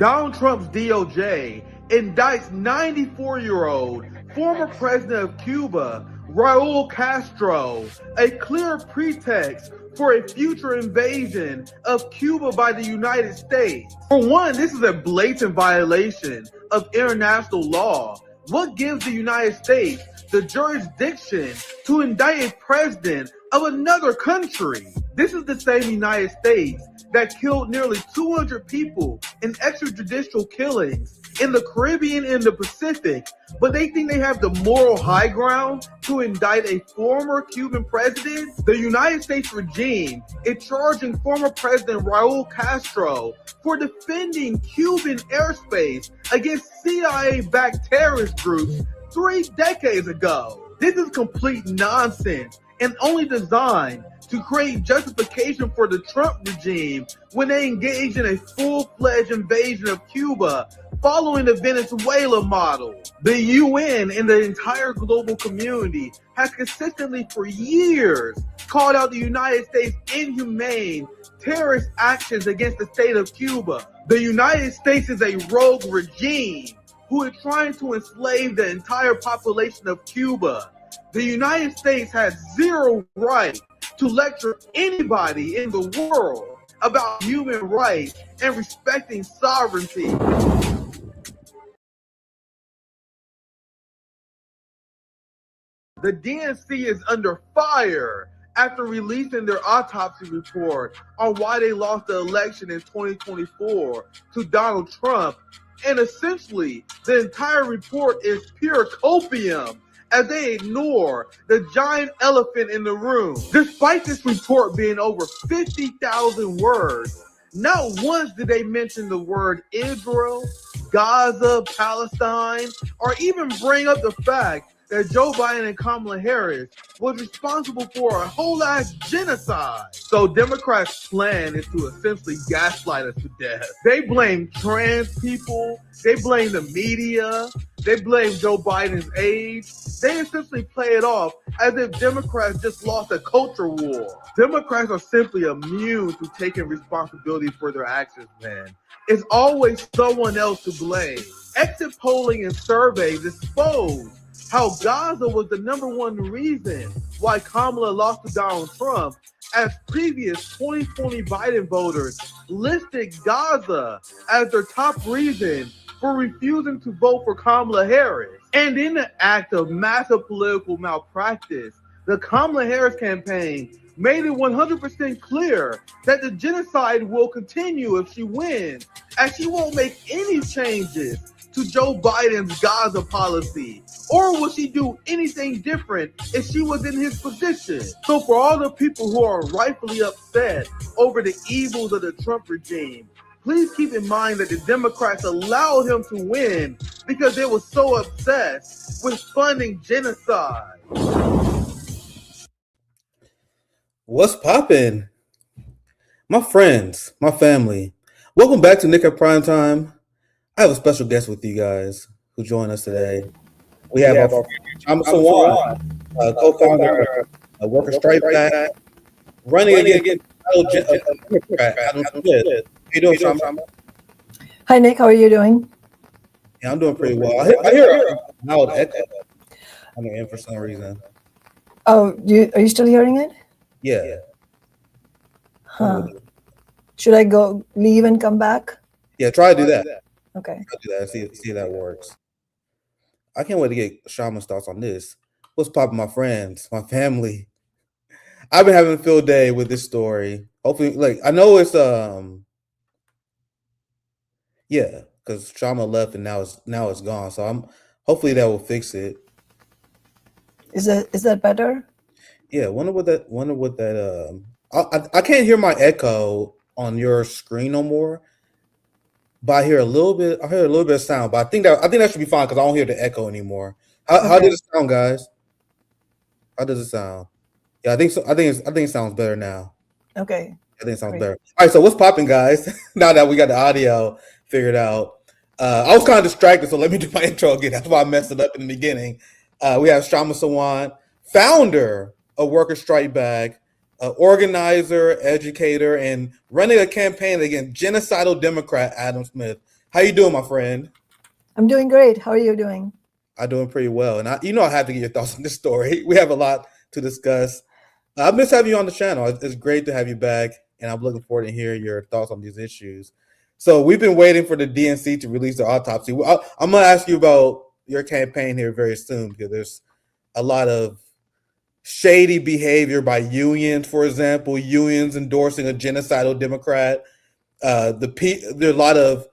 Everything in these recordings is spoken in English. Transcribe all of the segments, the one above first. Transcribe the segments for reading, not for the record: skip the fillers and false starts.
Donald Trump's DOJ indicts 94-year-old former president of Cuba, Raul Castro, a clear pretext for a future invasion of Cuba by the United States. For one, this is a blatant violation of international law. What gives the United States the jurisdiction to indict a president of another country? This is the same United States that killed nearly 200 people in extrajudicial killings in the Caribbean and the Pacific, but they think they have the moral high ground to indict a former Cuban president? The United States regime is charging former President Raul Castro for defending Cuban airspace against CIA-backed terrorist groups 3 decades ago. This is complete nonsense and only designed to create justification for the Trump regime when they engage in a full-fledged invasion of Cuba following the Venezuela model. The UN and the entire global community has consistently for years called out the United States' inhumane terrorist actions against the state of Cuba. The United States is a rogue regime who is trying to enslave the entire population of Cuba. The United States has zero right to lecture anybody in the world about human rights and respecting sovereignty. The DNC is under fire after releasing their autopsy report on why they lost the election in 2024 to Donald Trump. And essentially, the entire report is pure copium as they ignore the giant elephant in the room. Despite this report being over 50,000 words, not once did they mention the word Israel, Gaza, Palestine, or even bring up the fact that Joe Biden and Kamala Harris was responsible for a whole ass genocide. So Democrats' plan is to essentially gaslight us to death. They blame trans people, they blame the media, they blame Joe Biden's age. They essentially play it off as if Democrats just lost a culture war. Democrats are simply immune to taking responsibility for their actions, man. It's always someone else to blame. Exit polling and surveys expose how Gaza was the #1 reason why Kamala lost to Donald Trump, as previous 2020 Biden voters listed Gaza as their top reason for refusing to vote for Kamala Harris. And in an act of massive political malpractice, the Kamala Harris campaign made it 100% clear that the genocide will continue if she wins, and she won't make any changes to Joe Biden's Gaza policy, or would she do anything different if she was in his position? So for all the people who are rightfully upset over the evils of the Trump regime, please keep in mind that the Democrats allowed him to win because they were so obsessed with funding genocide. What's poppin'? My friends, my family, welcome back to Nick at Primetime. I have a special guest with you guys who join us today. We have our Kshama Sawant, co-founder of Worker Strike Back, running against Democrat Adam Smith. How you doing, Kshama? Hi, Nick. How are you doing? Yeah, I'm doing pretty well. I hear a loud echo on the end for some reason. Oh, are you still hearing it? Yeah. Huh. Should I go leave and come back? Yeah, try to do that. Okay. I'll do that. See if that works. I can't wait to get Kshama's thoughts on this. What's poppin', my friends, my family? I've been having a field day with this story. Hopefully, I know it's because Kshama left and now it's gone. So hopefully that will fix it. Is that better? Yeah, wonder what that I can't hear my echo on your screen no more. But I hear a little bit of sound, but I think that should be fine because I don't hear the echo anymore. How does it sound, guys? How does it sound? Yeah, I think so. I think it sounds better now. Okay. I think it sounds better. All right, so what's popping, guys? Now that we got the audio figured out, I was kind of distracted, so let me do my intro again. That's why I messed it up in the beginning. We have Kshama Sawant, founder of Worker Strike Back, organizer, educator, and running a campaign against genocidal Democrat Adam Smith. How you doing, my friend? I'm doing great. How are you doing? I'm doing pretty well, and I have to get your thoughts on this story. We have a lot to discuss. I miss having you on the channel. It's great to have you back, and I'm looking forward to hear your thoughts on these issues. So we've been waiting for the DNC to release their autopsy. I'm going to ask you about your campaign here very soon because there's a lot of shady behavior by unions, for example, unions endorsing a genocidal Democrat. There are a lot of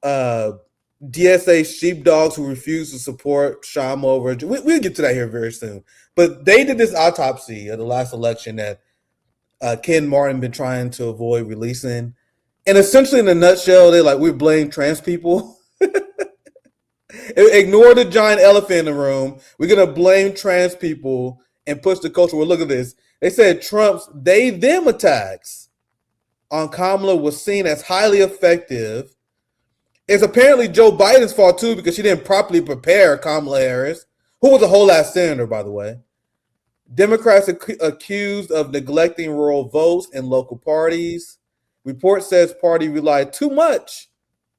DSA sheepdogs who refuse to support Kshama over. We'll get to that here very soon. But they did this autopsy of the last election that Ken Martin been trying to avoid releasing. And essentially, in a nutshell, we blame trans people. Ignore the giant elephant in the room. We're going to blame trans people and push the culture. Well, look at this. They said Trump's they-them attacks on Kamala was seen as highly effective. It's apparently Joe Biden's fault, too, because she didn't properly prepare Kamala Harris, who was a whole ass senator, by the way. Democrats accused of neglecting rural votes in local parties. Report says party relied too much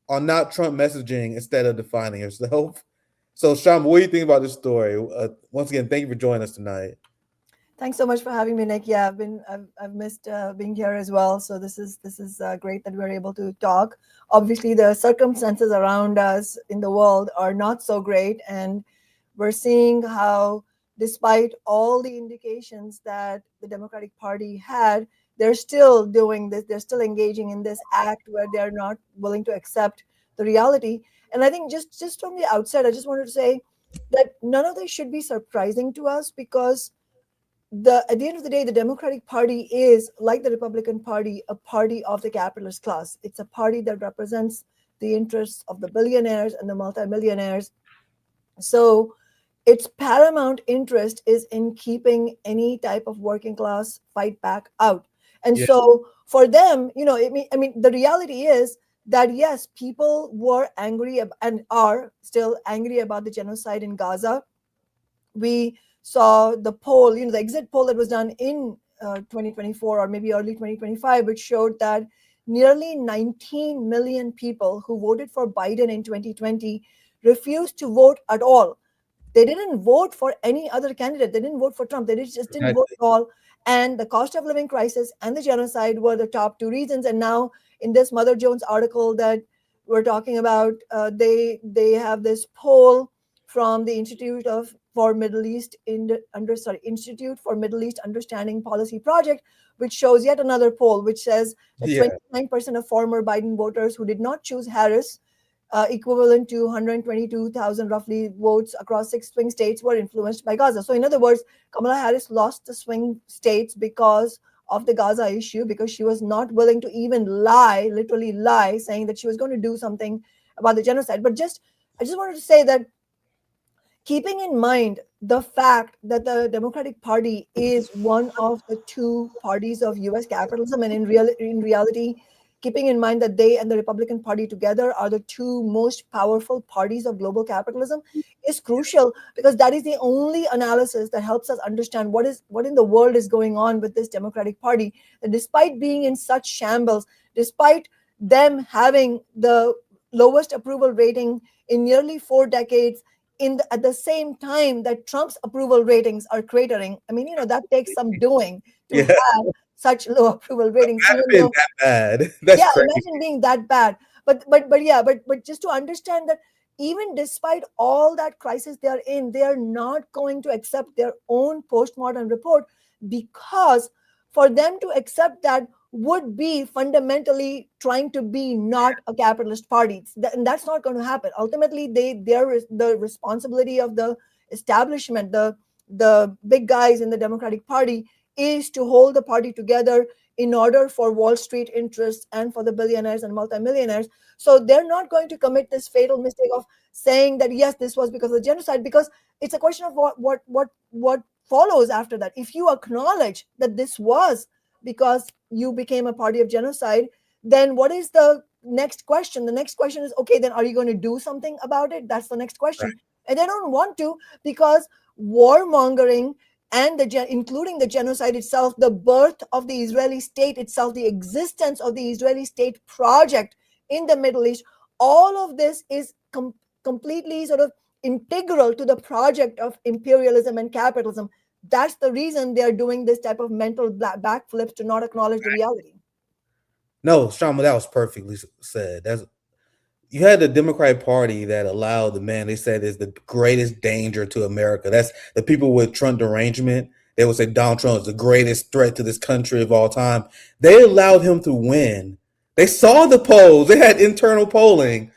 on not Trump messaging instead of defining herself. So, Kshama, what do you think about this story? Once again, thank you for joining us tonight. Thanks so much for having me, Nick. Yeah, I've missed being here as well. So this is great that we're able to talk. Obviously, the circumstances around us in the world are not so great, and we're seeing how, despite all the indications that the Democratic Party had, they're still doing this. They're still engaging in this act where they're not willing to accept the reality. And I think just from the outset, I just wanted to say that none of this should be surprising to us because at the end of the day, the Democratic Party is, like the Republican Party, a party of the capitalist class. It's a party that represents the interests of the billionaires and the multimillionaires. So its paramount interest is in keeping any type of working class fight back out. And so for them, I mean, the reality is that, yes, people were angry and are still angry about the genocide in Gaza. We saw the poll, the exit poll that was done in 2024 or maybe early 2025, which showed that nearly 19 million people who voted for Biden in 2020 refused to vote at all. They didn't vote for any other candidate. They didn't vote for Trump. They just didn't vote at all. And the cost of living crisis and the genocide were the top two reasons. And now in this Mother Jones article that we're talking about, they have this poll from the Institute for Middle East Understanding Policy Project, which shows yet another poll, which says that 29% of former Biden voters who did not choose Harris, equivalent to 122,000 roughly votes across 6 swing states, were influenced by Gaza. So in other words, Kamala Harris lost the swing states because of the Gaza issue, because she was not willing to even literally lie, saying that she was going to do something about the genocide. But I just wanted to say that, keeping in mind the fact that the Democratic Party is one of the two parties of U.S. capitalism, and in reality, keeping in mind that they and the Republican Party together are the two most powerful parties of global capitalism, is crucial, because that is the only analysis that helps us understand what in the world is going on with this Democratic Party. That despite being in such shambles, despite them having the lowest approval rating in nearly 4 decades, at the same time that Trump's approval ratings are cratering. I mean, that takes some doing to have such low approval ratings. That bad. That's crazy. Imagine being that bad. But just to understand that even despite all that crisis they are in, they are not going to accept their own postmortem report, because for them to accept that would be fundamentally trying to be not a capitalist party. And that's not going to happen. Ultimately, the responsibility of the establishment, the big guys in the Democratic Party, is to hold the party together in order for Wall Street interests and for the billionaires and multimillionaires. So they're not going to commit this fatal mistake of saying that, yes, this was because of the genocide, because it's a question of what follows after that. If you acknowledge that this was because you became a party of genocide, then what is the next question? The next question is, okay, then are you going to do something about it? That's the next question. Right. And they don't want to, because warmongering and including the genocide itself, the birth of the Israeli state itself, the existence of the Israeli state project in the Middle East, all of this is completely sort of integral to the project of imperialism and capitalism. That's the reason they are doing this type of mental backflips to not acknowledge the reality. No, Shama, that was perfectly said. That's you had the Democratic Party that allowed the man they said is the greatest danger to America. That's the people with Trump derangement. They would say Donald Trump is the greatest threat to this country of all time. They allowed him to win. They saw the polls. They had internal polling.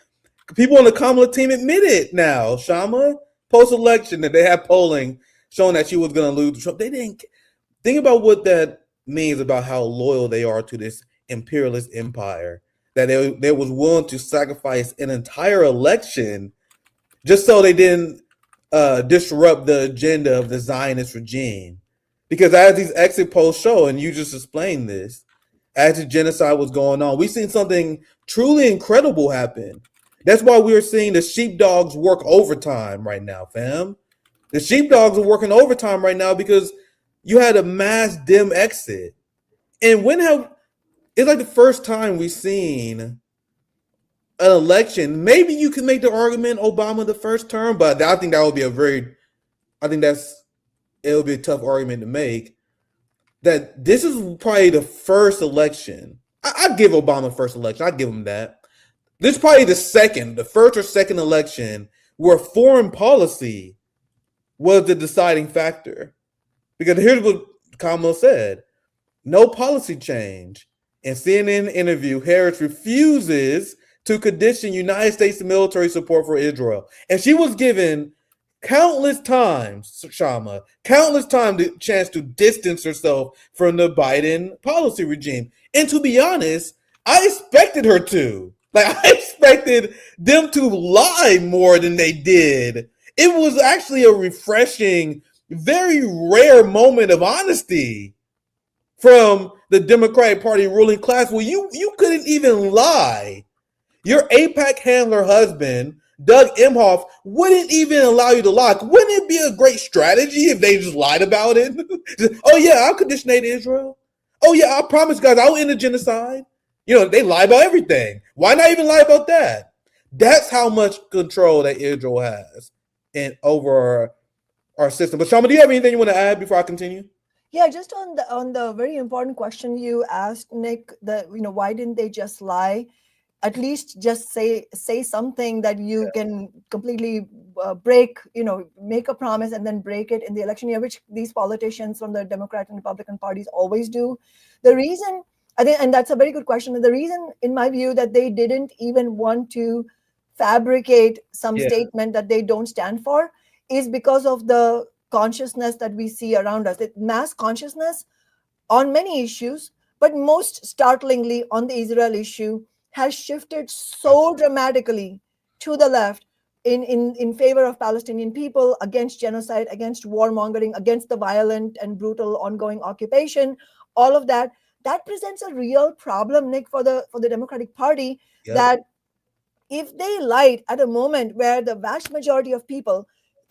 People on the Kamala team admit it now, Shama. Post-election that they had polling showing that she was going to lose to Trump. They didn't think about what that means about how loyal they are to this imperialist empire, that they was willing to sacrifice an entire election just so they didn't disrupt the agenda of the Zionist regime. Because as these exit polls show, and you just explained this, as the genocide was going on, we've seen something truly incredible happen. That's why we're seeing the sheepdogs work overtime right now, fam. The sheepdogs are working overtime right now because you had a mass dim exit. And it's like the first time we've seen an election. Maybe you could make the argument Obama the first term, but I think that would be it'll be a tough argument to make. That this is probably the first election. I'd give Obama first election. I'd give him that. This is probably the first or second election where foreign policy was the deciding factor. Because here's what Kamala said. No policy change. In CNN interview, Harris refuses to condition United States military support for Israel. And she was given countless times, Shama, the chance to distance herself from the Biden policy regime. And to be honest, I expected her to. I expected them to lie more than they did. It was actually a refreshing, very rare moment of honesty from the Democratic Party ruling class. Well, you couldn't even lie. Your AIPAC handler husband, Doug Emhoff, wouldn't even allow you to lie. Wouldn't it be a great strategy if they just lied about it? Oh, yeah, I'll condition aid to Israel. Oh, yeah, I promise, guys, I'll end the genocide. They lie about everything. Why not even lie about that? That's how much control that Israel has over our system. But Shama, do you have anything you want to add before I continue? Yeah, just on the very important question you asked, Nick, why didn't they just lie? At least just say something that you can completely break, make a promise and then break it in the election year, which these politicians from the Democrat and Republican parties always do. The reason, I think, and that's a very good question, the reason, in my view, that they didn't even want to fabricate some statement that they don't stand for is because of the consciousness that we see around us. Mass consciousness on many issues, but most startlingly on the Israel issue, has shifted so dramatically to the left in favor of Palestinian people, against genocide, against warmongering, against the violent and brutal ongoing occupation. All of that presents a real problem, Nick, for the Democratic Party. That if they lied at a moment where the vast majority of people,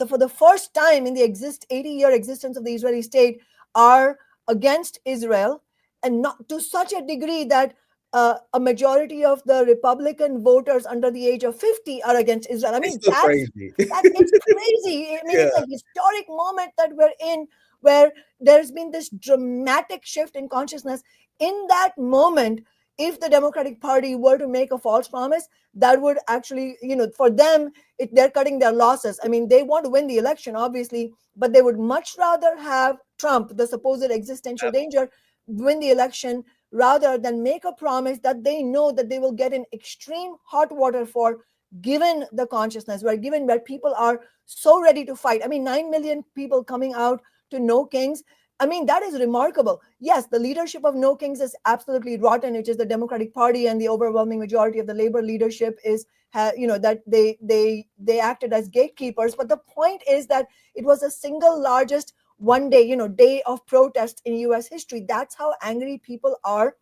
for the first time in the 80-year existence of the Israeli state, are against Israel, and not to such a degree that a majority of the Republican voters under the age of 50 are against Israel. I mean, that's crazy. It's crazy. I mean, it's a historic moment that we're in, where there's been this dramatic shift in consciousness. In that moment, if the Democratic Party were to make a false promise, that would actually, for them, they're cutting their losses. I mean, they want to win the election, obviously, but they would much rather have Trump, the supposed existential danger, win the election rather than make a promise that they know that they will get in extreme hot water for, given the consciousness, where people are so ready to fight. I mean, 9 million people coming out to No Kings. I mean, that is remarkable. Yes, the leadership of No Kings is absolutely rotten, which is the Democratic Party, and the overwhelming majority of the labor leadership is, that they acted as gatekeepers. But the point is that it was the single largest day of protest in US history. That's how angry people are.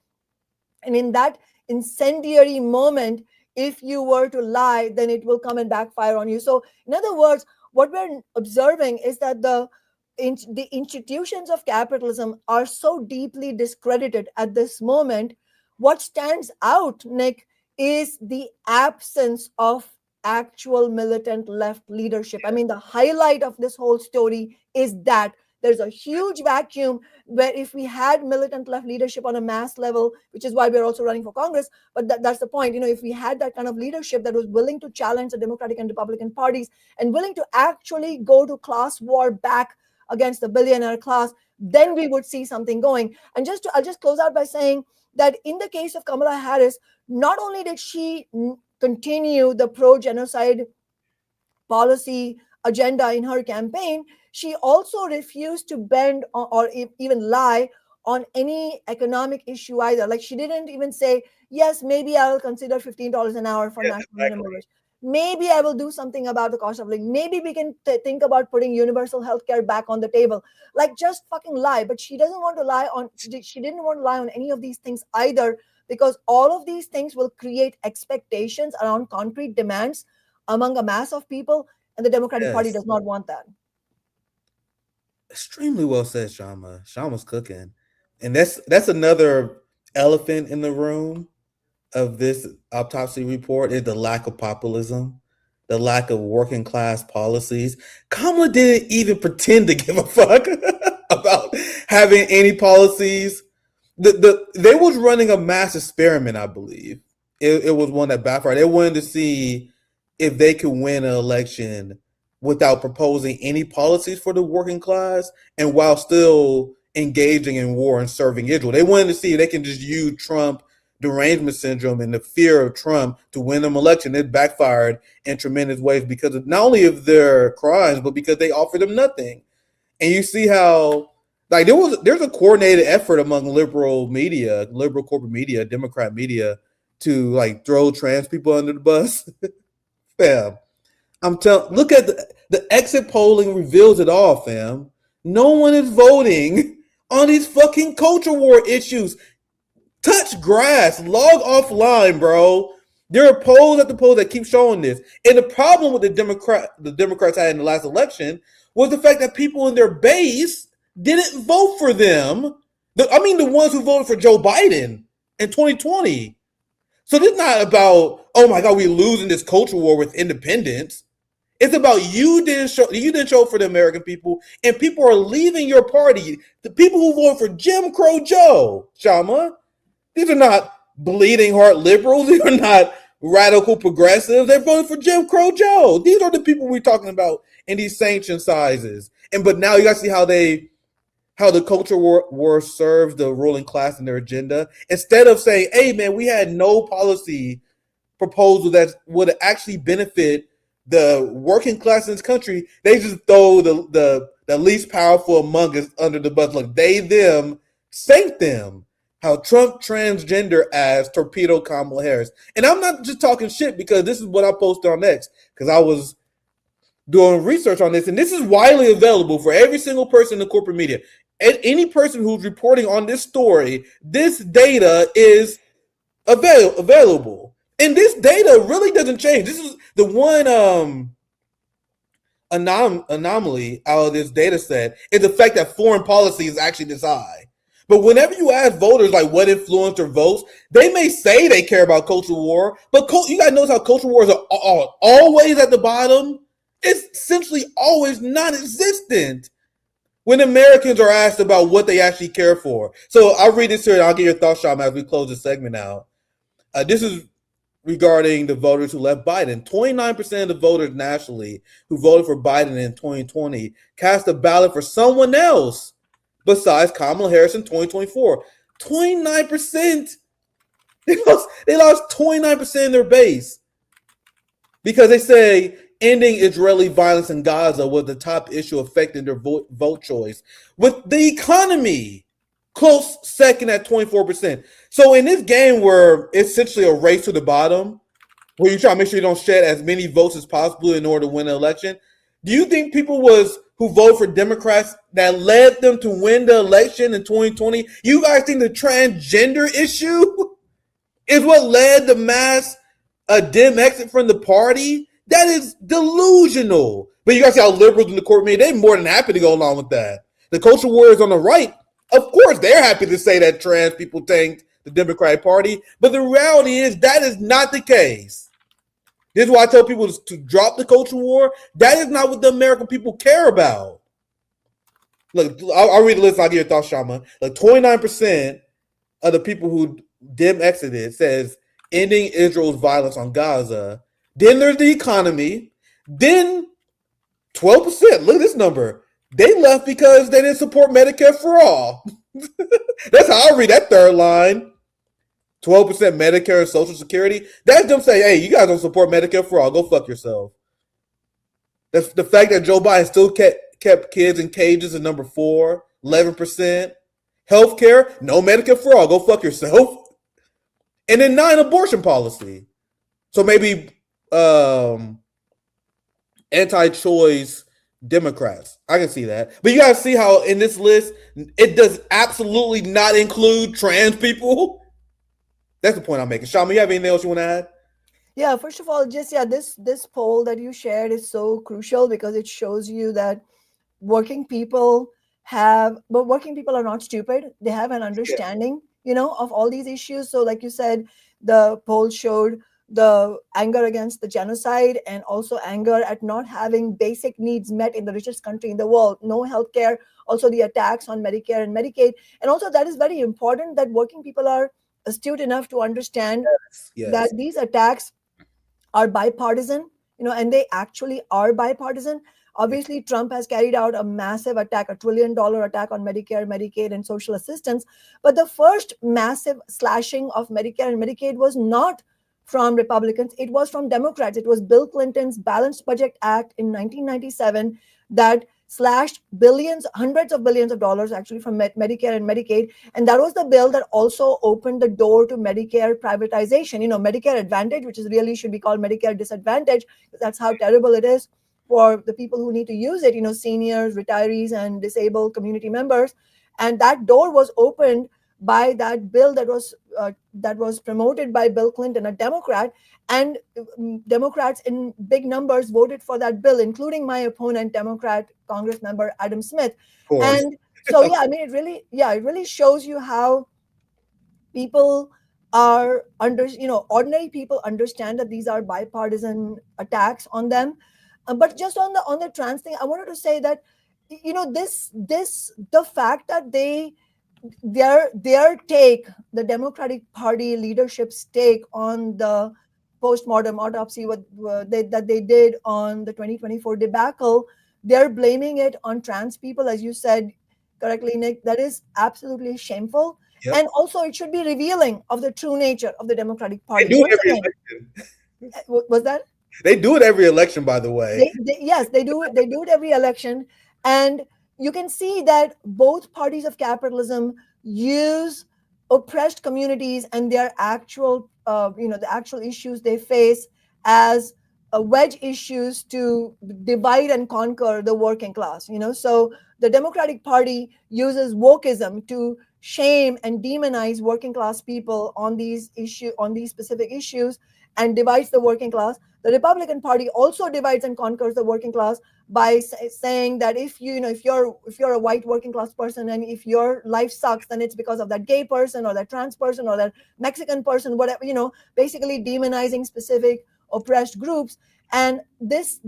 And in that incendiary moment, if you were to lie, then it will come and backfire on you. So in other words, what we're observing is that the institutions of capitalism are so deeply discredited at this moment. What stands out, Nick, is the absence of actual militant left leadership. I mean, the highlight of this whole story is that there's a huge vacuum where if we had militant left leadership on a mass level, which is why we're also running for Congress, but that's the point. If we had that kind of leadership that was willing to challenge the Democratic and Republican parties and willing to actually go to class war back against the billionaire class, then we would see something going. And I'll just close out by saying that in the case of Kamala Harris, not only did she continue the pro-genocide policy agenda in her campaign, she also refused to bend or even lie on any economic issue either. Like, she didn't even say, yes, maybe I'll consider $15 an hour for national minimum wage. Maybe I will do something about the cost of living. Maybe we can think about putting universal health care back on the table. Like, just fucking lie. But she doesn't want to lie on, she didn't want to lie on any of these things either, because all of these things will create expectations around concrete demands among a mass of people, and the Democratic Party does not want that. Extremely well said, Kshama. Kshama's cooking. And that's another elephant in the room of this autopsy report, is the lack of populism, the lack of working class policies. Kamala didn't even pretend to give a fuck about having any policies. They was running a mass experiment, I believe. It was one that backfired. They wanted to see if they could win an election without proposing any policies for the working class and while still engaging in war and serving Israel. They wanted to see if they can just use Trump derangement syndrome and the fear of Trump to win them election. It backfired in tremendous ways because of not only of their crimes, but because they offered them nothing. And you see how, like, there's a coordinated effort among liberal media, liberal corporate media, Democrat media, to like throw trans people under the bus. Fam, look at the exit polling reveals it all, fam. No one is voting on these fucking culture war issues. Touch grass, log offline, bro. There are polls at the polls that keep showing this. And the problem with the Democrats had in the last election was the fact that people in their base didn't vote for them. The ones who voted for Joe Biden in 2020. So this is not about, oh my God, we're losing this culture war with independents. It's about you didn't show up for the American people, and people are leaving your party. The people who voted for Jim Crow Joe, Kshama, these are not bleeding heart liberals. These are not radical progressives. They're voting for Jim Crow Joe. These are the people we're talking about in these sanction sizes. But now you got to see how the culture war serves the ruling class and their agenda. Instead of saying, hey, man, we had no policy proposal that would actually benefit the working class in this country, they just throw the least powerful among us under the bus. Look, they, them, sank them. How Trump transgender as torpedo Kamala Harris. And I'm not just talking shit because this is what I posted on X, because I was doing research on this, and this is widely available for every single person in the corporate media. And any person who's reporting on this story, this data is available. And this data really doesn't change. This is the one anomaly out of this data set, is the fact that foreign policy is actually this high. But whenever you ask voters like what influenced their votes, they may say they care about culture war, but you gotta notice how culture wars are always at the bottom. It's essentially always non-existent when Americans are asked about what they actually care for. So I'll read this here and I'll get your thoughts, Sham, as we close this segment out. This is regarding the voters who left Biden. 29% of the voters nationally who voted for Biden in 2020 cast a ballot for someone else besides Kamala Harris in 2024. 29%. They lost 29% of their base because they say ending Israeli violence in Gaza was the top issue affecting their vote choice, with the economy close second at 24%. So in this game where it's essentially a race to the bottom, where you try to make sure you don't shed as many votes as possible in order to win an election, do you think people who voted for Democrats that led them to win the election in 2020, you guys think the transgender issue is what led the mass Dem exit from the party? That is delusional. But you guys see how liberals in the court mean, they're more than happy to go along with that. The culture warriors on the right, of course, they're happy to say that trans people tanked the Democratic Party. But the reality is that is not the case. This is why I tell people to drop the culture war. That is not what the American people care about. Look, I'll read the list. I'll give you a thought, Kshama. Like 29% of the people who Dem exited says ending Israel's violence on Gaza. Then there's the economy. Then 12%. Look at this number. They left because they didn't support Medicare for all. That's how I read that third line. 12% Medicare and Social Security. That's them saying, hey, you guys don't support Medicare for all. Go fuck yourself. That's the fact that Joe Biden still kept kids in cages is number 4. 11%. Healthcare, no Medicare for all. Go fuck yourself. And then 9, abortion policy. So maybe anti-choice Democrats. I can see that. But you gotta see how in this list, it does absolutely not include trans people. That's the point I'm making. Kshama, you have anything else you want to add? Yeah, first of all, just this poll that you shared is so crucial because it shows you that working people are not stupid. They have an understanding, of all these issues. So like you said, the poll showed the anger against the genocide and also anger at not having basic needs met in the richest country in the world. No healthcare, also the attacks on Medicare and Medicaid. And also that is very important that working people are astute enough to understand that these attacks are bipartisan, and they actually are bipartisan. Obviously, Trump has carried out a massive attack, $1 trillion attack on Medicare, Medicaid, and social assistance. But the first massive slashing of Medicare and Medicaid was not from Republicans. It was from Democrats. It was Bill Clinton's Balanced Budget Act in 1997 that slashed billions, hundreds of billions of dollars actually from Medicare and Medicaid. And that was the bill that also opened the door to Medicare privatization. Medicare Advantage, which is really should be called Medicare Disadvantage, because that's how terrible it is for the people who need to use it, seniors, retirees, and disabled community members. And that door was opened by that bill that was promoted by Bill Clinton, a Democrat, and Democrats in big numbers voted for that bill, including my opponent, Democrat Congress member Adam Smith. And so, it really shows you how people are ordinary people understand that these are bipartisan attacks on them. But just on the trans thing, I wanted to say that, the fact that their take, the Democratic Party leadership's take on the post-mortem autopsy that they did on the 2024 debacle, they're blaming it on trans people, as you said correctly, Nick. That is absolutely shameful. Yep. And also it should be revealing of the true nature of the Democratic Party. They do it every election. Was that? They do it every election, by the way. Yes, they do it. They do it every election. And you can see that both parties of capitalism use oppressed communities and their actual, the actual issues they face as wedge issues to divide and conquer the working class. So the Democratic Party uses wokeism to shame and demonize working class people on these specific issues and divides the working class. The Republican Party also divides and conquers the working class by saying that if you're a white working class person and if your life sucks, then it's because of that gay person or that trans person or that Mexican person, whatever, basically demonizing specific oppressed groups. And this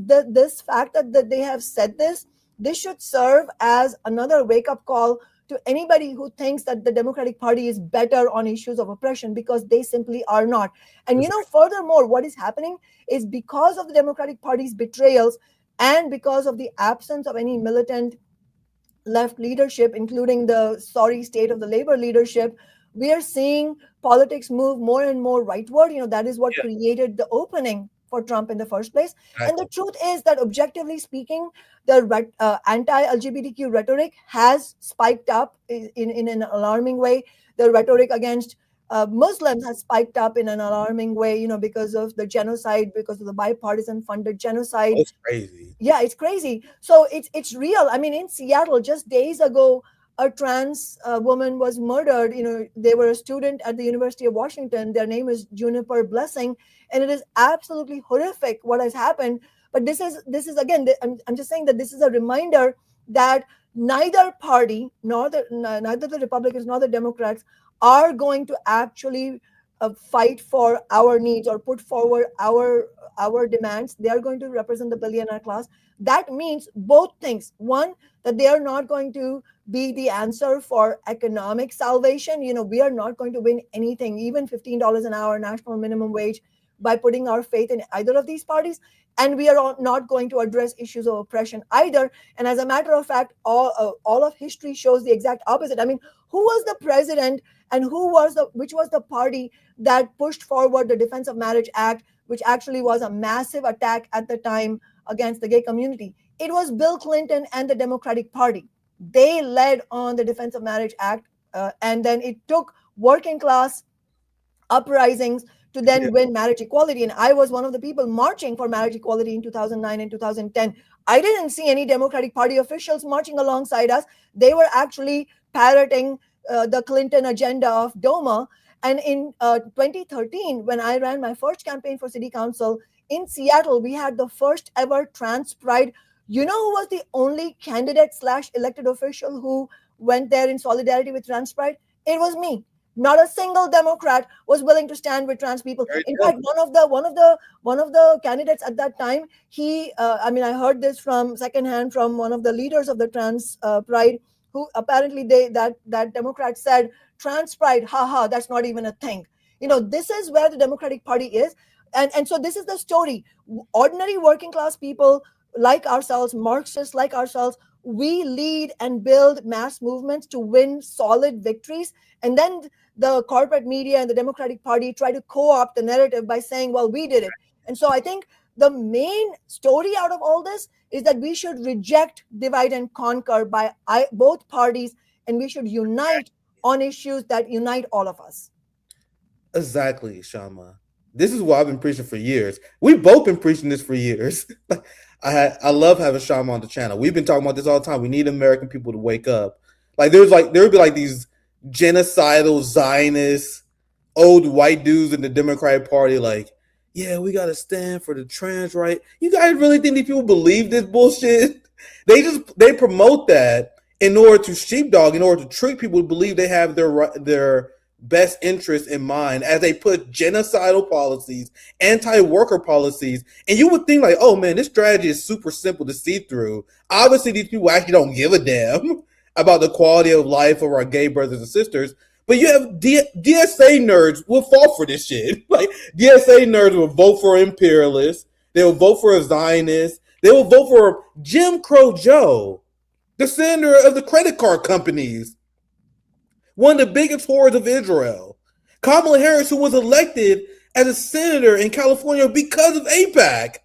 fact that they have said this should serve as another wake-up call to anybody who thinks that the Democratic Party is better on issues of oppression, because they simply are not. And furthermore, what is happening is because of the Democratic Party's betrayals and because of the absence of any militant left leadership, including the sorry state of the labor leadership, we are seeing politics move more and more rightward. That is what created the opening for Trump in the first place. Right. And the truth is that, objectively speaking, the anti-LGBTQ rhetoric has spiked up in an alarming way. The rhetoric against Muslims has spiked up in an alarming way, because of the genocide, because of the bipartisan funded genocide. It's crazy. Yeah, it's crazy. So it's real. I mean, in Seattle, just days ago, a trans woman was murdered. They were a student at the University of Washington. Their name is Juniper Blessing. And it is absolutely horrific what has happened. But this is again, I'm just saying that this is a reminder that neither party, neither the Republicans nor the Democrats, are going to actually fight for our needs or put forward our demands, they are going to represent the billionaire class. That means both things. One, that they are not going to be the answer for economic salvation. We are not going to win anything, even $15 an hour, national minimum wage, by putting our faith in either of these parties. And we are not going to address issues of oppression either. And as a matter of fact, all of history shows the exact opposite. I mean, who was the president and which was the party that pushed forward the Defense of Marriage Act, which actually was a massive attack at the time against the gay community? It was Bill Clinton and the Democratic Party. They led on the Defense of Marriage Act, and then it took working class uprisings to then win marriage equality. And I was one of the people marching for marriage equality in 2009 and 2010. I didn't see any Democratic Party officials marching alongside us. They were actually parroting the Clinton agenda of DOMA. And in 2013, when I ran my first campaign for city council in Seattle, we had the first ever trans pride. You know who was the only candidate / elected official who went there in solidarity with trans pride? It was me. Not a single Democrat was willing to stand with trans people. In fact, one of the candidates at that time, I heard this from secondhand from one of the leaders of the trans pride, who apparently that Democrat said, trans pride, haha, that's not even a thing. This is where the Democratic Party is. And so this is the story. Ordinary working class people like ourselves, Marxists like ourselves, we lead and build mass movements to win solid victories. And then the corporate media and the Democratic Party try to co-opt the narrative by saying, well, we did it. And so I think the main story out of all this is that we should reject divide and conquer by both parties, and we should unite on issues that unite all of us. Exactly, Kshama. This is what I've been preaching for years. We've both been preaching this for years. I love having Kshama on the channel. We've been talking about this all the time. We need American people to wake up. There would be like these genocidal Zionist old white dudes in the Democratic Party, like, yeah, we gotta stand for the trans right. You guys really think these people believe this bullshit? They promote that in order to sheepdog, in order to trick people to believe they have their best interest in mind, as they put genocidal policies, anti-worker policies. And you would think like, oh man, this strategy is super simple to see through. Obviously, these people actually don't give a damn about the quality of life of our gay brothers and sisters. But you have DSA nerds will fall for this shit. Like, DSA nerds will vote for imperialists. They will vote for a Zionist. They will vote for Jim Crow Joe, the senator of the credit card companies, one of the biggest whores of Israel. Kamala Harris, who was elected as a senator in California because of AIPAC.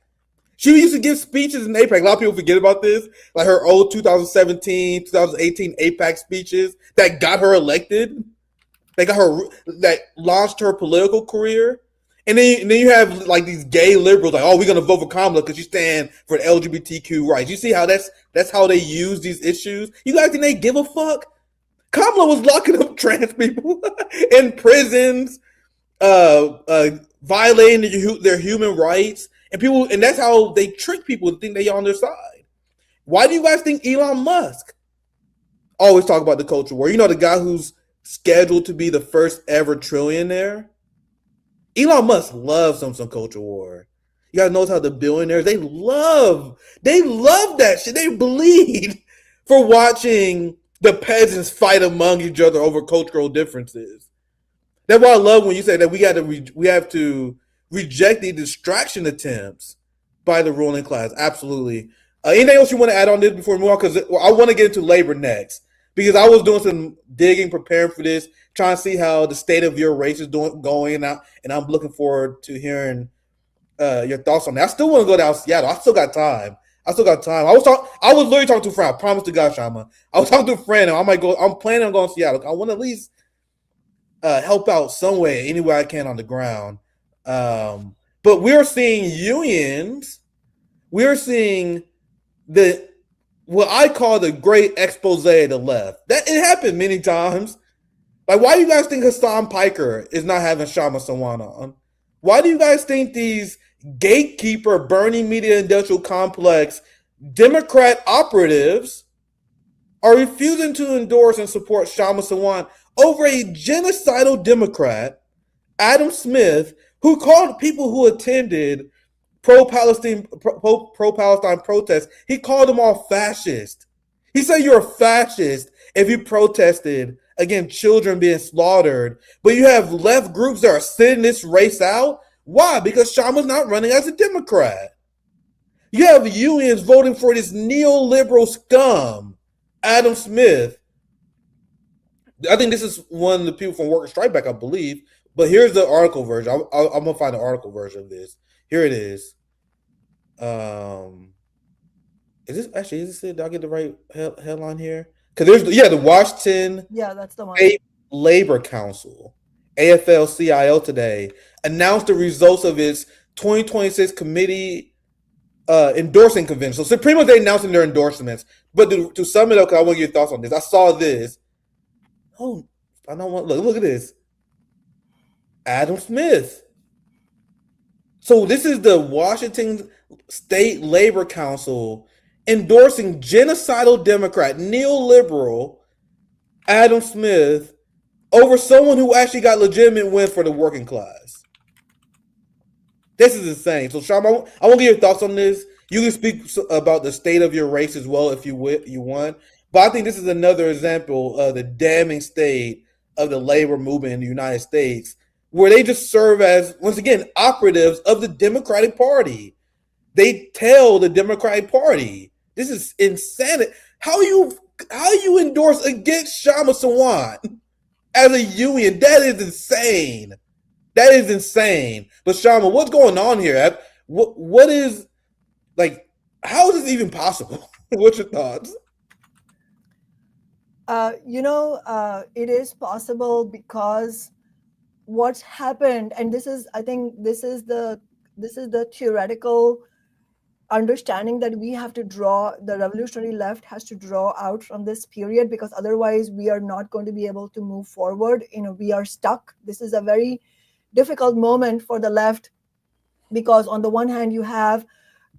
She used to give speeches in AIPAC. A lot of people forget about this. Like her old 2017, 2018 AIPAC speeches that got her elected. That launched her political career. And then you have like these gay liberals like, oh, we're gonna vote for Kamala because she stands for the LGBTQ rights. You see how that's how they use these issues? You guys think they give a fuck? Kamala was locking up trans people in prisons, violating their human rights, and that's how they trick people to think they're on their side. Why do you guys think Elon Musk always talk about the culture war? You know, the guy who's scheduled to be the first ever trillionaire? Elon Musk loves some culture war. You guys notice how the billionaires, they love that shit. They bleed for watching the peasants fight among each other over cultural differences. That's why I love when you say that we have to reject the distraction attempts by the ruling class. Absolutely. Anything else you want to add on this before we move on? Because I want to get into labor next. Because I was doing some digging, preparing for this, trying to see how the state of your race is going, and I'm looking forward to hearing your thoughts on that. I still want to go down to Seattle. I still got time. I was literally talking to a friend. I promise to God, Kshama. I was talking to a friend, and I'm planning on going to Seattle. I want to at least help out some way, any way I can on the ground. But we're seeing unions. We're seeing what I call the great expose of the left. That it happened many times. Like, why do you guys think Hassan Piker is not having Kshama Sawant on? Why do you guys think these gatekeeper, Bernie media industrial complex Democrat operatives are refusing to endorse and support Kshama Sawant over a genocidal Democrat, Adam Smith, who called people who attended pro-Palestine protests, he called them all fascist. He said you're a fascist if you protested against children being slaughtered, but you have left groups that are sitting this race out. Why? Because Kshama's not running as a Democrat. You have unions voting for this neoliberal scum, Adam Smith. I think this is one of the people from Worker Strike Back, I believe. But here's the article version. I'm gonna find the article version of this. Here it is. Is this actually? Is this it? Did I get the right headline here? Because there's the Washington that's the one. State Labor Council, AFL-CIO, today announced the results of its 2026 committee endorsing convention. So pretty much they announcing their endorsements. But to sum it up, because I want to get your thoughts on this. I saw this. Oh, I don't want look at this. Adam Smith. So this is the Washington State Labor Council endorsing genocidal Democrat, neoliberal Adam Smith over someone who actually got legitimate win for the working class. This is insane. So, Kshama, I want to get your thoughts on this. You can speak about the state of your race as well if you want. But I think this is another example of the damning state of the labor movement in the United States, where they just serve as, once again, operatives of the Democratic Party. They tell the Democratic Party. This is insanity. How you endorse against Kshama Sawant as a union? That is insane. That is insane. But Kshama, what's going on here? What is, like, how is this even possible? What's your thoughts? It is possible because what's happened, and I think this is the theoretical understanding that we have to draw, the revolutionary left has to draw out from this period, because otherwise we are not going to be able to move forward. We are stuck. This is a very difficult moment for the left, because on the one hand you have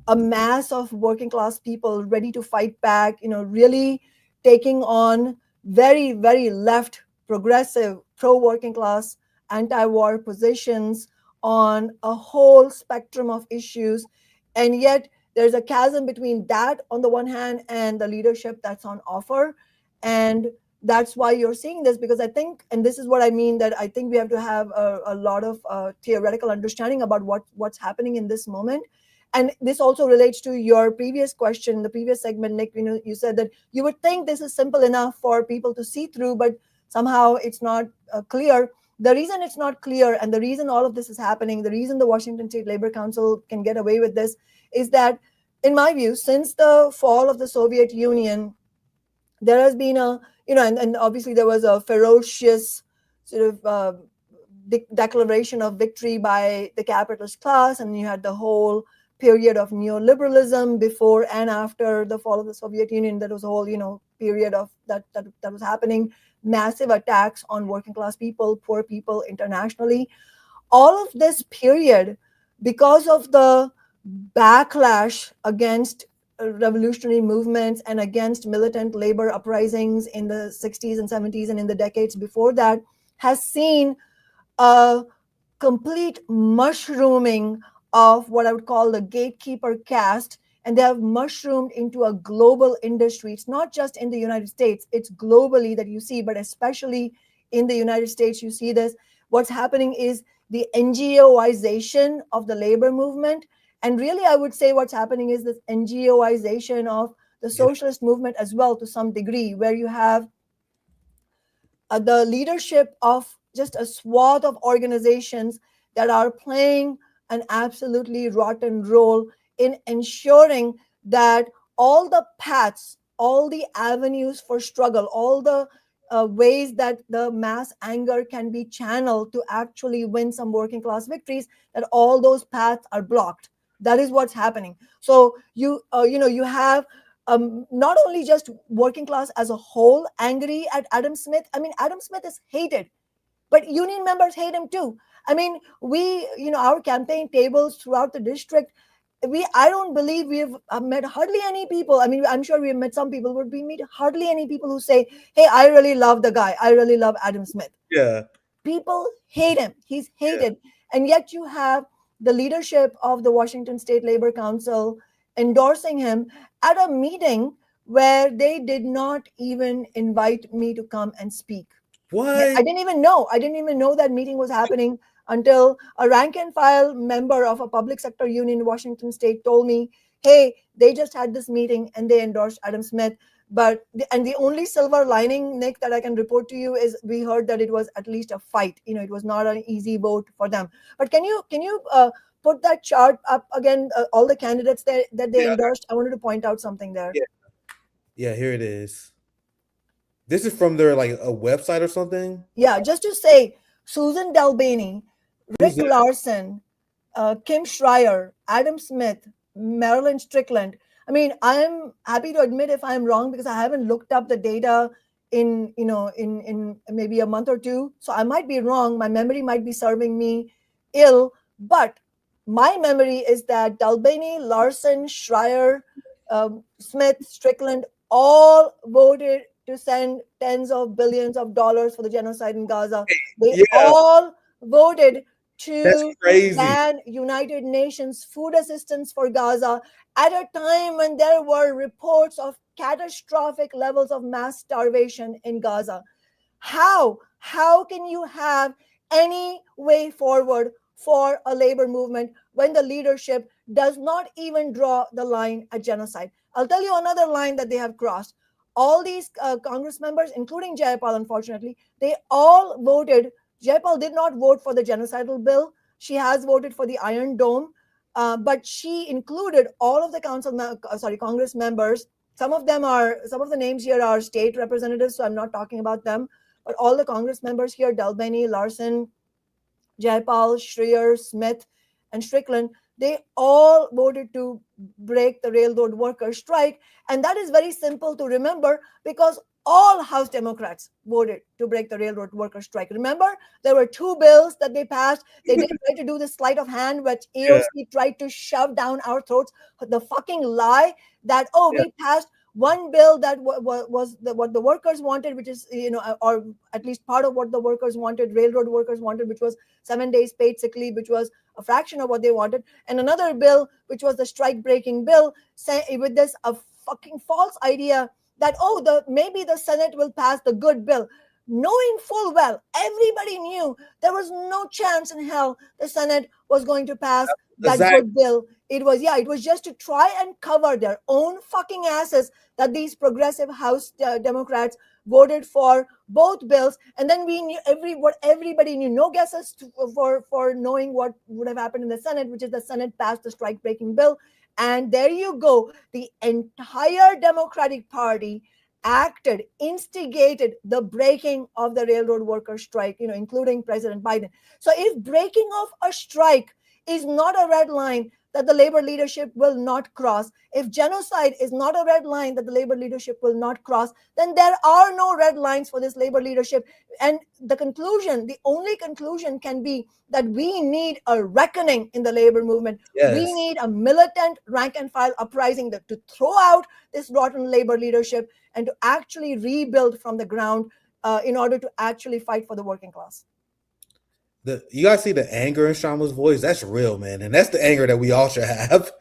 a mass of working class people ready to fight back, really taking on very, very left, progressive, pro-working class, anti-war positions on a whole spectrum of issues. And yet there's a chasm between that on the one hand and the leadership that's on offer. And that's why you're seeing this, because I think, and this is what I mean, that I think we have to have a lot of theoretical understanding about what's happening in this moment. And this also relates to your previous question, the previous segment, Nick. You said that you would think this is simple enough for people to see through, but somehow it's not clear. The reason it's not clear, and the reason all of this is happening, the reason the Washington State Labor Council can get away with this, is that, in my view, since the fall of the Soviet Union, there has been and obviously there was a ferocious sort of declaration of victory by the capitalist class, and you had the whole period of neoliberalism before and after the fall of the Soviet Union. That was a whole period of that was happening, massive attacks on working class people, poor people internationally. All of this period, because of the backlash against revolutionary movements and against militant labor uprisings in the 60s and 70s and in the decades before that, has seen a complete mushrooming of what I would call the gatekeeper caste, and they have mushroomed into a global industry. It's not just in the United States, it's globally that you see, but especially in the United States, you see this. What's happening is the NGOization of the labor movement. And really, I would say what's happening is this NGOization of the socialist movement as well, to some degree, where you have the leadership of just a swath of organizations that are playing an absolutely rotten role in ensuring that all the paths, all the avenues for struggle, all the ways that the mass anger can be channeled to actually win some working class victories, that all those paths are blocked. That is what's happening. So you have not only just working class as a whole angry at Adam Smith. I mean, Adam Smith is hated, but union members hate him too. I mean, our campaign tables throughout the district, I don't believe we've met hardly any people. I mean, I'm sure we've met some people, but we meet hardly any people who say, hey, I really love the guy. I really love Adam Smith. Yeah. People hate him. He's Yeah. hated. And yet you have the leadership of the Washington State Labor Council endorsing him at a meeting where they did not even invite me to come and speak. What? I didn't even know. I didn't even know that meeting was happening until a rank and file member of a public sector union in Washington State told me, hey, they just had this meeting and they endorsed Adam Smith. But the only silver lining, Nick, that I can report to you is we heard that it was at least a fight. It was not an easy vote for them. But can you put that chart up again? All the candidates that they endorsed. I wanted to point out something there. Yeah, here it is. This is from their like a website or something. Yeah, just to say, Susan Delbaney, Rick Larson, Kim Schreier, Adam Smith, Marilyn Strickland. I mean, I'm happy to admit if I'm wrong because I haven't looked up the data in maybe a month or two. So I might be wrong. My memory might be serving me ill. But my memory is that Delbaney, Larson, Schreier, Smith, Strickland all voted to send tens of billions of dollars for the genocide in Gaza. They all voted to ban United Nations food assistance for Gaza at a time when there were reports of catastrophic levels of mass starvation in Gaza. How can you have any way forward for a labor movement when the leadership does not even draw the line at genocide? I'll tell you another line that they have crossed. All these Congress members, including Jayapal, unfortunately, they all voted. Jayapal did not vote for the genocidal bill. She has voted for the Iron Dome, but she included all of the Congress members. Some of the names here are state representatives, so I'm not talking about them. But all the Congress members here, Delbaney, Larson, Jayapal, Schreier, Smith, and Strickland, they all voted to break the railroad workers' strike. And that is very simple to remember because all House Democrats voted to break the railroad workers' strike. Remember, there were two bills that they passed. They did try to do the sleight of hand, which AOC tried to shove down our throats. The fucking lie that, we passed one bill that was what the workers wanted, which is, or at least part of what the workers wanted, railroad workers wanted, which was 7 days paid sick leave, which was a fraction of what they wanted. And another bill, which was the strike breaking bill, with this a fucking false idea that, maybe the Senate will pass the good bill. Knowing full well, everybody knew there was no chance in hell the Senate was going to pass that good bill. It was just to try and cover their own fucking asses that these progressive House Democrats voted for both bills. And then we knew everybody knew. No guesses for knowing what would have happened in the Senate, which is the Senate passed the strike breaking bill. And there you go. The entire Democratic Party instigated the breaking of the railroad workers' strike, including President Biden. So if breaking of a strike is not a red line that the labor leadership will not cross, if genocide is not a red line that the labor leadership will not cross, then there are no red lines for this labor leadership. And the only conclusion can be that we need a reckoning in the labor movement. Yes. We need a militant rank and file uprising to throw out this rotten labor leadership and to actually rebuild from the ground in order to actually fight for the working class. You guys see the anger in Kshama's voice? That's real, man. And that's the anger that we all should have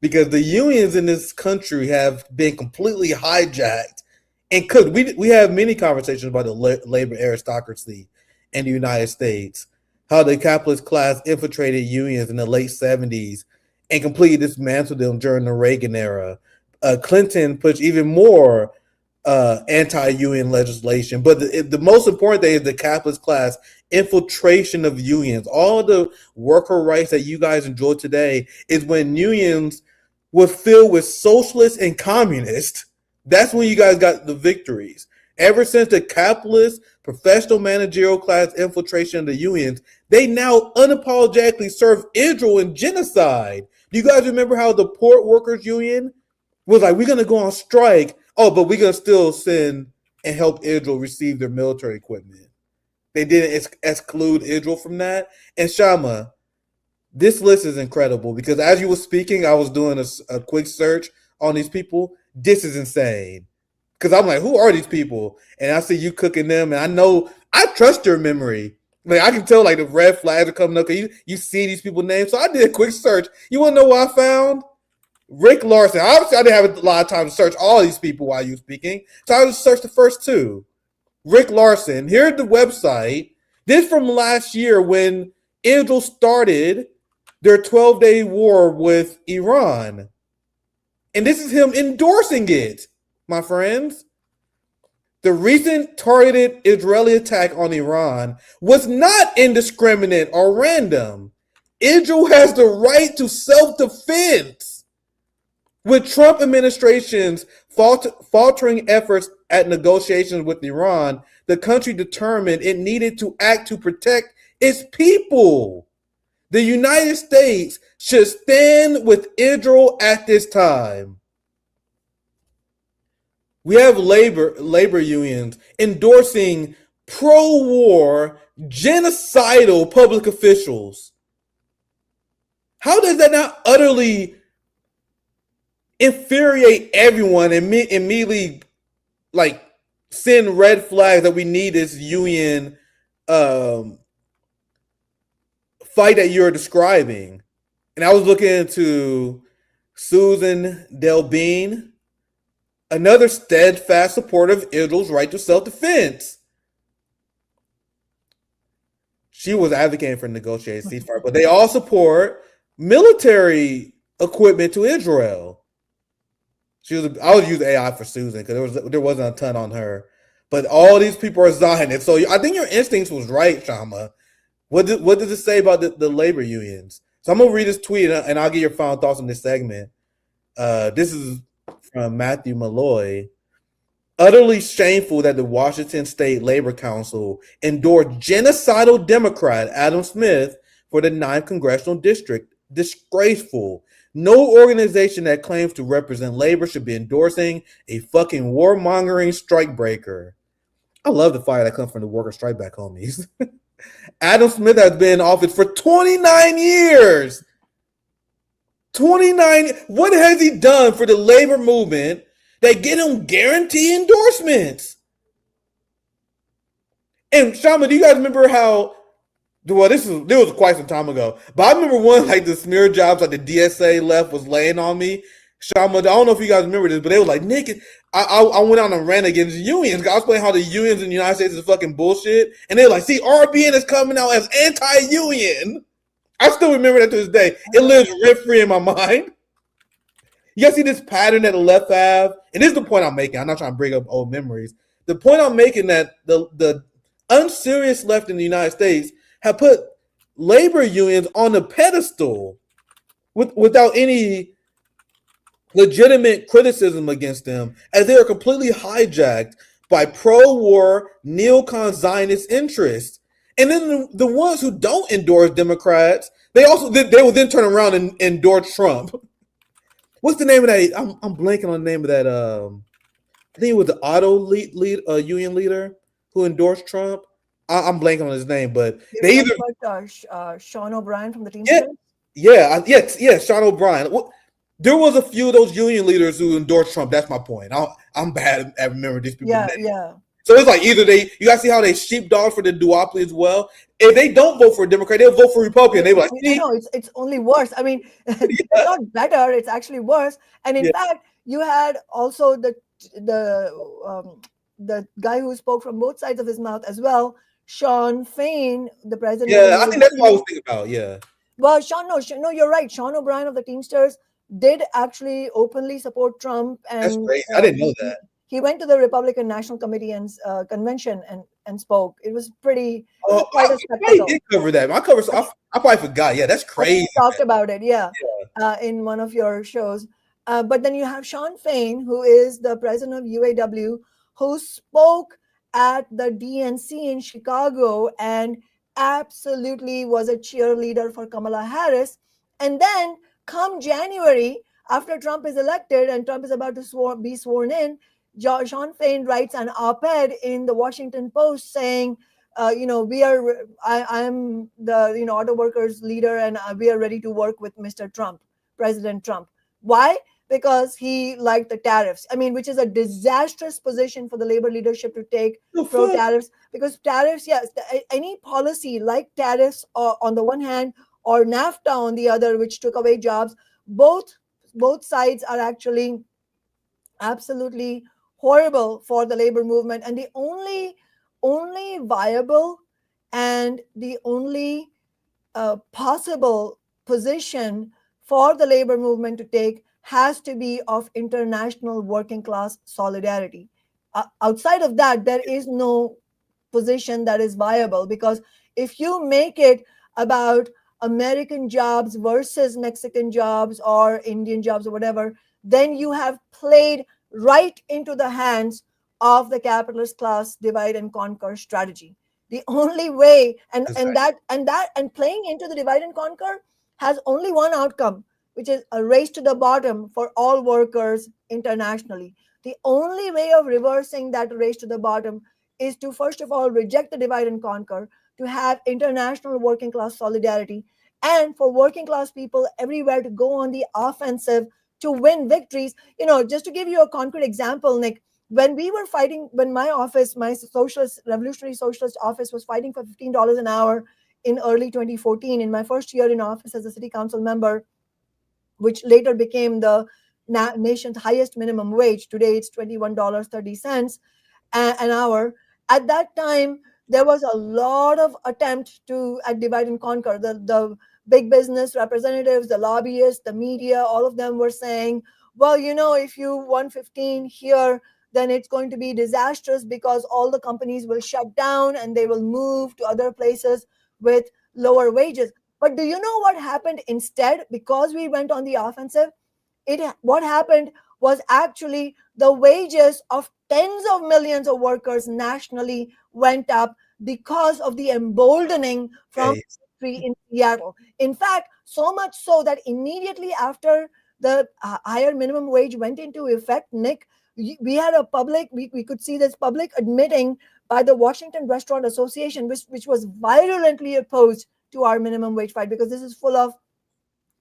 because the unions in this country have been completely hijacked. And we have many conversations about the labor aristocracy in the United States, how the capitalist class infiltrated unions in the late 70s and completely dismantled them during the Reagan era. Clinton pushed even more anti-union legislation. But the most important thing is the capitalist class infiltration of unions. All the worker rights that you guys enjoy today is when unions were filled with socialists and communists. That's when you guys got the victories. Ever since the capitalist professional managerial class infiltration of the unions, they now unapologetically serve Israel in genocide. Do you guys remember how the port workers union was like, we're going to go on strike, but we're going to still send and help Israel receive their military equipment. They didn't exclude Israel from that. And Kshama, This list is incredible because as you were speaking, I was doing a quick search on these people. This is insane. Because I'm like, who are these people? And I see you cooking them, and I know I trust your memory. Like I can tell, like the red flags are coming up. Cause you see these people's names. So I did a quick search. You want to know what I found? Rick Larson. Obviously, I didn't have a lot of time to search all these people while you were speaking, so I just searched the first two. Rick Larson. Here's the website. This from last year when Israel started their 12-day war with Iran. And this is him endorsing it, my friends. The recent targeted Israeli attack on Iran was not indiscriminate or random. Israel has the right to self-defense. With Trump administration's faltering efforts at negotiations with Iran, the country determined it needed to act to protect its people. The United States should stand with Israel at this time. We have labor unions endorsing pro-war, genocidal public officials. How does that not utterly infuriate everyone and immediately like send red flags that we need this union fight that you're describing? And I was looking into Susan Delbene, another steadfast supporter of Israel's right to self-defense. She was advocating for negotiated ceasefire, but they all support military equipment to Israel. I would use AI for Susan because there wasn't a ton on her, but all these people are Zionists. So I think your instincts was right, Kshama. What does it say about the labor unions? So I'm gonna read this tweet and I'll get your final thoughts on this segment. This is from Matthew Malloy. Utterly shameful that the Washington State Labor Council endorsed genocidal Democrat Adam Smith for the 9th Congressional District. Disgraceful. No organization that claims to represent labor should be endorsing a fucking warmongering strikebreaker. I love the fire that comes from the worker strike back homies. Adam Smith has been in office for 29 years. 29. What has he done for the labor movement that get him guarantee endorsements? And Kshama, do you guys remember how? Well, this was quite some time ago, but I remember one like the smear jobs like the DSA left was laying on me. Kshama, I don't know if you guys remember this, but they were like, Nick, I went on a rant against unions. I was playing how the unions in the United States is fucking bullshit, and they're like, see, RBN is coming out as anti-union. I still remember that to this day. It lives rent-free in my mind. You guys see this pattern that the left have? And this is the point I'm making. I'm not trying to bring up old memories. The point I'm making that the unserious left in the United States have put labor unions on a pedestal without any legitimate criticism against them, as they are completely hijacked by pro-war neocon Zionist interests. And then the ones who don't endorse Democrats, they will then turn around and endorse Trump. What's the name of that? I'm blanking on the name of that. I think it was the auto union leader who endorsed Trump. I'm blanking on his name, but they either Sean O'Brien from the Teamsters. Yeah, Sean O'Brien. There was a few of those union leaders who endorsed Trump. That's my point. I'm bad at remembering these people. Yeah. So it's like either you guys see how they sheepdog for the duopoly as well. If they don't vote for a Democrat, they'll vote for a Republican. They like, no, it's only worse. I mean, it's not better; it's actually worse. And in fact, you had also the guy who spoke from both sides of his mouth as well, Sean Fain, the president. Yeah, I think that's what I was thinking about. Yeah. Well, no, you're right. Sean O'Brien of the Teamsters did actually openly support Trump, and that's great. I didn't know that. He went to the Republican National Committee and convention and spoke. It was pretty. Quite a spectacle. I did cover that. I probably forgot. Yeah, that's crazy. We talked about it. Yeah. In one of your shows. But then you have Sean Fain, who is the president of UAW, who spoke at the DNC in Chicago and absolutely was a cheerleader for Kamala Harris. And then come January, after Trump is elected and Trump is about to be sworn in, Sean Fain writes an op-ed in the Washington Post saying I'm the auto workers leader, and we are ready to work with Mr. Trump, President Trump. Why? Because he liked the tariffs. I mean, which is a disastrous position for the labor leadership to take, The pro fuck? tariffs, because tariffs, yes, any policy like tariffs on the one hand, or NAFTA on the other, which took away jobs, both sides are actually absolutely horrible for the labor movement. And the only viable and the only possible position for the labor movement to take has to be of international working class solidarity. Outside of that, there is no position that is viable, because if you make it about American jobs versus Mexican jobs or Indian jobs or whatever, then you have played right into the hands of the capitalist class divide and conquer strategy. The only way, and playing into the divide and conquer has only one outcome, which is a race to the bottom for all workers internationally. The only way of reversing that race to the bottom is to first of all reject the divide and conquer, to have international working class solidarity, and for working class people everywhere to go on the offensive to win victories. Just to give you a concrete example, Nick, when we were fighting, when my office, my socialist, revolutionary socialist office, was fighting for $15 an hour in early 2014, in my first year in office as a city council member, which later became the nation's highest minimum wage. Today it's $21.30 an hour. At that time, there was a lot of attempt to at divide and conquer. The big business representatives, the lobbyists, the media, all of them were saying, well, if you won 15 here, then it's going to be disastrous, because all the companies will shut down and they will move to other places with lower wages. But do you know what happened instead? Because we went on the offensive, what happened was actually the wages of tens of millions of workers nationally went up because of the emboldening from Okay. industry in Seattle. In fact, so much so that immediately after the higher minimum wage went into effect, Nick, we had a public, we could see this public admitting by the Washington Restaurant Association, which was virulently opposed to our minimum wage fight, because this is full of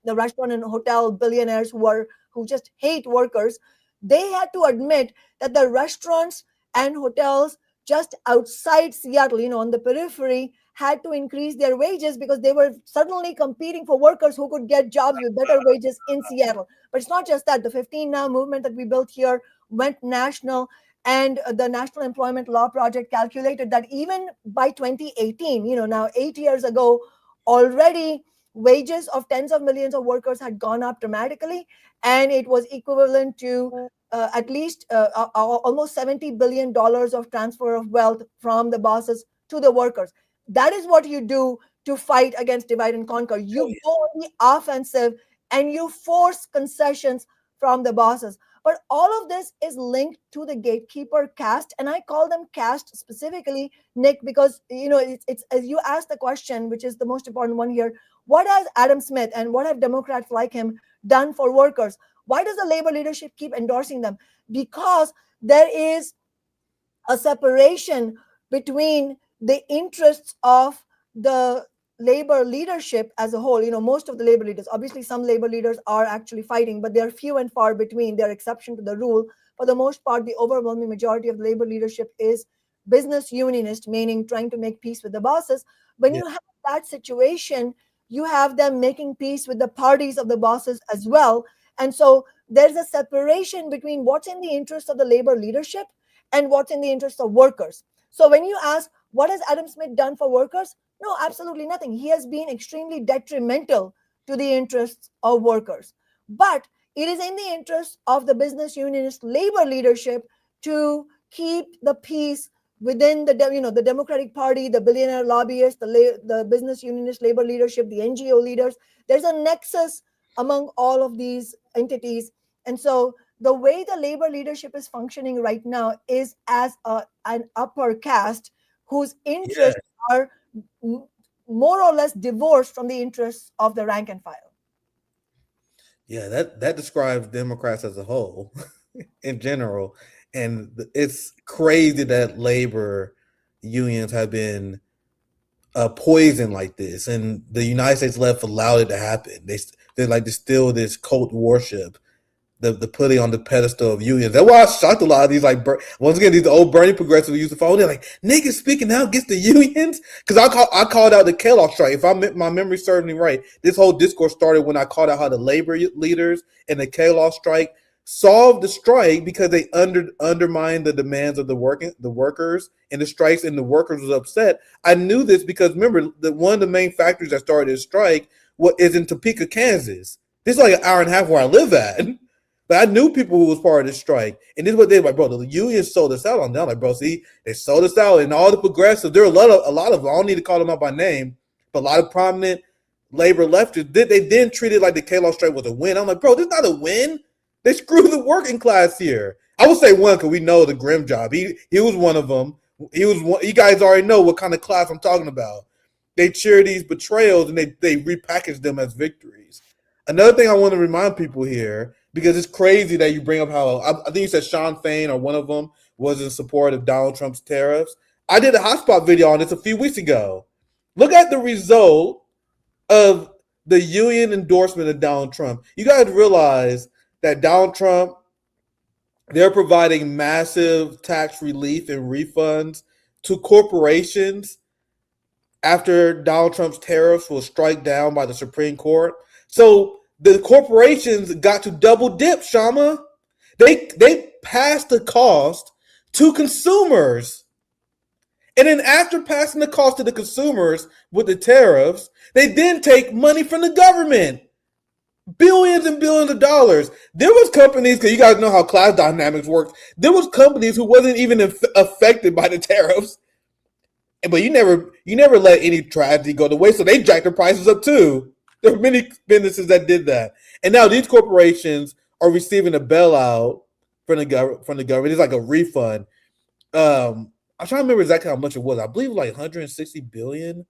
the restaurant and hotel billionaires who just hate workers. They had to admit that the restaurants and hotels just outside Seattle, on the periphery, had to increase their wages because they were suddenly competing for workers who could get jobs with better wages in Seattle. But it's not just that. The 15 Now movement that we built here went national, and the National Employment Law Project calculated that even by 2018, now 8 years ago, already wages of tens of millions of workers had gone up dramatically, and it was equivalent to at least almost $70 billion of transfer of wealth from the bosses to the workers. That is what you do to fight against divide and conquer. You go on the offensive and you force concessions from the bosses. But all of this is linked to the gatekeeper caste, and I call them caste specifically, Nick, because it's as you asked the question, which is the most important one here. What has Adam Smith and what have Democrats like him done for workers? Why does the labor leadership keep endorsing them? Because there is a separation between the interests of the labor leadership as a whole. Most of the labor leaders, obviously some labor leaders are actually fighting, but they're few and far between. They're exception to the rule. For the most part, the overwhelming majority of the labor leadership is business unionist, meaning trying to make peace with the bosses. When Yeah. you have that situation, you have them making peace with the parties of the bosses as well. And so there's a separation between what's in the interest of the labor leadership and what's in the interest of workers. So when you ask, what has Adam Smith done for workers? No, absolutely nothing. He has been extremely detrimental to the interests of workers. But it is in the interest of the business unionist labor leadership to keep the peace within the Democratic Party, the billionaire lobbyists, the business unionist labor leadership, the NGO leaders. There's a nexus among all of these entities. And so the way the labor leadership is functioning right now is as an upper caste whose Yeah. interests are more or less divorced from the interests of the rank and file. Yeah, that describes Democrats as a whole in general. And it's crazy that labor unions have been poison like this, and the United States left allowed it to happen. They like distill this cult worship, the putting on the pedestal of unions. That's why I shocked a lot of these once again these old Bernie progressives who used to follow. They're like, niggas speaking out against the unions, because I called out the Kellogg strike. If my memory serves me right, this whole discourse started when I called out how the labor leaders and the Kellogg strike solved the strike because they undermined the demands of the workers and the strikes, and the workers was upset. I knew this because remember one of the main factories that started the strike is in Topeka, Kansas. This is like an hour and a half where I live at. But I knew people who was part of the strike, and this is what they were like, bro. The union sold us out on them. Like, bro, see, they sold us out, and all the progressives. There are a lot of them. I don't need to call them out by name, but a lot of prominent labor leftists they didn't treat it like the Kellogg strike was a win. I'm like, bro, this is not a win. They screwed the working class here. I would say one because we know the Grim job. He was one of them. He was one. You guys already know what kind of class I'm talking about. They cheer these betrayals and they repackage them as victories. Another thing I want to remind people here, because it's crazy that you bring up how I think you said Sean Fain or one of them was in support of Donald Trump's tariffs. I did a hotspot video on this a few weeks ago. Look at the result of the union endorsement of Donald Trump. You guys realize that Donald Trump, they're providing massive tax relief and refunds to corporations after Donald Trump's tariffs were struck down by the Supreme Court. So the corporations got to double dip, Kshama. They passed the cost to consumers. And then after passing the cost to the consumers with the tariffs, they then take money from the government. Billions and billions of dollars. There was companies, because you guys know how class dynamics works. There was companies who wasn't even affected by the tariffs, but you never let any tragedy go to waste. So they jacked their prices up too. There are many businesses that did that, and now these corporations are receiving a bailout from the government. It's like a refund. I'm trying to remember exactly how much it was. I believe like 160 billion.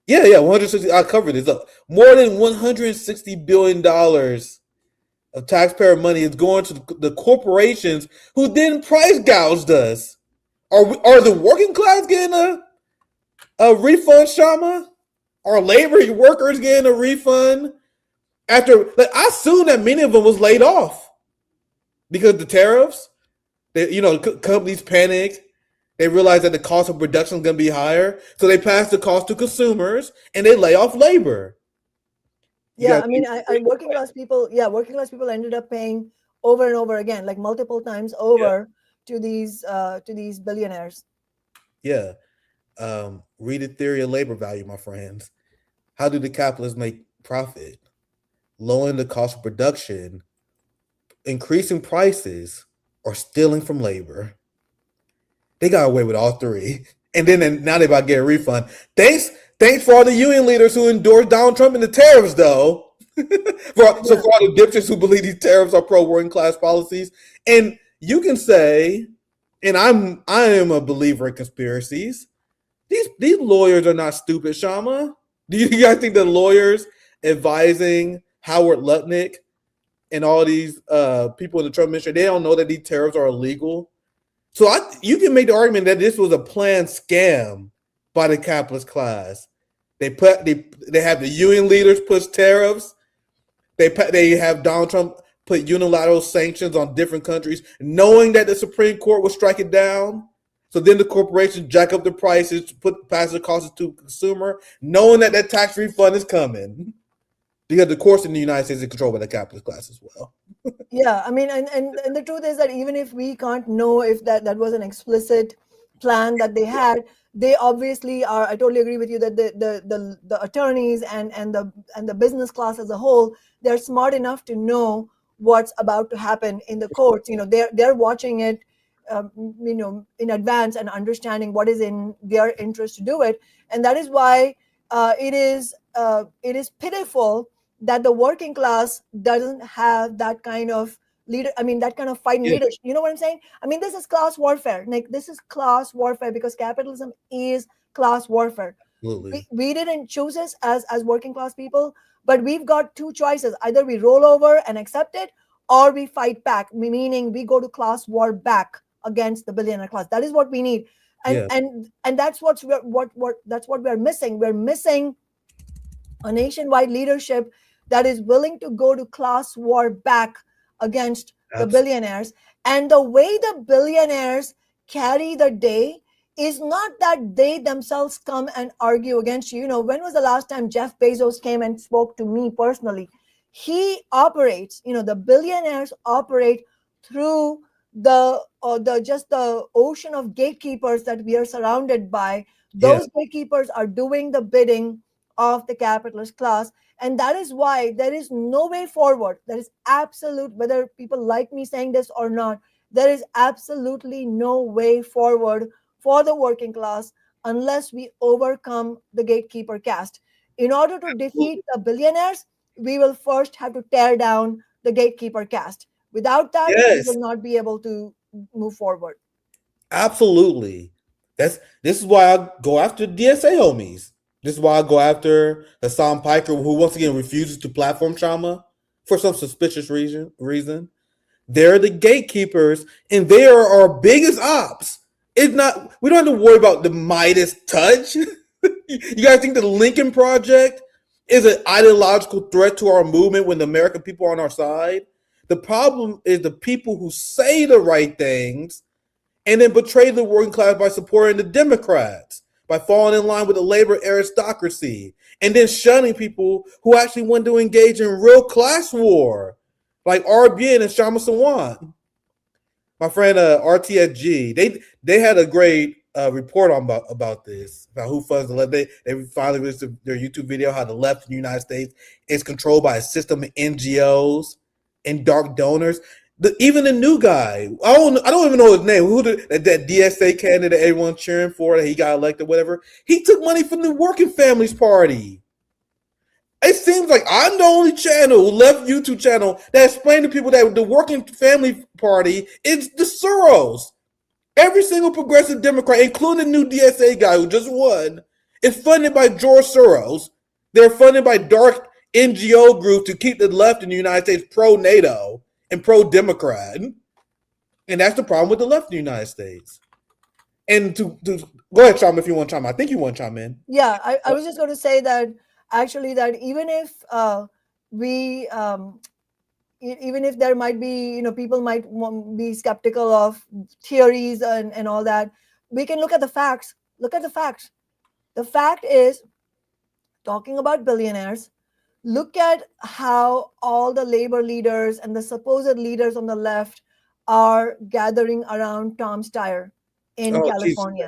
Yeah, 160. I covered this up. More than $160 billion of taxpayer money is going to the corporations who then price gouged us. Are the working class getting a refund, Kshama? Are labor workers getting a refund? After, I assume that many of them was laid off because of the tariffs. Companies panicked. They realize that the cost of production is going to be higher, so they pass the cost to consumers and they lay off labor. Yeah, I mean, working class people ended up paying over and over again, like multiple times over to these billionaires. Yeah, read the theory of labor value, my friends. How do the capitalists make profit? Lowering the cost of production, increasing prices, or stealing from labor. They got away with all three. And then now they about to get a refund. Thanks for all the union leaders who endorsed Donald Trump and the tariffs, though. For all the dipshits who believe these tariffs are pro-working class policies. And you can say, and I am a believer in conspiracies. These lawyers are not stupid, Kshama. Do you guys think the lawyers advising Howard Lutnick and all these people in the Trump administration, they don't know that these tariffs are illegal? So you can make the argument that this was a planned scam by the capitalist class. They have the union leaders push tariffs. They have Donald Trump put unilateral sanctions on different countries, knowing that the Supreme Court will strike it down. So then the corporations jack up the prices, pass the costs to consumer, knowing that tax refund is coming. Because the course in the United States is controlled by the capitalist class as well. Yeah, I mean, and the truth is that even if we can't know if that was an explicit plan that they had, they obviously are. I totally agree with you that the attorneys and the business class as a whole, they're smart enough to know what's about to happen in the courts. They're watching it, in advance and understanding what is in their interest to do it, and that is why it is pitiful that the working class doesn't have that kind of leader. I mean, that kind of fighting leadership. You know what I'm saying? I mean, this is class warfare, Nick. This is class warfare because capitalism is class warfare. Absolutely. We didn't choose this as working class people, but we've got two choices. Either we roll over and accept it, or we fight back, meaning we go to class war back against the billionaire class. That is what we need. and Yeah. and that's what that's what we're missing. We're missing a nationwide leadership that is willing to go to class war back against the Absolutely. billionaires. And the way the billionaires carry the day is not that they themselves come and argue against you. You know, when was the last time Jeff Bezos came and spoke to me personally? He operates, you know, the billionaires operate through the just the ocean of gatekeepers that we are surrounded by. Yeah. Those gatekeepers are doing the bidding of the capitalist class, and that is why there is no way forward. There is absolute, whether people like me saying this or not, there is absolutely no way forward for the working class unless we overcome the gatekeeper caste. In order to defeat the billionaires, we will first have to tear down the gatekeeper caste. Without that, we Yes. will not be able to move forward. Absolutely. This is why I go after DSA homies. This is why I go after Hassan Piker, who once again refuses to platform Chama for some suspicious reason. They're the gatekeepers, and they are our biggest ops. It's not. We don't have to worry about the Midas touch. You guys think the Lincoln Project is an ideological threat to our movement when the American people are on our side? The problem is the people who say the right things and then betray the working class by supporting the Democrats, by falling in line with the labor aristocracy, and then shunning people who actually want to engage in real class war, like RBN and Kshama Sawant. My friend RTSG, they had a great report on about this, about who funds the left. They finally released their YouTube video how the left in the United States is controlled by a system of NGOs and dark donors. Even the new guy, I don't even know his name. That DSA candidate everyone's cheering for that he got elected, whatever. He took money from the Working Families Party. It seems like I'm the only channel, left YouTube channel, that explained to people that the Working Family Party is the Soros. Every single progressive Democrat, including the new DSA guy who just won, is funded by George Soros. They're funded by dark NGO groups to keep the left in the United States pro-NATO and pro-Democrat. And that's the problem with the left in the United States. And to go ahead, chime if you want to chime in. I think you want to chime in. Yeah, I was just going to say that actually that even if we even if there might be, you know, people might be skeptical of theories and all that, we can look at the facts. Look at the facts. The fact is, talking about billionaires, look at how all the labor leaders and the supposed leaders on the left are gathering around Tom Steyer in California,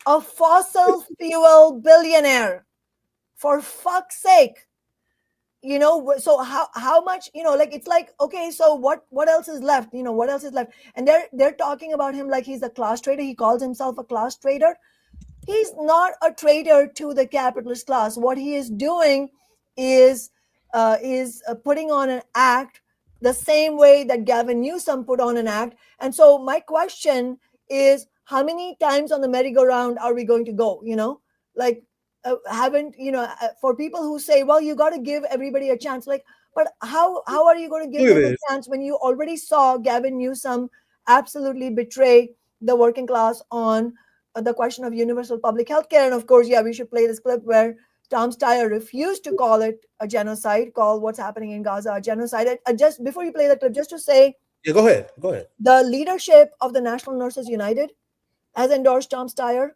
a fossil fuel billionaire, for fuck's sake. You know, so how much, you know, like, it's like, okay, so what else is left? You know, what else is left? And they're talking about him like he's a class trader. He calls himself a class trader. He's not a traitor to the capitalist class. What he is doing is putting on an act the same way that Gavin Newsom put on an act. And so my question is, how many times on the merry-go-round are we going to go? You know, like, haven't, you know, for people who say, well, you got to give everybody a chance, like, but how are you going to give them a chance when you already saw Gavin Newsom absolutely betray the working class on the question of universal public health care? And of course, yeah, we should play this clip where Tom Steyer refused to call it a genocide, call what's happening in Gaza a genocide. Just before you play the clip, just to say, yeah, go ahead. the leadership of the National Nurses United has endorsed Tom Steyer.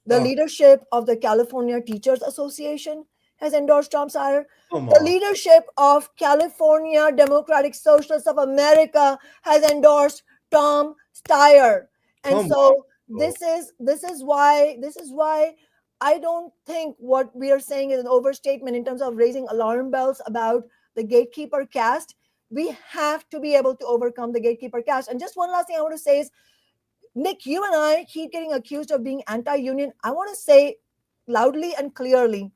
The leadership of the California Teachers Association has endorsed Tom Steyer. The leadership of California Democratic Socialists of America has endorsed Tom Steyer. And this is why I don't think what we are saying is an overstatement in terms of raising alarm bells about the gatekeeper caste. We have to be able to overcome the gatekeeper caste. And just one last thing I want to say is, Nick, you and I keep getting accused of being anti-union. I want to say loudly and clearly,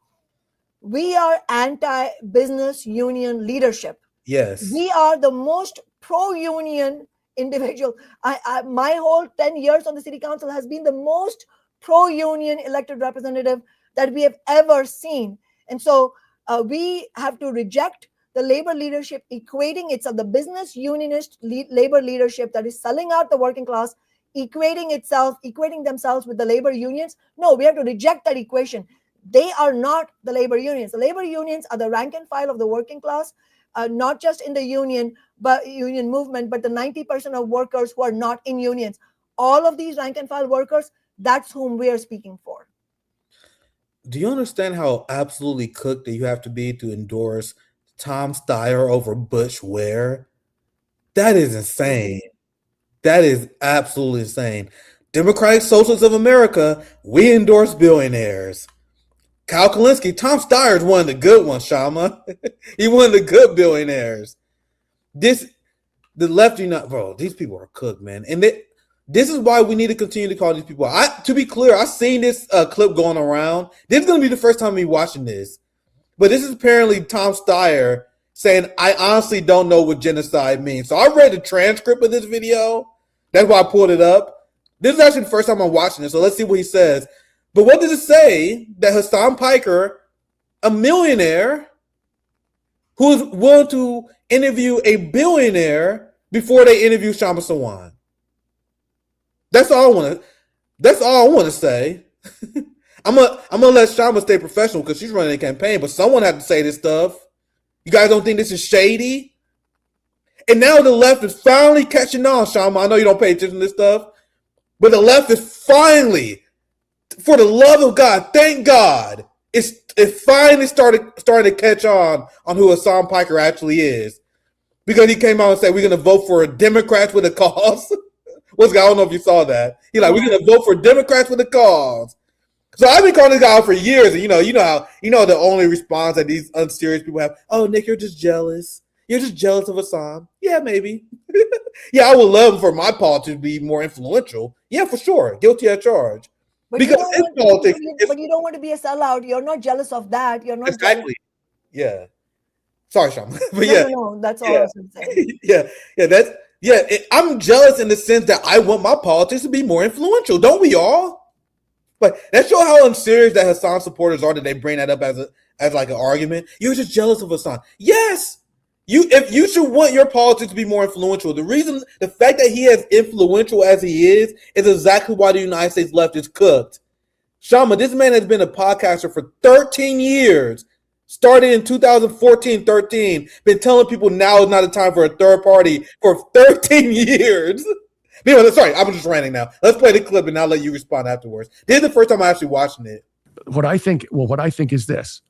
we are anti-business union leadership. Yes. We are the most pro-union individual. My whole 10 years on the city council has been the most pro-union elected representative that we have ever seen. And so we have to reject the labor leadership equating itself, the business unionist labor leadership that is selling out the working class, equating themselves with the labor unions. No, we have to reject that equation. They are not the labor unions. The labor unions are the rank and file of the working class, not just in the union movement, but the 90% of workers who are not in unions. All of these rank and file workers, that's whom we are speaking for. Do you understand how absolutely cooked that you have to be to endorse Tom Steyer over Butch Ware? That is insane. That is absolutely insane. Democratic Socialists of America, we endorse billionaires. Kyle Kalinske, Tom Steyer is one of the good ones, Kshama. He's one of the good billionaires. The left, bro, these people are cooked, man. And this is why we need to continue to call these people. To be clear, I've seen this clip going around. This is going to be the first time me watching this. But this is apparently Tom Steyer saying, I honestly don't know what genocide means. So I read the transcript of this video. That's why I pulled it up. This is actually the first time I'm watching it. So let's see what he says. But what does it say? That Hassan Piker, a millionaire, who is willing to interview a billionaire before they interview Kshama Sawant. That's all I want to say. I'm gonna let Kshama stay professional because she's running a campaign, but someone had to say this stuff. You guys don't think this is shady? And now the left is finally catching on, Kshama. I know you don't pay attention to this stuff, but the left is finally, for the love of God, thank God, it finally started to catch on who Hassan Piker actually is. Because he came out and said, we're going to vote for Democrats with a cause. I don't know if you saw that. He's like, we're going to vote for Democrats with a cause. So I've been calling this guy out for years. And you know the only response that these unserious people have, oh, Nick, you're just jealous. You're just jealous of Hassan. Yeah, maybe. Yeah, I would love for my politics to be more influential. Yeah, for sure. Guilty as charged. But because but you don't want to be a sellout. You're not jealous of that. You're not exactly. Jealous. Yeah. Sorry, Kshama. But no, that's all I was going to say. I'm jealous in the sense that I want my politics to be more influential. Don't we all? But that shows how unserious that Hassan supporters are that they bring that up as like an argument. You're just jealous of Hassan. Yes. If you should want your politics to be more influential. The fact that he is influential as he is exactly why the United States left is cooked. Kshama, this man has been a podcaster for 13 years. Started in 2014-13. Been telling people now is not the time for a third party for 13 years. Anyway, sorry, I'm just ranting now. Let's play the clip and I'll let you respond afterwards. This is the first time I'm actually watching it. What I think is this.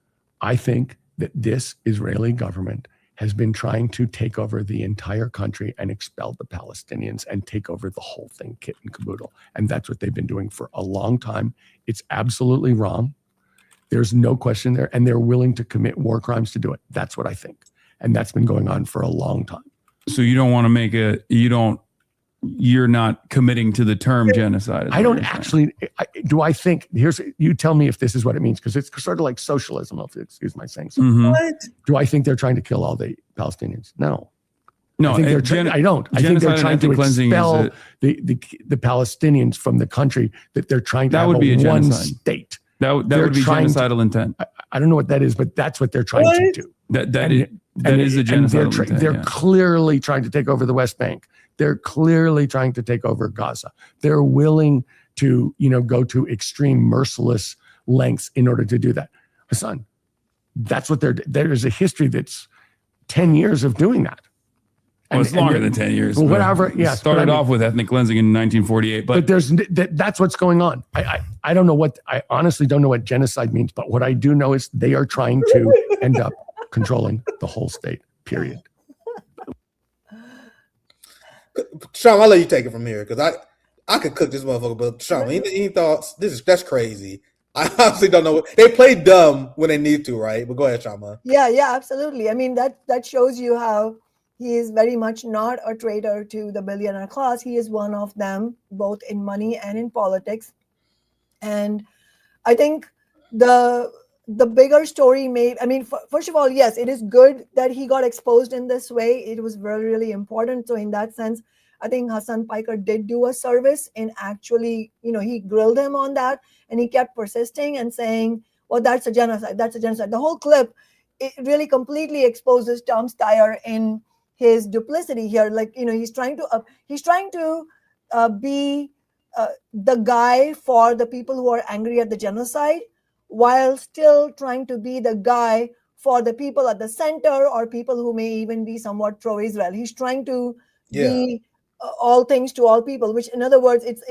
I think that this Israeli government has been trying to take over the entire country and expel the Palestinians and take over the whole thing, kit and caboodle. And that's what they've been doing for a long time. It's absolutely wrong. There's no question there. And they're willing to commit war crimes to do it. That's what I think. And that's been going on for a long time. So you don't want to make you're not committing to the term genocide. I don't actually, I think, you tell me if this is what it means, because it's sort of like socialism, if you excuse my saying so. Mm-hmm. What? Do I think they're trying to kill all the Palestinians? No. No, I think I don't. I think they're trying to expel the Palestinians from the country, that they're trying to have one state. That would be genocidal intent. I don't know what that is, but that's what they're trying to do. That is a genocidal intent. They're clearly trying to take over the West Bank. They're clearly trying to take over Gaza. They're willing to, go to extreme merciless lengths in order to do that. Hassan, that's what there is a history that's 10 years of doing that. Well, it's longer than 10 years. Well, whatever. Yeah. Started off with ethnic cleansing in 1948, but that's what's going on. I don't know I honestly don't know what genocide means, but what I do know is they are trying to end up controlling the whole state, period. Kshama, I'll let you take it from here because I could cook this motherfucker. But Kshama, any thoughts? That's crazy. I honestly don't know. They play dumb when they need to, right? But go ahead, Kshama. Yeah, absolutely. I mean, that shows you how he is very much not a traitor to the billionaire class. He is one of them, both in money and in politics. And I think the bigger story first of all, yes, it is good that he got exposed in this way. It was really, really important. So in that sense, I think Hassan Piker did do a service in actually, he grilled him on that and he kept persisting and saying, well, that's a genocide. That's a genocide. The whole clip, it really completely exposes Tom Steyer in his duplicity here. Like, he's trying to be the guy for the people who are angry at the genocide, while still trying to be the guy for the people at the center or people who may even be somewhat pro-Israel. He's trying to be all things to all people, which in other words, it's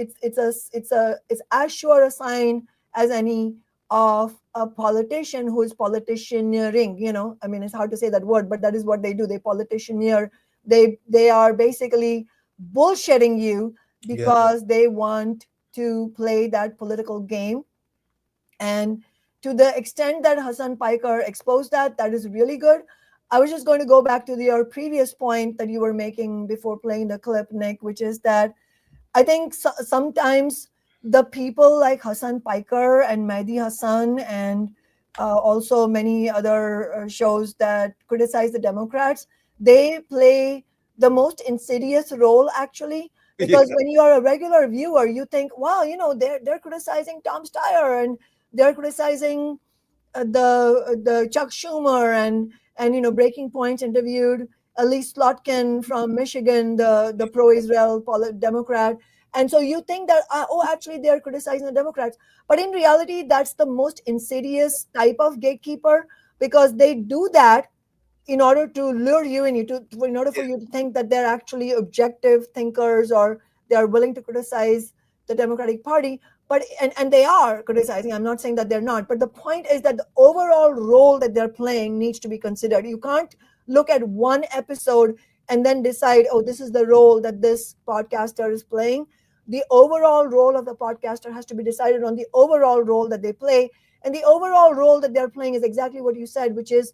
as sure a sign as any of a politician who is politicianeering. I mean, it's hard to say that word, but that is what they do. They politicianeer. They are basically bullshitting you because they want to play that political game. And to the extent that Hasan Piker exposed that is really good. I was just going to go back to your previous point that you were making before playing the clip, Nick, which is that I think sometimes the people like Hasan Piker and Mehdi Hasan and also many other shows that criticize the Democrats, they play the most insidious role, actually, because when you are a regular viewer, you think, wow, they're criticizing Tom Steyer and they're criticizing the Chuck Schumer and Breaking Points interviewed Elise Slotkin from Michigan, the pro-Israel Democrat. And so you think that, actually they're criticizing the Democrats. But in reality, that's the most insidious type of gatekeeper, because they do that in order to lure you in, in order for you to think that they're actually objective thinkers or they are willing to criticize the Democratic Party. But and they are criticizing. I'm not saying that they're not. But the point is that the overall role that they're playing needs to be considered. You can't look at one episode and then decide, this is the role that this podcaster is playing. The overall role of the podcaster has to be decided on the overall role that they play. And the overall role that they're playing is exactly what you said, which is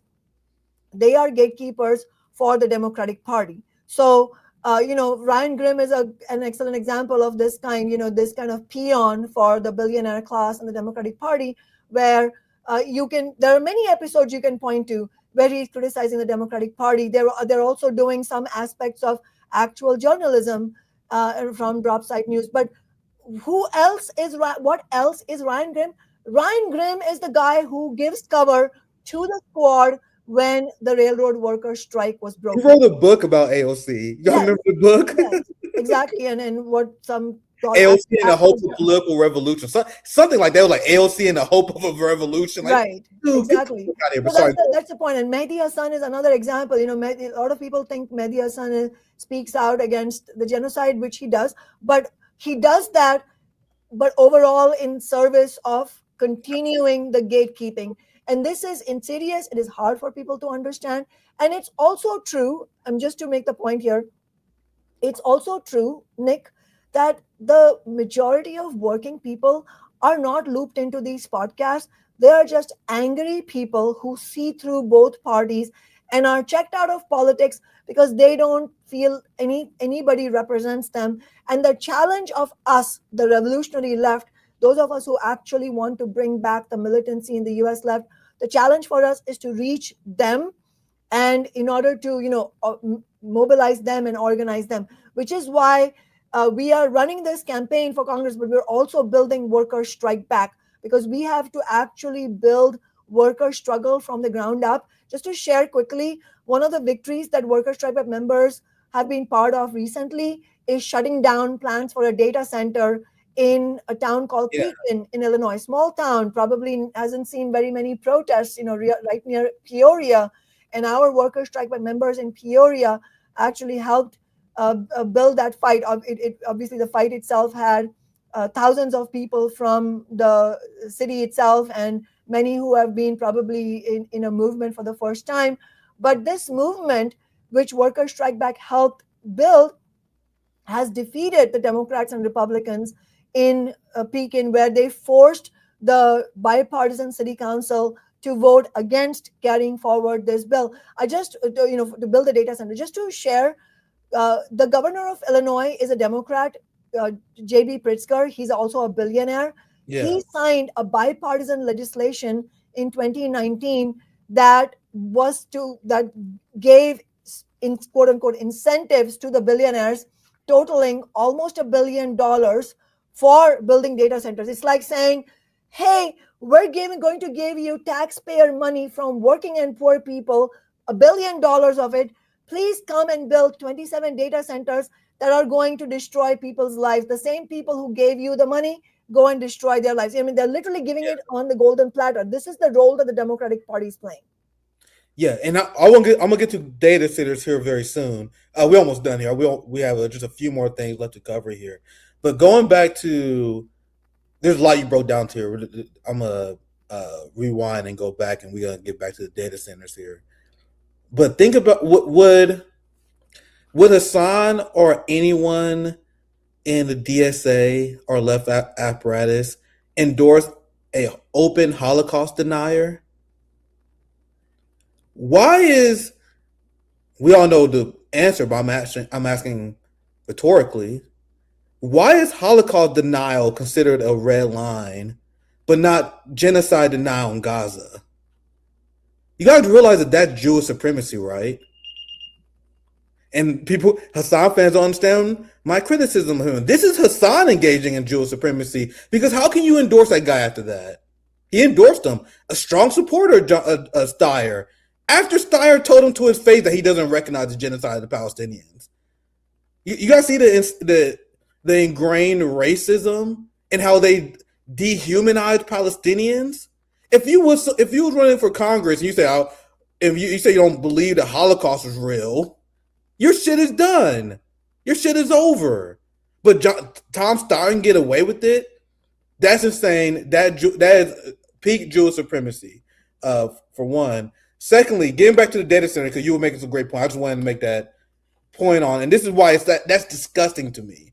they are gatekeepers for the Democratic Party. So, Ryan Grimm is an excellent example of this kind, this kind of peon for the billionaire class in the Democratic Party, where there are many episodes you can point to where he's criticizing the Democratic Party. They're also doing some aspects of actual journalism from Drop Site News. But what else is Ryan Grimm? Ryan Grimm is the guy who gives cover to the squad when the railroad workers' strike was broken. He wrote a book about AOC. Y'all remember the book? Yes, exactly. And what some AOC and the hope of political revolution. Something like that, like AOC and the hope of a revolution. Like, right. Dude, exactly. So that's the point. And Mehdi Hasan is another example. A lot of people think Mehdi Hasan speaks out against the genocide, which he does. But he does that, but overall in service of continuing the gatekeeping. And this is insidious. It is hard for people to understand. And it's also true, just to make the point here, it's also true, Nick, that the majority of working people are not looped into these podcasts. They are just angry people who see through both parties and are checked out of politics because they don't feel anybody represents them. And the challenge of us, the revolutionary left, those of us who actually want to bring back the militancy in the US left, the challenge for us is to reach them, and in order to, mobilize them and organize them, which is why we are running this campaign for Congress, but we're also building Worker Strike Back, because we have to actually build worker struggle from the ground up. Just to share quickly, one of the victories that Worker Strike Back members have been part of recently is shutting down plans for a data center in a town called Pekin in Illinois, small town, probably hasn't seen very many protests, right near Peoria. And our Worker Strike Back members in Peoria actually helped build that fight. Obviously, the fight itself had thousands of people from the city itself and many who have been probably in a movement for the first time. But this movement, which Worker Strike Back helped build, has defeated the Democrats and Republicans in Pekin, where they forced the bipartisan city council to vote against carrying forward this bill. To build a data center. Just to share, the governor of Illinois is a Democrat, J.B. Pritzker. He's also a billionaire. Yeah. He signed a bipartisan legislation in 2019 that gave, in quote unquote, incentives to the billionaires, totaling almost $1 billion for building data centers. It's like saying, hey, we're going to give you taxpayer money from working and poor people, $1 billion of it. Please come and build 27 data centers that are going to destroy people's lives. The same people who gave you the money go and destroy their lives. I mean, they're literally giving it on the golden platter. This is the role that the Democratic Party is playing. Yeah, and I'm gonna get to data centers here very soon. We're almost done here. We have just a few more things left to cover here. But going back to, there's a lot you broke down to here. I'm gonna rewind and go back, and we're gonna get back to the data centers here. But think about would Hassan or anyone in the DSA or left apparatus endorse a open Holocaust denier? Why is, we all know the answer, but I'm asking rhetorically, why is Holocaust denial considered a red line, but not genocide denial in Gaza? You guys realize that that's Jewish supremacy, right? And Hassan fans don't understand my criticism of him. This is Hassan engaging in Jewish supremacy, because how can you endorse that guy after that? He endorsed him, a strong supporter of Steyer, after Steyer told him to his face that he doesn't recognize the genocide of the Palestinians. You guys see the ingrained racism and how they dehumanize Palestinians? If you was running for Congress and you say, if you say you don't believe the Holocaust was real, your shit is done. Your shit is over. But Tom Steyer can get away with it? That's insane. That is peak Jewish supremacy, for one. Secondly, getting back to the data center, because you were making some great point. I just wanted to make that point on, and this is why that's disgusting to me.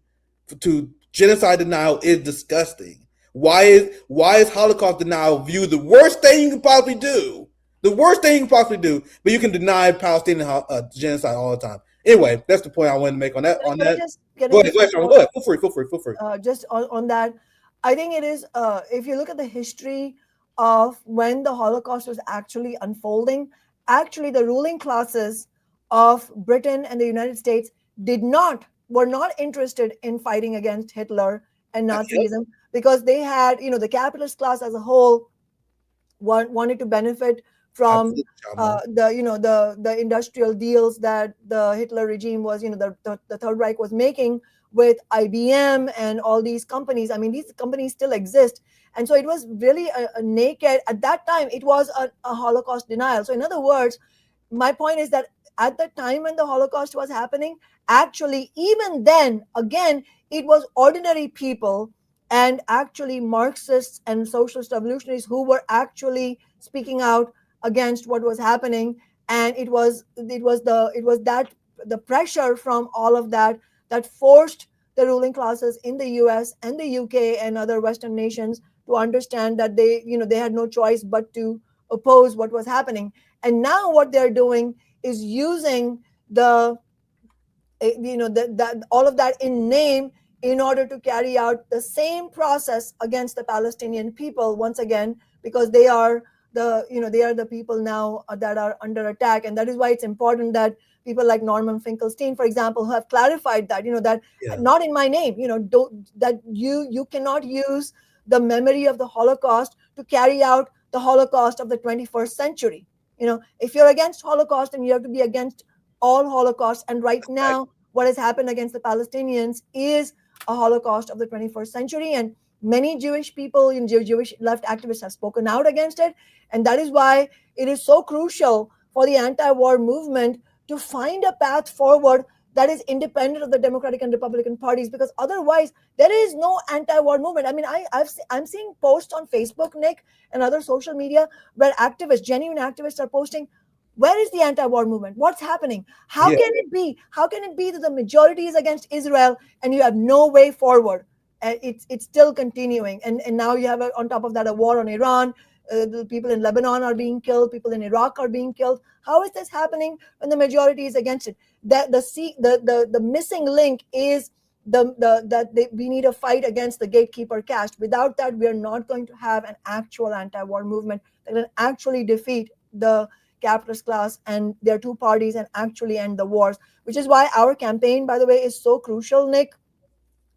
Genocide denial is disgusting. Why is Holocaust denial viewed the worst thing you can possibly do? The worst thing you can possibly do, but you can deny Palestinian genocide all the time. Anyway, that's the point I wanted to make on that. Go ahead, Sean. Go ahead. Feel free. Just on that, I think it is, if you look at the history of when the Holocaust was actually unfolding, actually the ruling classes of Britain and the United States were not interested in fighting against Hitler and Nazism, because they had, the capitalist class as a whole wanted to benefit from the industrial deals that the Hitler regime was, the Third Reich was making with IBM and all these companies. I mean, these companies still exist. And so it was really a naked, at that time, it was a Holocaust denial. So in other words, my point is that at the time when the Holocaust was happening, actually, even then, again, it was ordinary people and actually Marxists and socialist revolutionaries who were actually speaking out against what was happening. And it was the pressure from all of that forced the ruling classes in the US and the UK and other Western nations to understand that they had no choice but to oppose what was happening. And now what they're doing is using all of that in name in order to carry out the same process against the Palestinian people once again, because they are the people now that are under attack. And that is why it's important that people like Norman Finkelstein, for example, who have clarified that, not in my name, that you cannot use the memory of the Holocaust to carry out the Holocaust of the 21st century. If you're against Holocaust, then you have to be against all Holocausts. And right now, what has happened against the Palestinians is a Holocaust of the 21st century. And many Jewish people, Jewish left activists have spoken out against it. And that is why it is so crucial for the anti-war movement to find a path forward that is independent of the Democratic and Republican parties, because otherwise there is no anti-war movement. I mean, I'm seeing posts on Facebook, Nick, and other social media where genuine activists are posting, where is the anti-war movement? What's happening? How can it be? How can it be that the majority is against Israel and you have no way forward? It's still continuing. And now you have, on top of that, a war on Iran. The people in Lebanon are being killed. People in Iraq are being killed. How is this happening when the majority is against it? The missing link is we need a fight against the gatekeeper caste. Without that, we are not going to have an actual anti-war movement that can actually defeat the capitalist class and their two parties and actually end the wars. Which is why our campaign, by the way, is so crucial, Nick,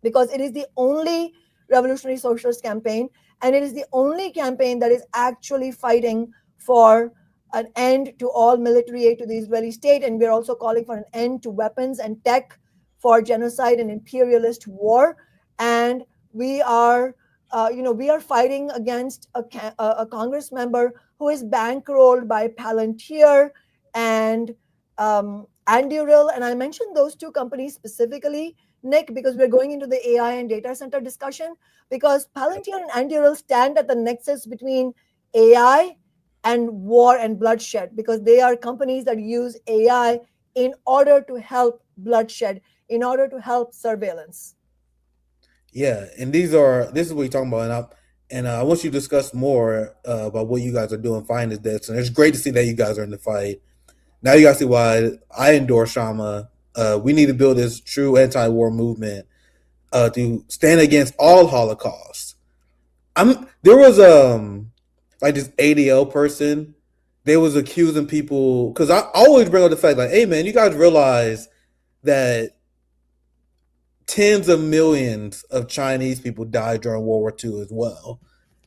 because it is the only revolutionary socialist campaign, and it is the only campaign that is actually fighting for an end to all military aid to the Israeli state. And we're also calling for an end to weapons and tech for genocide and imperialist war, and we are fighting against a Congress member who is bankrolled by Palantir and Anduril. And I mentioned those two companies specifically, Nick, because we're going into the AI and data center discussion, because Palantir and Anduril stand at the nexus between AI and war and bloodshed, because they are companies that use AI in order to help bloodshed, in order to help surveillance. Yeah, and this is what you're talking about, and I want you to discuss more about what you guys are doing fighting this. And it's great to see that you guys are in the fight. Now you guys see why I endorse Kshama. We need to build this true anti-war movement to stand against all Holocausts. There was like this ADL person. They was accusing people, because I always bring up the fact like, hey man, you guys realize that tens of millions of Chinese people died during World War II as well.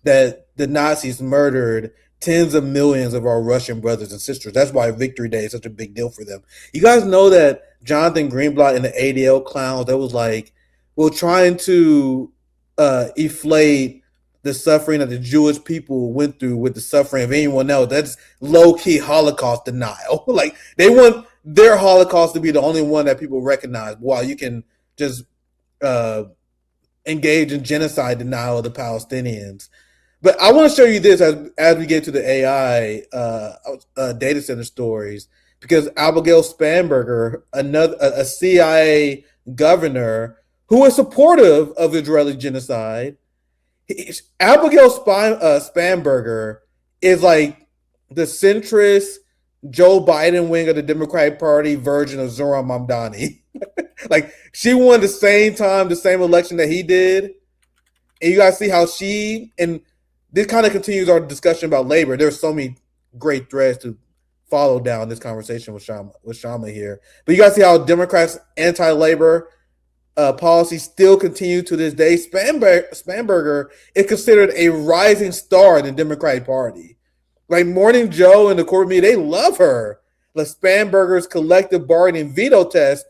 That the Nazis murdered tens of millions of our Russian brothers and sisters. That's why Victory Day is such a big deal for them. You guys know that Jonathan Greenblatt and the ADL clowns, that was like, we're trying to inflate the suffering that the Jewish people went through with the suffering of anyone else. That's low-key Holocaust denial. Like, they want their Holocaust to be the only one that people recognize, while you can just engage in genocide denial of the Palestinians. But I want to show you this as we get to the AI data center stories, because Abigail Spanberger, a CIA governor who is supportive of Israeli genocide, Abigail Spanberger is like the centrist Joe Biden wing of the Democratic Party version of Zoran Mamdani. Like, she won the same election that he did. And you guys see how and this kind of continues our discussion about labor. There's so many great threads to follow down this conversation with Kshama here. But you guys see how Democrats' anti-labor policy still continue to this day. Spanberger is considered a rising star in the Democratic Party. Like Morning Joe and the corporate media, they love her. Like Spanberger's collective bargaining veto test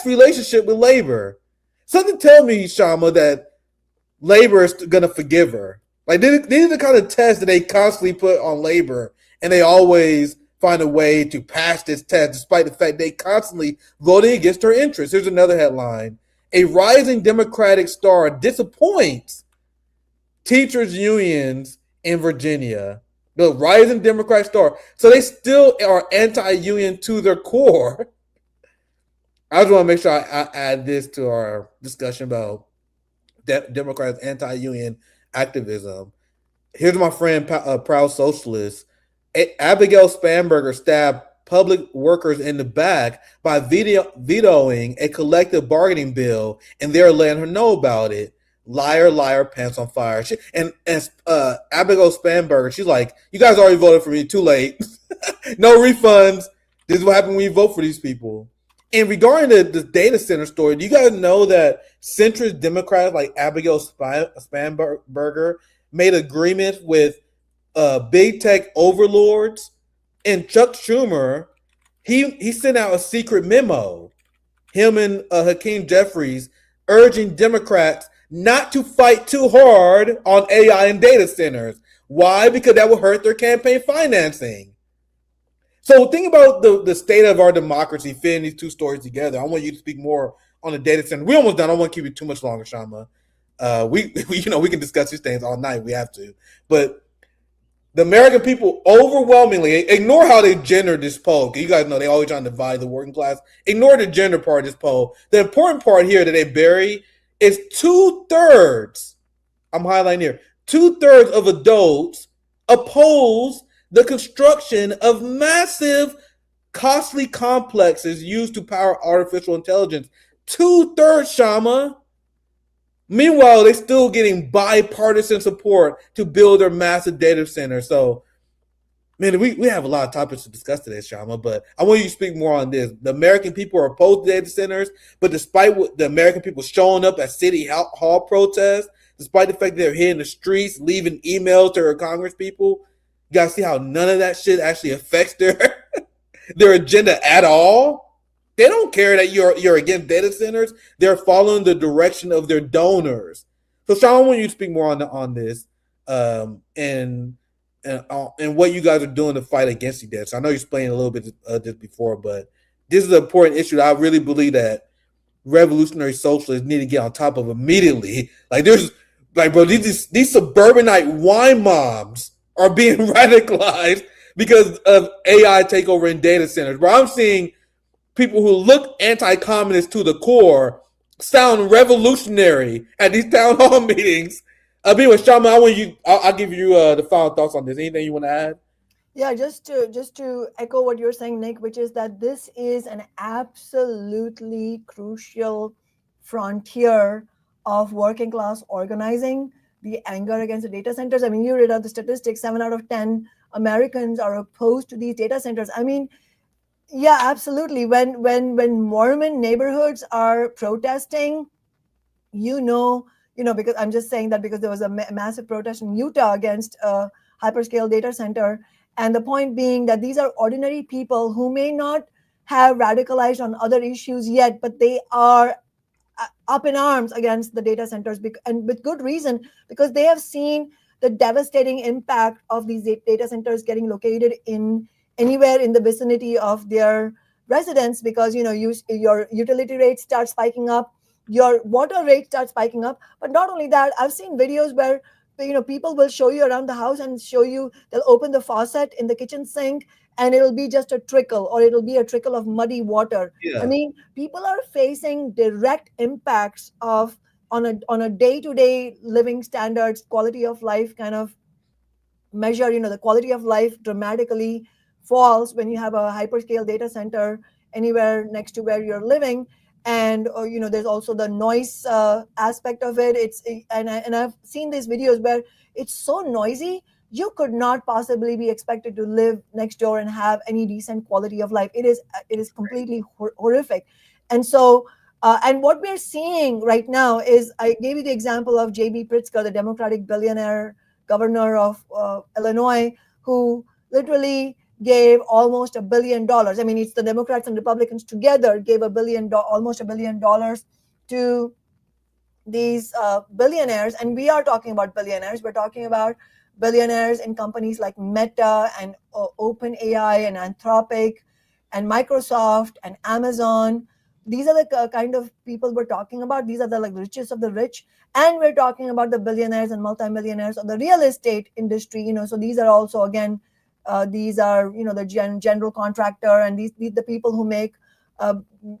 relationship with labor. Something tell me, Kshama, that labor is going to forgive her. Like, these are the kind of tests that they constantly put on labor, and they always find a way to pass this test, despite the fact they constantly voting against her interests. Here's another headline. A rising Democratic star disappoints teachers' unions in Virginia. The rising Democratic star. So they still are anti-union to their core. I just want to make sure I add this to our discussion about Democrats' anti-union activism. Here's my friend, Proud Socialist. Abigail Spanberger stabbed public workers in the back by vetoing a collective bargaining bill, and they're letting her know about it. Liar, liar, pants on fire. And Abigail Spanberger, she's like, you guys already voted for me, too late. No refunds. This is what happens when you vote for these people. And regarding the data center story, do you guys know that centrist Democrats like Abigail Spanberger made agreements with big tech overlords? And Chuck Schumer, he sent out a secret memo, him and Hakeem Jeffries, urging Democrats not to fight too hard on AI and data centers. Why? Because that will hurt their campaign financing. So think about the state of our democracy fitting these two stories together. I want you to speak more on the data center. We're almost done. I don't want to keep you too much longer, Kshama. We can discuss these things all night. We have to. But the American people overwhelmingly, ignore how they gendered this poll. You guys know they always trying to divide the working class. Ignore the gender part of this poll. The important part here that they bury is 2/3. I'm highlighting here. 2/3 of adults oppose the construction of massive, costly complexes used to power artificial intelligence. 2/3, Kshama. Meanwhile, they're still getting bipartisan support to build their massive data center. So, man, we have a lot of topics to discuss today, Kshama, but I want you to speak more on this. The American people are opposed to data centers, but despite what the American people showing up at City Hall protests, despite the fact that they're hitting the streets, leaving emails to their Congress people, you guys see how none of that shit actually affects their agenda at all? They don't care that you're against data centers. They're following the direction of their donors. So, Sean, I want you to speak more on this, and what you guys are doing to fight against the data. So I know you explained a little bit this before, but this is an important issue that I really believe that revolutionary socialists need to get on top of immediately. Like, there's like, bro, these suburbanite wine moms are being radicalized because of AI takeover in data centers. Bro, I'm seeing people who look anti-communist to the core sound revolutionary at these town hall meetings. Anyway, Kshama, I'll give you the final thoughts on this. Anything you want to add? Yeah, just to echo what you're saying, Nick, which is that this is an absolutely crucial frontier of working class organizing, the anger against the data centers. I mean, you read out the statistics, 7 out of 10 Americans are opposed to these data centers. I mean, yeah, absolutely. When Mormon neighborhoods are protesting, because I'm just saying that because there was a massive protest in Utah against a hyperscale data center. And the point being that these are ordinary people who may not have radicalized on other issues yet, but they are up in arms against the data centers, and with good reason, because they have seen the devastating impact of these data centers getting located in anywhere in the vicinity of their residence, because your utility rates start spiking up, your water rate starts spiking up. But not only that, I've seen videos where people will show you around the house and show you, they'll open the faucet in the kitchen sink and it'll be just a trickle, or it'll be a trickle of muddy water. Yeah. I mean, people are facing direct impacts of on a day-to-day living standards, quality of life kind of measure. The quality of life dramatically falls when you have a hyperscale data center anywhere next to where you're living. And there's also the noise aspect of it. And I've seen these videos where it's so noisy, you could not possibly be expected to live next door and have any decent quality of life. It is completely horrific. And so and what we're seeing right now is, I gave you the example of J.B. Pritzker, the Democratic billionaire governor of Illinois, who literally gave almost $1 billion. I mean, it's the Democrats and Republicans together gave almost $1 billion to these billionaires. And we are talking about billionaires. We're talking about billionaires in companies like Meta and OpenAI and Anthropic and Microsoft and Amazon. These are the kind of people we're talking about. These are the richest of the rich. And we're talking about the billionaires and multimillionaires of the real estate industry. So these are also, again, these are the general contractor, and these the people who make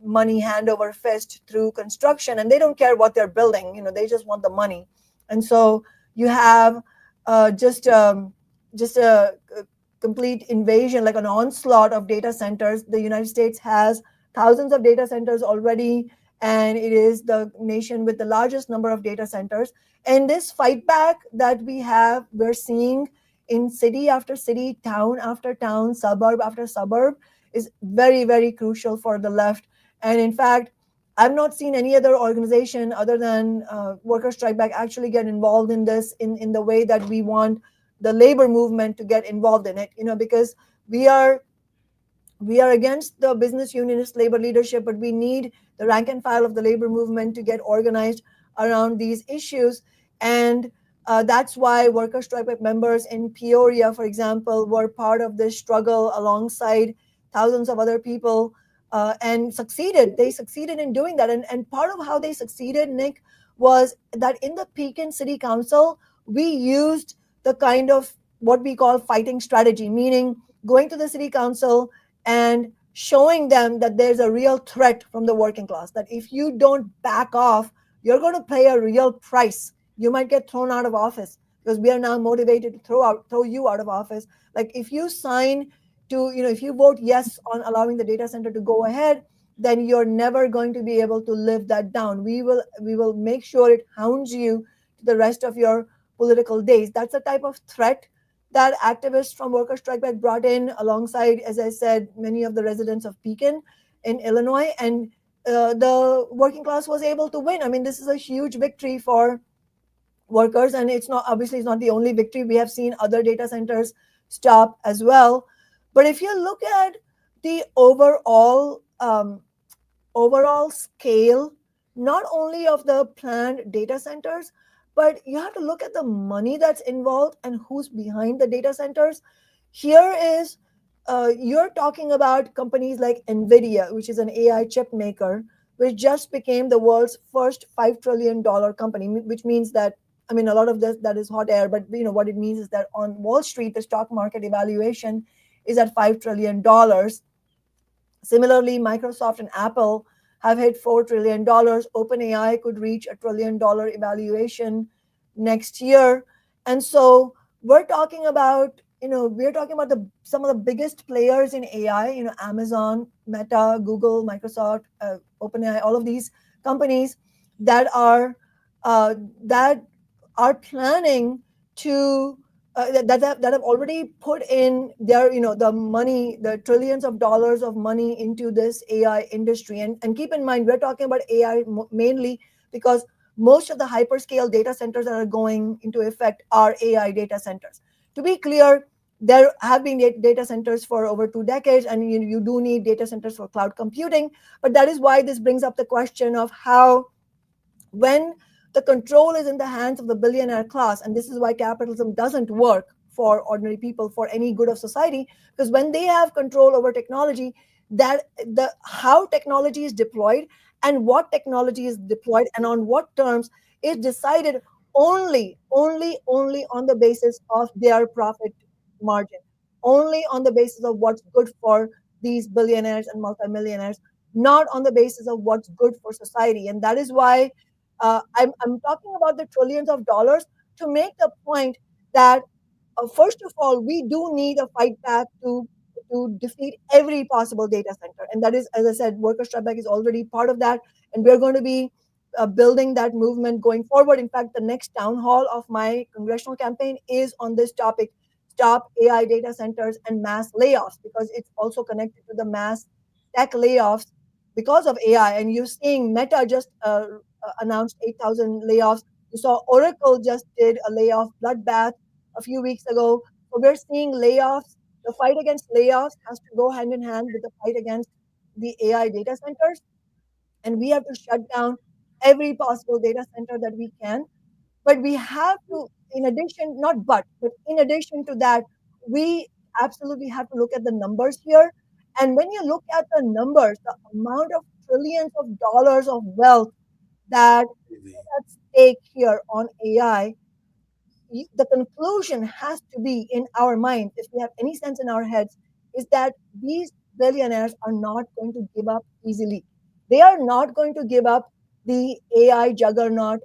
money hand over fist through construction, and they don't care what they're building. They just want the money. And so you have just a complete invasion, like an onslaught of data centers. The United States has thousands of data centers already, and it is the nation with the largest number of data centers. And this fight back that we're seeing in city after city, town after town, suburb after suburb, is very, very crucial for the left. And in fact, I've not seen any other organization other than Workers' Strike Back actually get involved in this in the way that we want the labor movement to get involved in it, because we are against the business unionist labor leadership, but we need the rank and file of the labor movement to get organized around these issues. And that's why Workers' Strike Back members in Peoria, for example, were part of this struggle alongside thousands of other people, and succeeded. They succeeded in doing that. And part of how they succeeded, Nick, was that in the Pekin City Council, we used the kind of what we call fighting strategy, meaning going to the city council and showing them that there's a real threat from the working class, that if you don't back off, you're going to pay a real price. You might get thrown out of office, because we are now motivated to throw you out of office. Like, if you sign to, if you vote yes on allowing the data center to go ahead, then you're never going to be able to live that down. We will make sure it hounds you to the rest of your political days. That's the type of threat that activists from Workers' Strike Back brought in, alongside, as I said, many of the residents of Pekin in Illinois. And the working class was able to win. I mean, this is a huge victory for workers, and it's not the only victory. We have seen other data centers stop as well. But if you look at the overall overall scale, not only of the planned data centers, but you have to look at the money that's involved and who's behind the data centers. Here is, you're talking about companies like NVIDIA, which is an AI chip maker, which just became the world's first $5 trillion company, which means that, I mean, a lot of this that is hot air, but what it means is that on Wall Street, the stock market evaluation is at $5 trillion. Similarly, Microsoft and Apple have hit $4 trillion. OpenAI could reach $1 trillion evaluation next year. And so we're talking about, some of the biggest players in AI, Amazon, Meta, Google, Microsoft, OpenAI, all of these companies that are planning to that have already put in their the money, the trillions of dollars of money into this AI industry. And keep in mind, we're talking about AI mainly because most of the hyperscale data centers that are going into effect are AI data centers. To be clear, there have been data centers for over 2 decades, and you do need data centers for cloud computing. But that is why this brings up the question of how, when the control is in the hands of the billionaire class, and this is why capitalism doesn't work for ordinary people, for any good of society, because when they have control over technology, that how technology is deployed and what technology is deployed and on what terms is decided only on the basis of their profit margin, only on the basis of what's good for these billionaires and multimillionaires, not on the basis of what's good for society. And that is why I'm talking about the trillions of dollars to make the point that, first of all, we do need a fight back to defeat every possible data center. And that is, as I said, Worker Strike Back is already part of that. And we're going to be building that movement going forward. In fact, the next town hall of my congressional campaign is on this topic: stop AI data centers and mass layoffs, because it's also connected to the mass tech layoffs because of AI. And you're seeing Meta just announced 8,000 layoffs. You saw Oracle just did a layoff bloodbath a few weeks ago. So we're seeing layoffs. The fight against layoffs has to go hand in hand with the fight against the AI data centers. And we have to shut down every possible data center that we can. But we have to, in addition, not but in addition to that, we absolutely have to look at the numbers here. And when you look at the numbers, the amount of trillions of dollars of wealth that is at stake here on AI, the conclusion has to be in our mind, if we have any sense in our heads, is that these billionaires are not going to give up easily. They are not going to give up the AI juggernaut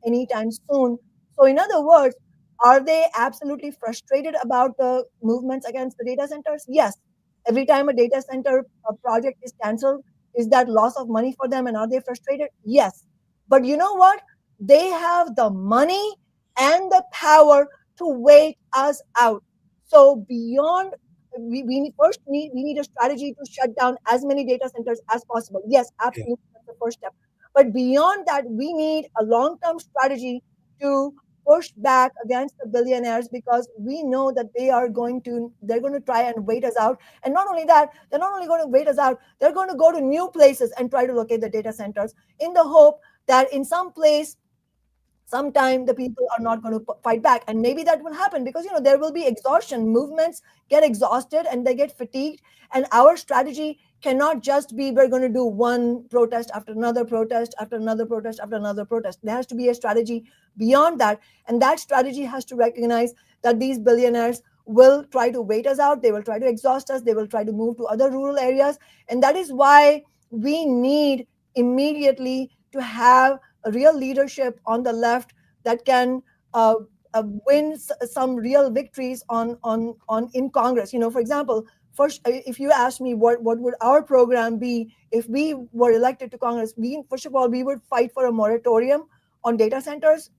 anytime soon. So, in other words, are they absolutely frustrated about the movements against the data centers? Yes. Every time a data center project is canceled, is that loss of money for them? And are they frustrated? Yes. But you know what? They have the money and the power to wait us out. So beyond, we need a strategy to shut down as many data centers as possible. Yes, absolutely, that's the first step. But beyond that, we need a long-term strategy to push back against the billionaires, because we know that they're going to try and wait us out. And not only that, they're not only going to wait us out, they're going to go to new places and try to locate the data centers in the hope that in some place, sometime, the people are not going to fight back. And maybe that will happen because there will be exhaustion. Movements get exhausted and they get fatigued, and our strategy cannot just be we're going to do one protest after another protest after another protest after another protest. There has to be a strategy beyond that, and that strategy has to recognize that these billionaires will try to wait us out, they will try to exhaust us, they will try to move to other rural areas. And that is why we need immediately to have a real leadership on the left that can win some real victories on in Congress. For example, first, if you ask me what would our program be if we were elected to Congress, first of all, we would fight for a moratorium on data centers,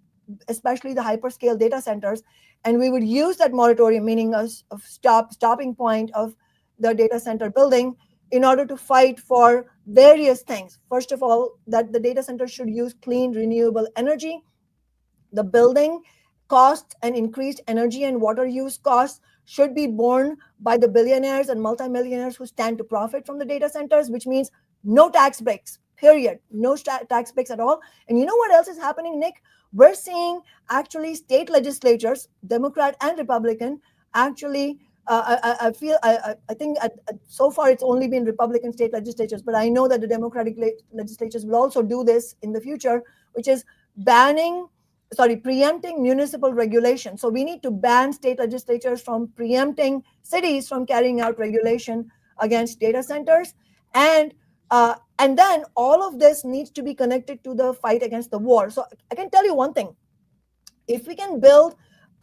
especially the hyperscale data centers, and we would use that moratorium, meaning a stopping point of the data center building, in order to fight for various things. First of all, that the data center should use clean, renewable energy. The building costs and increased energy and water use costs should be borne by the billionaires and multimillionaires who stand to profit from the data centers, which means No tax breaks, period. No tax breaks at all. And you know what else is happening, Nick? We're seeing actually state legislatures, Democrat and Republican, actually I feel I think so far it's only been Republican state legislatures, but I know that the Democratic legislatures will also do this in the future, which is preempting municipal regulation. So we need to ban state legislatures from preempting cities from carrying out regulation against data centers, and then all of this needs to be connected to the fight against the war. So I can tell you one thing: if we can build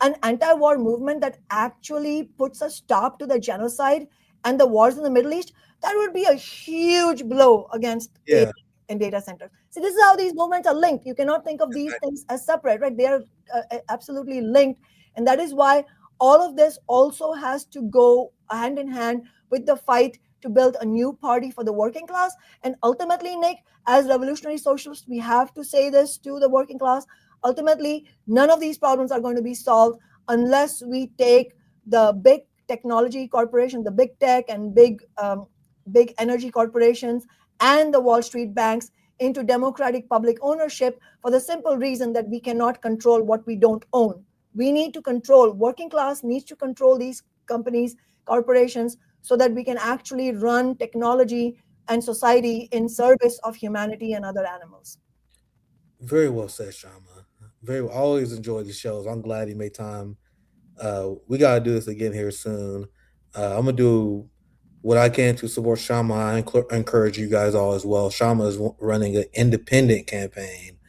an anti-war movement that actually puts a stop to the genocide and the wars in the Middle East, that would be a huge blow against AI and data centers. So this is how these movements are linked. You cannot think of these things as separate, right? They are absolutely linked. And that is why all of this also has to go hand in hand with the fight to build a new party for the working class. And ultimately, Nick, as revolutionary socialists, we have to say this to the working class. Ultimately, none of these problems are going to be solved unless we take the big technology corporations, the big tech and big energy corporations and the Wall Street banks into democratic public ownership, for the simple reason that we cannot control what we don't own. We need to control, working class needs to control these companies, corporations, so that we can actually run technology and society in service of humanity and other animals. Very well said, Kshama. Very well. I always enjoy these shows. I'm glad you made time. We got to do this again here soon. I'm going to do what I can to support Kshama. I encourage you guys all as well. Kshama is running an independent campaign,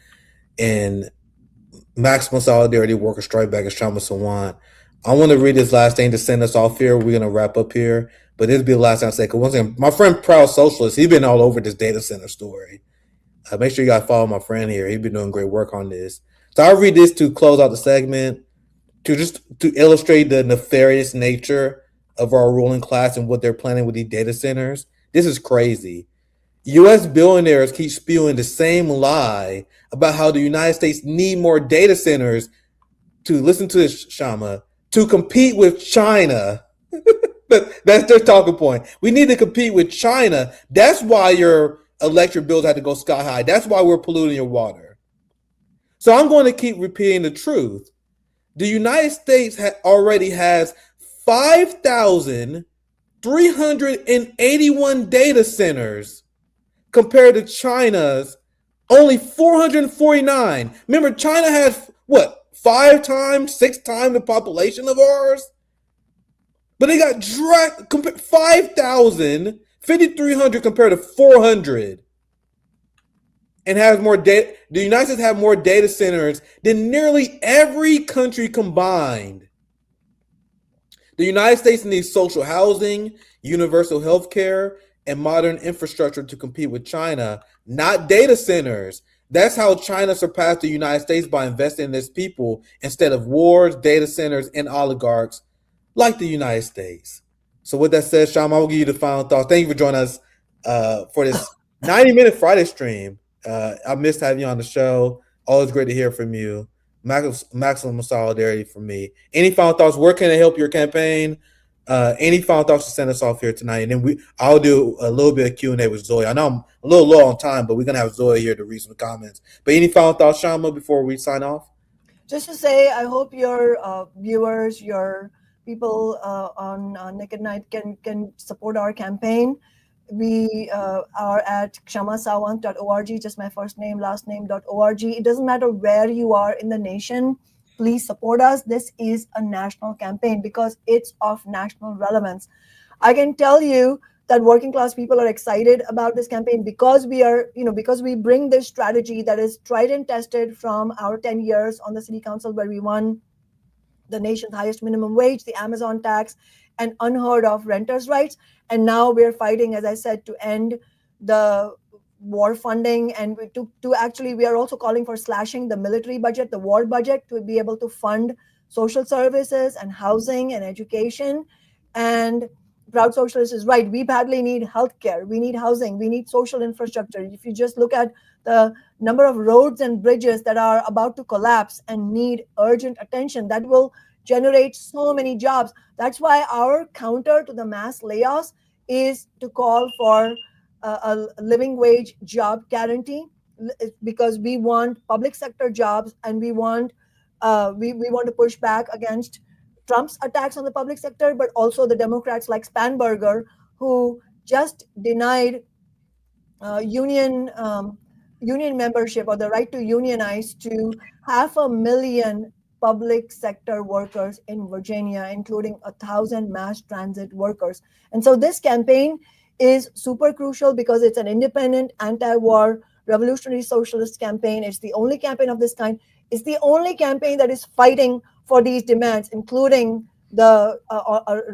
and maximum solidarity workers strike back at Kshama Sawant. I want to read this last thing to send us off here. We're going to wrap up here, but this will be the last thing I say. Because once again, my friend Proud Socialist, he's been all over this data center story. Make sure you guys follow my friend here. He's been doing great work on this. So I'll read this to close out the segment, to illustrate the nefarious nature of our ruling class and what they're planning with these data centers. This is crazy. U.S. billionaires keep spewing the same lie about how the United States need more data centers to, listen to this, Kshama, to compete with China. That's their talking point. We need to compete with China. That's why your electric bills had to go sky high. That's why we're polluting your water. So I'm going to keep repeating the truth. The United States already has 5,381 data centers compared to China's only 449. Remember, China has what, 5 times, 6 times the population of ours? But they got 5,300 compared to 400. And has more data. The United States have more data centers than nearly every country combined. The United States needs social housing, universal health care, and modern infrastructure to compete with China, not data centers. That's how China surpassed the United States, by investing in its people instead of wars, data centers, and oligarchs like the United States. So with that said, Kshama, I will give you the final thoughts. Thank you for joining us for this 90-minute Friday stream. I missed having you on the show. Always great to hear from you. Maximum solidarity from me. Any final thoughts? Where can I help your campaign? Any final thoughts to send us off here tonight? And then I'll do a little bit of Q&A with Zoe. I know I'm a little low on time, but we're going to have Zoe here to read some comments. But any final thoughts, Kshama, before we sign off? Just to say, I hope your viewers, your people on Nick at Night can support our campaign. We are at kshamasawant.org, just my first name, last name.org. It doesn't matter where you are in the nation. Please support us. This is a national campaign because it's of national relevance. I can tell you that working class people are excited about this campaign because because we bring this strategy that is tried and tested from our 10 years on the city council, where we won the nation's highest minimum wage, the Amazon tax, and unheard of renters' rights. And now we're fighting, as I said, to end the war funding, and to actually, we are also calling for slashing the military budget, the war budget, to be able to fund social services and housing and education. And Proud Socialist is right. We badly need healthcare. We need housing. We need social infrastructure. If you just look at the number of roads and bridges that are about to collapse and need urgent attention, that will generate so many jobs. That's why our counter to the mass layoffs is to call for a living wage job guarantee, because we want public sector jobs, and we want to push back against Trump's attacks on the public sector, but also the Democrats like Spanberger, who just denied union membership, or the right to unionize, to 500,000 public sector workers in Virginia, including 1,000 mass transit workers. And so this campaign is super crucial because it's an independent, anti-war, revolutionary socialist campaign. It's the only campaign of this kind. It's the only campaign that is fighting for these demands, including the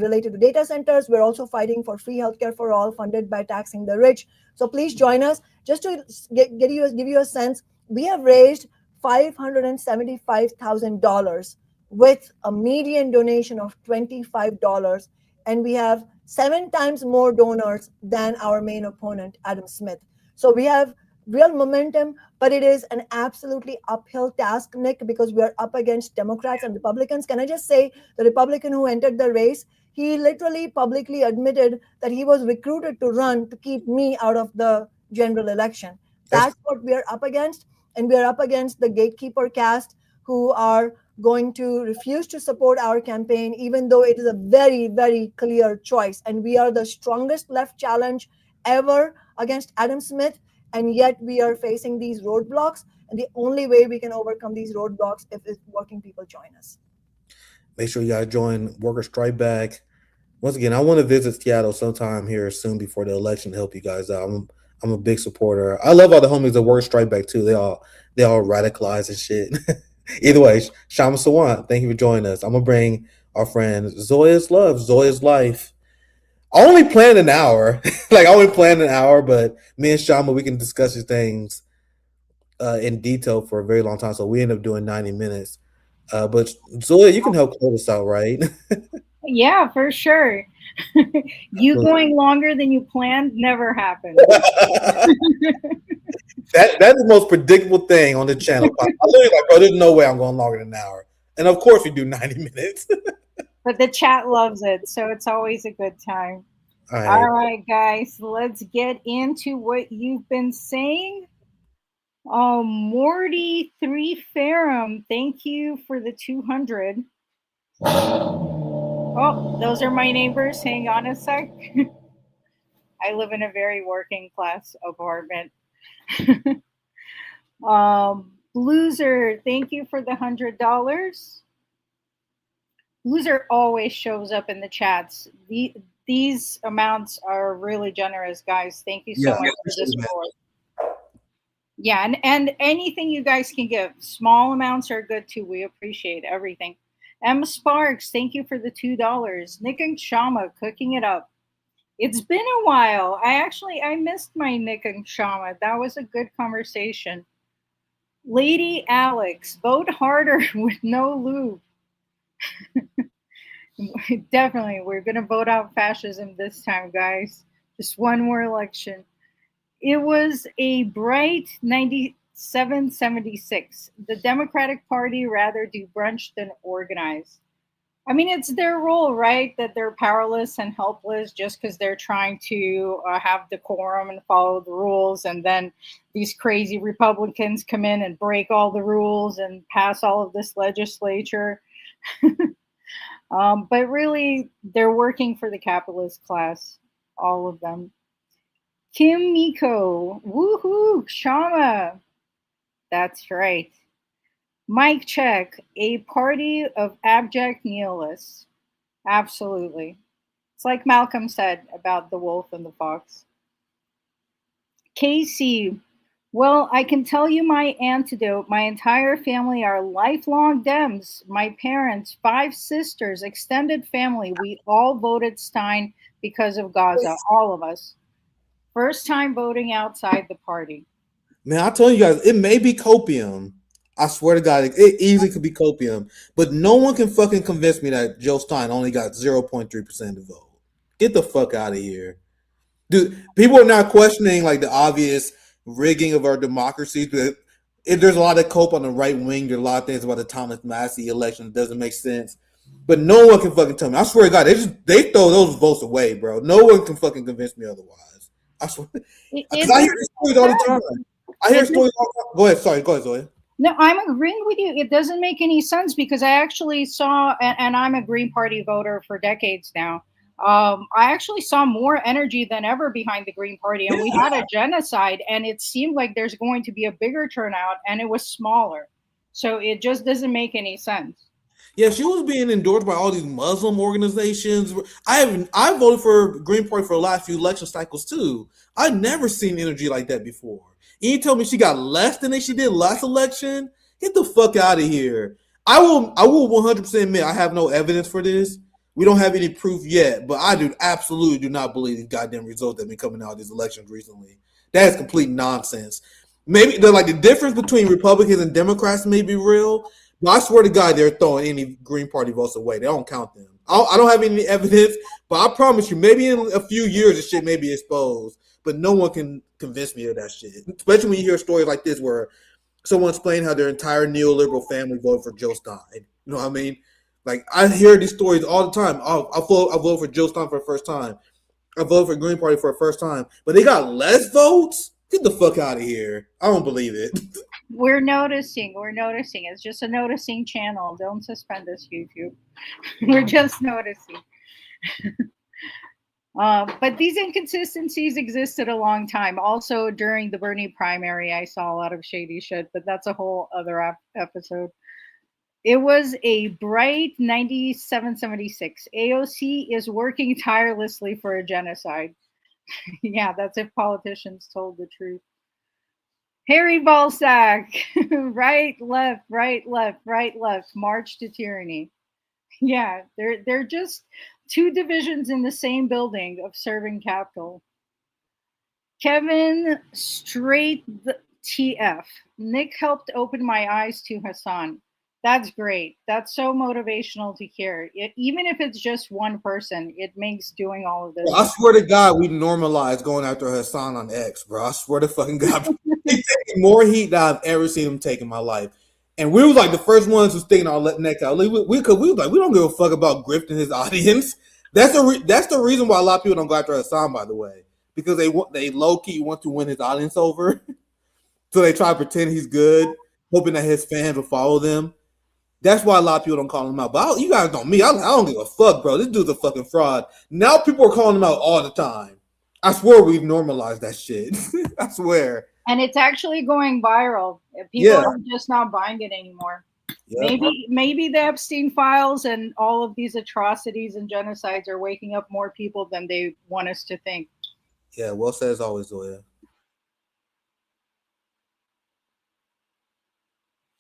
related to data centers. We're also fighting for free healthcare for all, funded by taxing the rich. So please join us. Just to give you a sense, we have raised $575,000 with a median donation of $25, and we have 7 times more donors than our main opponent, Adam Smith. So we have real momentum, but it is an absolutely uphill task, Nick, because we are up against Democrats and Republicans. Can I just say, the Republican who entered the race, he literally publicly admitted that he was recruited to run to keep me out of the general election. That's what we are up against. And we are up against the gatekeeper caste, who are going to refuse to support our campaign, even though it is a very, very clear choice. And we are the strongest left challenge ever against Adam Smith. And yet we are facing these roadblocks. And the only way we can overcome these roadblocks is if working people join us. Make sure you guys join Worker Strike Back. Once again, I want to visit Seattle sometime here soon before the election to help you guys out. I'm a big supporter. I love all the homies that Worker Strike Back too. They all radicalized and shit. Either way, Kshama Sawant, thank you for joining us. I'm gonna bring our friend Zoya's Life. I only planned an hour. But me and Kshama, we can discuss these things in detail for a very long time. So we end up doing 90 minutes. But Zoya, you can help close us out, right? Yeah, for sure. You going longer than you planned never happened. That is the most predictable thing on the channel. I literally like, bro, there's no way I'm going longer than an hour. And of course we do 90 minutes. But the chat loves it, so it's always a good time. All right, guys, let's get into what you've been saying. Morty 3 Ferrum, thank you for the 200. Oh, those are my neighbors. Hang on a sec. I live in a very working class apartment. Blueser, thank you for the $100. Blueser always shows up in the chats. These amounts are really generous, guys. Thank you so much for the support. Yeah, and anything you guys can give. Small amounts are good too. We appreciate everything. Emma Sparks, thank you for the $2. Nick and Kshama cooking it up. It's been a while. I missed my Nick and Kshama. That was a good conversation. Lady Alex, vote harder with no lube. Definitely, we're going to vote out fascism this time, guys. Just one more election. It was a bright 97-76. The Democratic Party rather do brunch than organize. I mean, it's their role, right? That they're powerless and helpless just because they're trying to have decorum and follow the rules. And then these crazy Republicans come in and break all the rules and pass all of this legislature. But really, they're working for the capitalist class, all of them. Kim Miko, woohoo, Kshama. That's right. Mike check, a party of abject nihilists. Absolutely. It's like Malcolm said about the wolf and the fox. Casey, well, I can tell you my antidote. My entire family are lifelong Dems. My parents, 5 sisters, extended family. We all voted Stein because of Gaza, all of us. First time voting outside the party. Man, I told you guys, it may be copium. I swear to God, it easily could be copium. But no one can fucking convince me that Joe Stein only got 0.3% of the vote. Get the fuck out of here. Dude, people are not questioning like the obvious rigging of our democracies, but there's a lot of cope on the right wing. There's a lot of things about the Thomas Massie election that doesn't make sense. But no one can fucking tell me. I swear to God, they throw those votes away, bro. No one can fucking convince me otherwise. I swear. It, Because it I hear these stories all the time. I hear It- stories all the time. Go ahead. Sorry. Go ahead, Zoe. No, I'm agreeing with you. It doesn't make any sense because I actually saw, and I'm a Green Party voter for decades now. I actually saw more energy than ever behind the Green Party, and we had a genocide, and it seemed like there's going to be a bigger turnout, and it was smaller. So it just doesn't make any sense. Yeah, she was being endorsed by all these Muslim organizations. I voted for Green Party for the last few election cycles too. I've never seen energy like that before. And you tell me she got less than she did last election? Get the fuck out of here. I will 100% admit I have no evidence for this. We don't have any proof yet, but I absolutely do not believe these goddamn results that have been coming out of these elections recently. That is complete nonsense. Maybe the difference between Republicans and Democrats may be real, but I swear to God, they're throwing any Green Party votes away. They don't count them. I don't have any evidence, but I promise you, maybe in a few years, this shit may be exposed. But no one can convince me of that shit. Especially when you hear stories like this where someone explained how their entire neoliberal family voted for Joe Stein. You know what I mean? Like, I hear these stories all the time. I vote for Joe Stein for the first time. I voted for Green Party for the first time. But they got less votes? Get the fuck out of here. I don't believe it. We're noticing. It's just a noticing channel. Don't suspend us, YouTube. We're just noticing. But these inconsistencies existed a long time. Also, during the Bernie primary, I saw a lot of shady shit, but that's a whole other episode. It was a bright 9776. AOC is working tirelessly for a genocide. Yeah, that's if politicians told the truth. Harry Balzac, right, left, march to tyranny. Yeah, they're just two divisions in the same building of serving capital. Kevin, straight the TF. Nick helped open my eyes to Hassan. That's great. That's so motivational to hear. Even if it's just one person, it makes doing all of this. I swear to God, we normalized going after Hassan on X, bro. I swear to fucking God. He's taking more heat than I've ever seen him take in my life. And we was like the first ones who sticking our neck out. We was like, we don't give a fuck about grifting his audience. That's the reason why a lot of people don't go after Hassan, by the way, because they low key want to win his audience over, so they try to pretend he's good, hoping that his fans will follow them. That's why a lot of people don't call him out. But you guys know me. I don't give a fuck, bro. This dude's a fucking fraud. Now people are calling him out all the time. I swear we've normalized that shit. I swear. And it's actually going viral. People are just not buying it anymore. Yeah. Maybe the Epstein files and all of these atrocities and genocides are waking up more people than they want us to think. Yeah, well said as always, Zoya.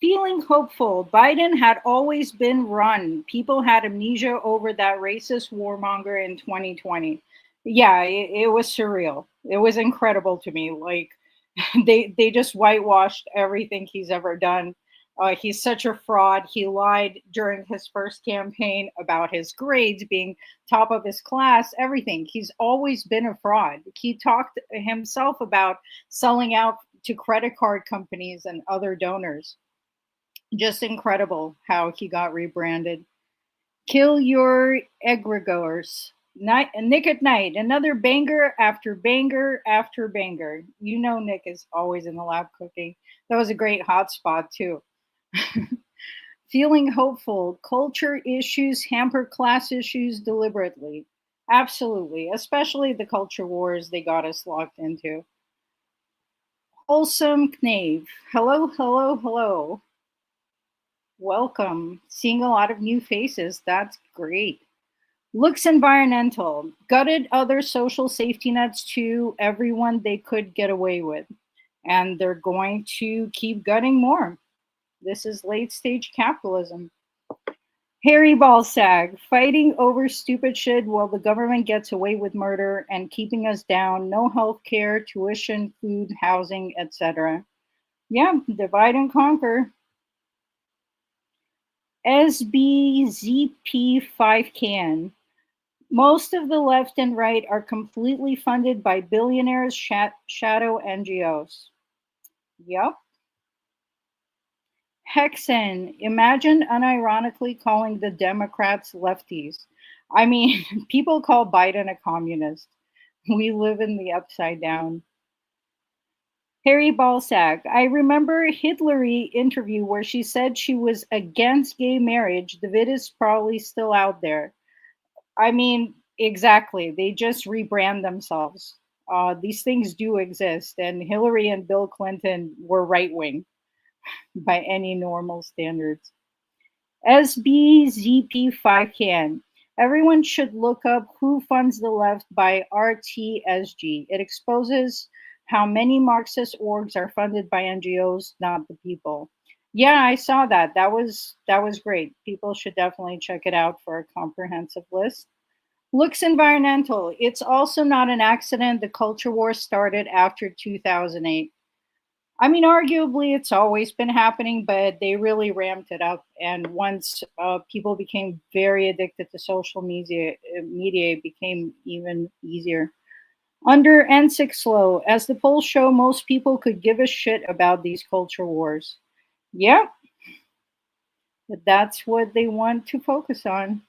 Feeling hopeful. Biden had always been run. People had amnesia over that racist warmonger in 2020. Yeah, it was surreal. It was incredible to me. Like, they just whitewashed everything he's ever done. He's such a fraud. He lied during his first campaign about his grades being top of his class, everything. He's always been a fraud. He talked himself about selling out to credit card companies and other donors. Just incredible how he got rebranded. Kill your egregores. Nick at Night, another banger after banger after banger. You know Nick is always in the lab cooking. That was a great hotspot too. Feeling hopeful. Culture issues hamper class issues deliberately. Absolutely, especially the culture wars they got us locked into. Wholesome Knave. Hello. Welcome. Seeing a lot of new faces. That's great. Looks environmental. Gutted other social safety nets to everyone they could get away with. And they're going to keep gutting more. This is late stage capitalism. Harry Balsag, fighting over stupid shit while the government gets away with murder and keeping us down. No health care, tuition, food, housing, etc. Yeah, divide and conquer. SBZP5CAN. Most of the left and right are completely funded by billionaires, shadow NGOs. Yep. Hexen. Imagine unironically calling the Democrats lefties. I mean, people call Biden a communist. We live in the upside down. Harry Balsack. I remember a Hillary interview where she said she was against gay marriage. The vid is probably still out there. I mean, exactly. They just rebrand themselves. These things do exist, and Hillary and Bill Clinton were right wing by any normal standards. SBZP5CAN. Everyone should look up Who Funds the Left by RTSG. It exposes how many Marxist orgs are funded by NGOs, not the people. Yeah, I saw that. That was great. People should definitely check it out for a comprehensive list. Looks environmental. It's also not an accident the culture war started after 2008. I mean, arguably, it's always been happening, but they really ramped it up. And once people became very addicted to social media, it became even easier. Under N6 low, as the polls show, most people could give a shit about these culture wars. Yep, but that's what they want to focus on.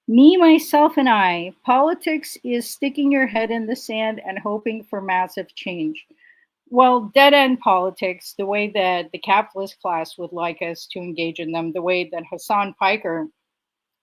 Me, myself, and I. Politics is sticking your head in the sand and hoping for massive change. Well, dead end politics, the way that the capitalist class would like us to engage in them, the way that Hassan Piker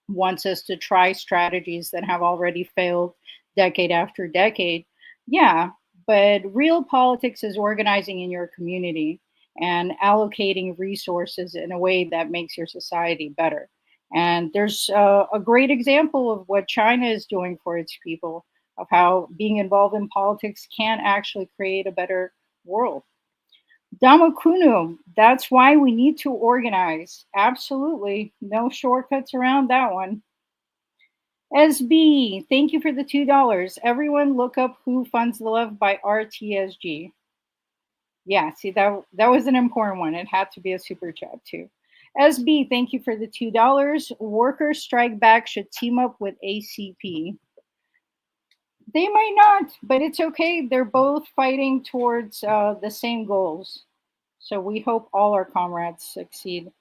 wants us to try strategies that have already failed decade after decade. Yeah, but real politics is organizing in your community and allocating resources in a way that makes your society better. And there's a great example of what China is doing for its people, of how being involved in politics can actually create a better world. Damakunu, that's why we need to organize. Absolutely. No shortcuts around that one. SB, thank you for the $2. Everyone look up Who Funds the Left by RTSG. Yeah, see, that was an important one. It had to be a super chat too. SB, thank you for the $2. Workers Strike Back should team up with ACP. They might not, but it's okay. They're both fighting towards the same goals. So we hope all our comrades succeed.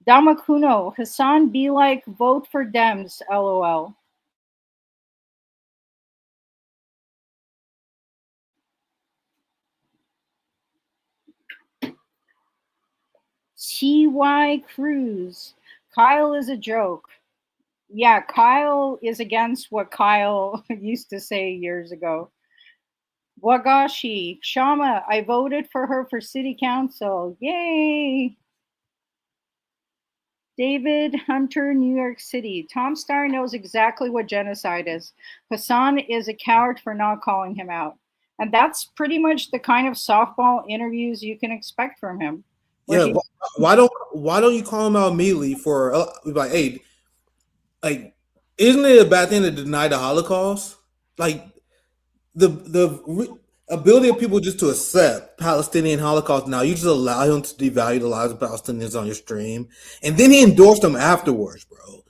Damakuno, Hassan be like, vote for Dems, LOL. T.Y. Cruse, Kyle is a joke. Yeah, Kyle is against what Kyle used to say years ago. Wagashi, Kshama, I voted for her for city council. Yay! David Hunter, New York City. Tom Steyer knows exactly what genocide is. Hassan is a coward for not calling him out. And that's pretty much the kind of softball interviews you can expect from him. Yeah, why don't you call him out immediately for like, hey, like, isn't it a bad thing to deny the Holocaust? Like, the ability of people just to accept Palestinian Holocaust now, you just allow him to devalue the lives of Palestinians on your stream, and then he endorsed them afterwards, bro.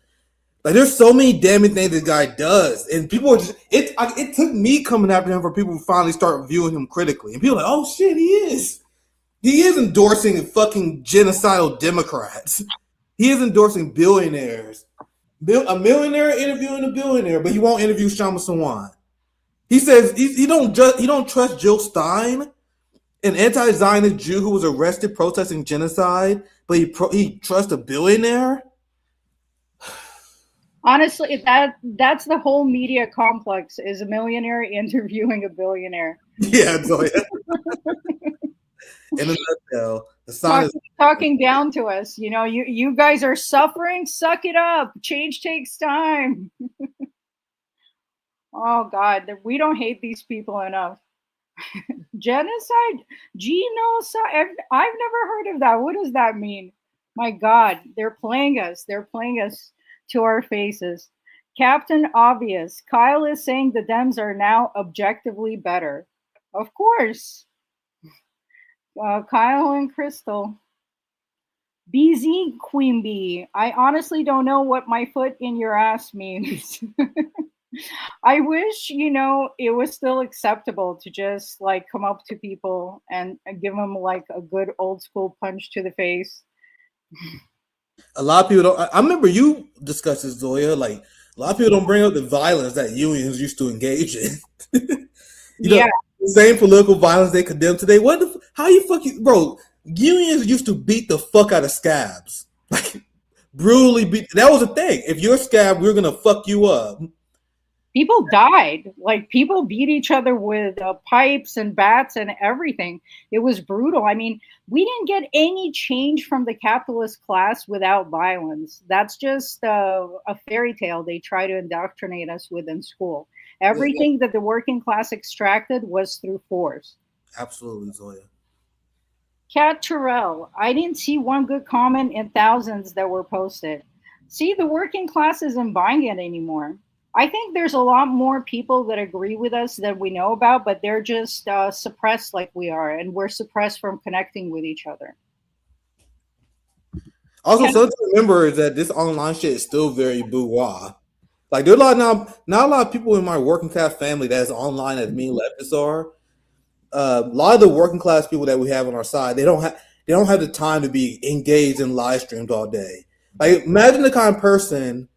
Like, there's so many damning things this guy does, and people are just it took me coming after him for people to finally start viewing him critically, and people are like, oh shit, he is endorsing fucking genocidal Democrats. He is endorsing billionaires. A millionaire interviewing a billionaire, but he won't interview Kshama Sawant. He says he don't trust Jill Stein, an anti-Zionist Jew who was arrested protesting genocide, but he trusts a billionaire. Honestly, that's the whole media complex, is a millionaire interviewing a billionaire. Yeah, so yeah. In a nutshell, talking down to us. You know, you guys are suffering. Suck it up. Change takes time. Oh God, we don't hate these people enough. Genocide, genocide. I've never heard of that. What does that mean? My God, they're playing us. They're playing us to our faces. Captain Obvious. Kyle is saying the Dems are now objectively better. Of course. Kyle and Crystal. BZ Queen Bee. I honestly don't know what my foot in your ass means. I wish, it was still acceptable to just like come up to people and give them like a good old school punch to the face. A lot of people don't. I remember you discussed this, Zoya, like lot of people don't bring up the violence that unions used to engage in. Yeah. The same political violence they condemn today. How you fucking, bro? Unions used to beat the fuck out of scabs, like brutally beat. That was a thing. If you're a scab, we're gonna fuck you up. People died. Like, people beat each other with pipes and bats and everything. It was brutal. I mean, we didn't get any change from the capitalist class without violence. That's just a fairy tale they try to indoctrinate us with in school. Everything that the working class extracted was through force. Absolutely, Zoya. Cat Terrell, I didn't see one good comment in thousands that were posted. See, the working class isn't buying it anymore. I think there's a lot more people that agree with us that we know about, but they're just suppressed like we are, and we're suppressed from connecting with each other. Also, something to remember is that this online shit is still very bourgeois. Like, there are not a lot of people in my working class family that's online as me and leftists are. A lot of the working class people that we have on our side, they don't have the time to be engaged in live streams all day. Like, imagine the kind of person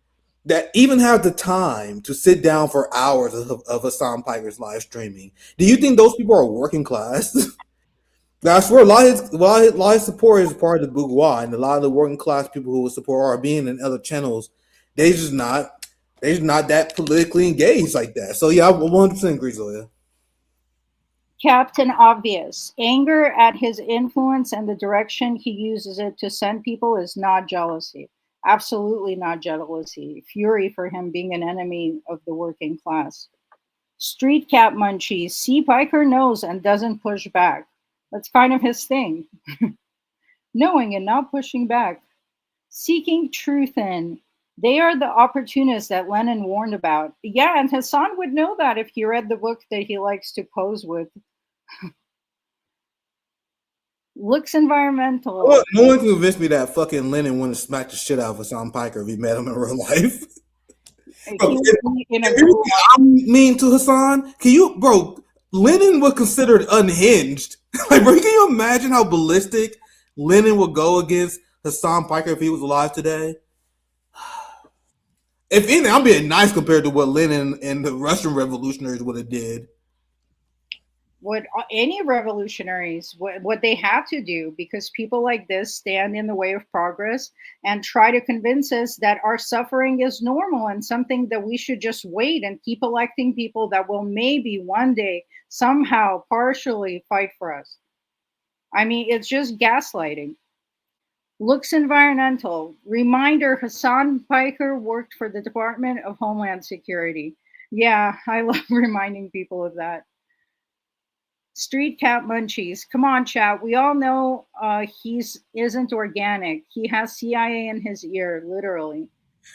that even have the time to sit down for hours of Hassan Piker's live streaming. Do you think those people are working class? I swear, a lot of his support is part of the bourgeois, and a lot of the working class people who would support are being in other channels. They're just not that politically engaged like that. So yeah, I 100% agree, Zoya. Captain Obvious. Anger at his influence and the direction he uses it to send people is not jealousy. Absolutely not jealousy. Fury for him being an enemy of the working class. Street cat munchies. See, Piker knows and doesn't push back. That's kind of his thing. Knowing and not pushing back. Seeking truth in. They are the opportunists that Lenin warned about. Yeah, and Hassan would know that if he read the book that he likes to pose with. Looks environmental. Well, no one can convince me that fucking Lenin wouldn't smack the shit out of Hassan Piker if he met him in real life. Bro, I'm mean to Hassan. Lenin was considered unhinged. Like, bro, can you imagine how ballistic Lenin would go against Hassan Piker if he was alive today? If anything, I'm being nice compared to what Lenin and the Russian revolutionaries would have did. What any revolutionaries, what they have to do, because people like this stand in the way of progress and try to convince us that our suffering is normal and something that we should just wait and keep electing people that will maybe one day somehow partially fight for us. I mean, it's just gaslighting. Looks environmental. Reminder, Hassan Piker worked for the Department of Homeland Security. Yeah, I love reminding people of that. Street cat munchies. Come on, chat. We all know isn't organic. He has CIA in his ear, literally.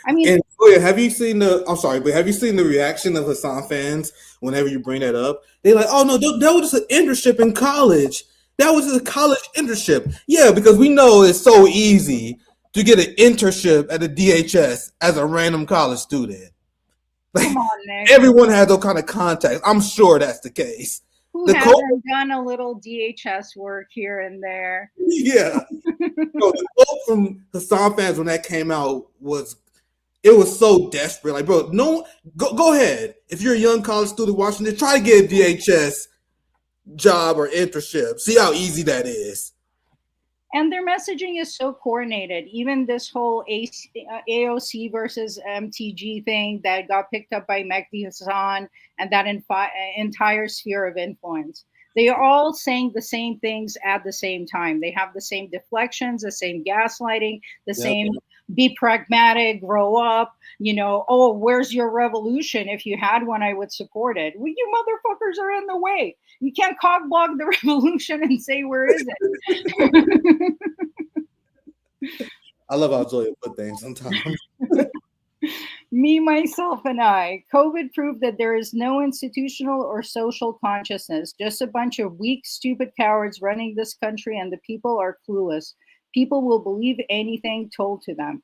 I mean, and have you seen the reaction of Hassan fans whenever you bring that up? They're like, "Oh no, that was just an internship in college. That was just a college internship." Yeah, because we know it's so easy to get an internship at the DHS as a random college student. Like, come on, Nick. Everyone has those kind of contacts. I'm sure that's the case. Who hasn't done a little DHS work here and there? Yeah. The quote from Hassan fans when that came out was so desperate. Like, bro, no, go ahead. If you're a young college student watching this, try to get a DHS job or internship. See how easy that is. And their messaging is so coordinated. Even this whole AOC versus MTG thing that got picked up by Mehdi Hassan and that entire sphere of influence. They are all saying the same things at the same time. They have the same deflections, the same gaslighting, the same be pragmatic, grow up, oh, where's your revolution? If you had one, I would support it. Well, you motherfuckers are in the way. You can't cockblock the revolution and say, where is it? I love how Zoya put things sometimes. Me, myself, and I. COVID proved that there is no institutional or social consciousness, just a bunch of weak, stupid cowards running this country, and the people are clueless. People will believe anything told to them.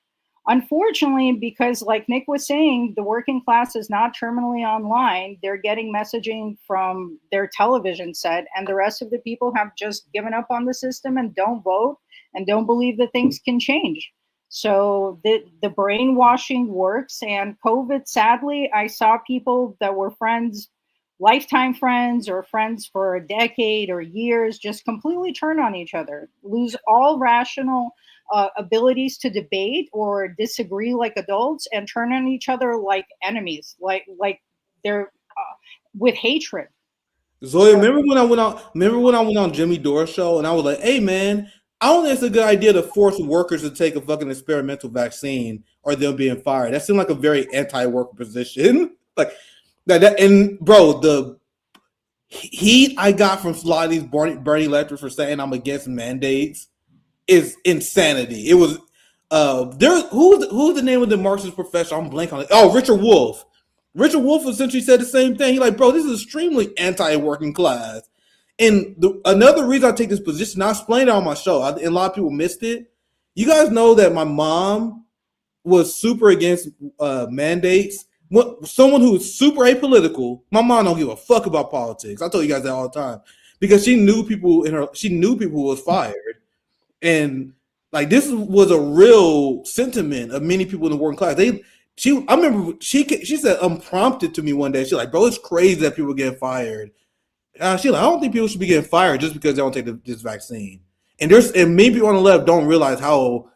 Unfortunately, because like Nick was saying, the working class is not terminally online. They're getting messaging from their television set, and the rest of the people have just given up on the system and don't vote and don't believe that things can change. So the brainwashing works, and COVID, sadly, I saw people that were friends, lifetime friends or friends for a decade or years, just completely turn on each other, lose all rational abilities to debate or disagree like adults, and turn on each other like enemies, like they're with hatred. Zoya, remember when I went on? Remember when I went on Jimmy Dore's show and I was like, "Hey, man, I don't think it's a good idea to force workers to take a fucking experimental vaccine or they're being fired." That seemed like a very anti-worker position. like that, and bro, the heat I got from a lot of these Bernie electors for saying I'm against mandates is insanity. It was who's the name of the Marxist professor? I'm blank on it. Oh, Richard Wolff. Richard Wolff essentially said the same thing. He's like, bro, this is extremely anti-working class. And another reason I take this position, I explained it on my show, and a lot of people missed it. You guys know that my mom was super against mandates. Someone who is super apolitical. My mom don't give a fuck about politics. I told you guys that all the time because she knew people who was fired, and like this was a real sentiment of many people in the working class. I remember she said unprompted to me one day. She's like, bro, it's crazy that people get fired. She's like, I don't think people should be getting fired just because they don't take this vaccine. And many people on the left don't realize how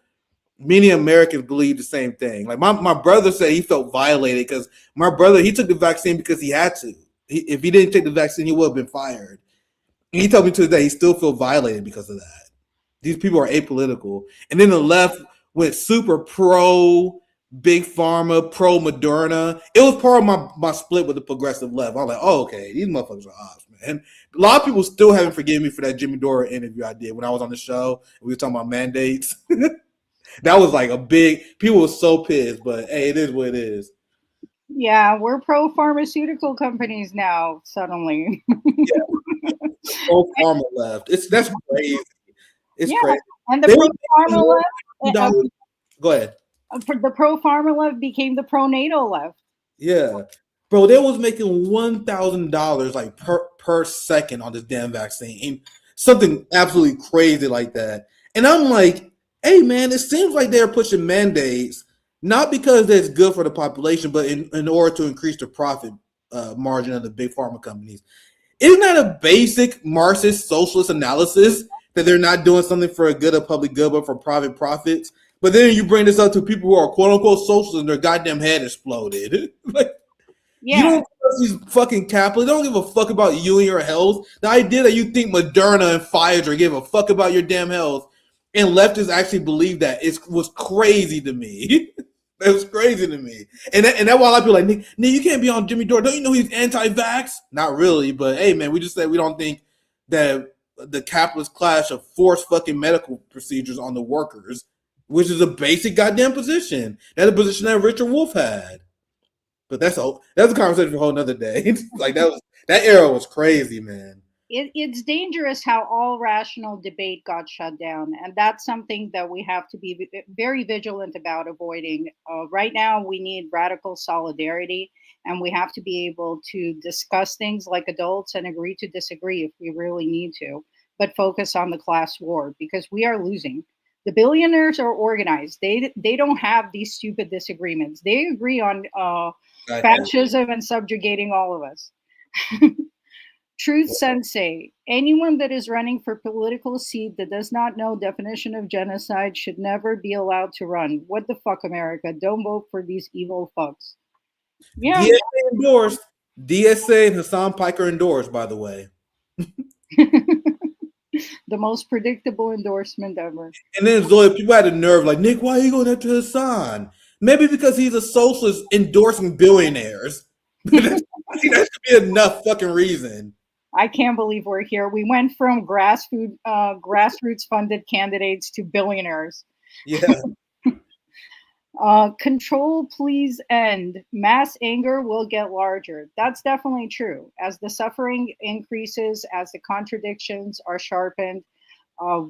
many Americans believe the same thing. Like my brother said he felt violated because my brother, he took the vaccine because he had to. If he didn't take the vaccine, he would have been fired. And he told me today he still feels violated because of that. These people are apolitical. And then the left went super pro Big Pharma, pro Moderna. It was part of my split with the progressive left. I was like, oh, okay, these motherfuckers are ops, man. A lot of people still haven't forgiven me for that Jimmy Dore interview I did when I was on the show. We were talking about mandates. That was like people were so pissed, but hey, it is what it is. Yeah, we're pro pharmaceutical companies now, suddenly. Yeah. Pro pharma left. That's crazy. It's crazy. And the pro pharma left. Go ahead. The pro pharma left became the pro NATO left. Yeah, bro, they was making $1,000 like per second on this damn vaccine, something absolutely crazy like that. And I'm like, hey man, it seems like they're pushing mandates not because that's good for the population, but in order to increase the profit margin of the big pharma companies. Isn't that a basic Marxist socialist analysis that they're not doing something for a good of public good, but for private profits? But then you bring this up to people who are quote unquote socialists and their goddamn head exploded. Like, you don't trust these fucking capitalists. They don't give a fuck about you and your health. The idea that you think Moderna and Pfizer give a fuck about your damn health and leftists actually believe that was crazy to me. It was crazy to me. And that's why a lot of people are like, Nick, you can't be on Jimmy Dore. Don't you know he's anti-vax? Not really, but hey, man, we just said we don't think that the capitalist class should force fucking medical procedures on the workers, which is a basic goddamn position. That's a position that Richard Wolff had. But that's a conversation for a whole nother day. Like that era was crazy, man. It's dangerous how all rational debate got shut down, and that's something that we have to be very vigilant about avoiding. Right now, we need radical solidarity, and we have to be able to discuss things like adults and agree to disagree if we really need to, but focus on the class war because we are losing. The billionaires are organized. They don't have these stupid disagreements. They agree on fascism and subjugating all of us. Truth Sensei, anyone that is running for political seat that does not know definition of genocide should never be allowed to run. What the fuck, America? Don't vote for these evil fucks. Yeah. DSA endorsed. DSA and Hassan Piker endorsed, by the way. The most predictable endorsement ever. And then Zoe, people had the nerve, like, Nick, why are you going after Hassan? Maybe because he's a socialist endorsing billionaires. That should be enough fucking reason. I can't believe we're here. We went from grassroots funded candidates to billionaires. Yeah. Control, please end. Mass anger will get larger. That's definitely true. As the suffering increases, as the contradictions are sharpened,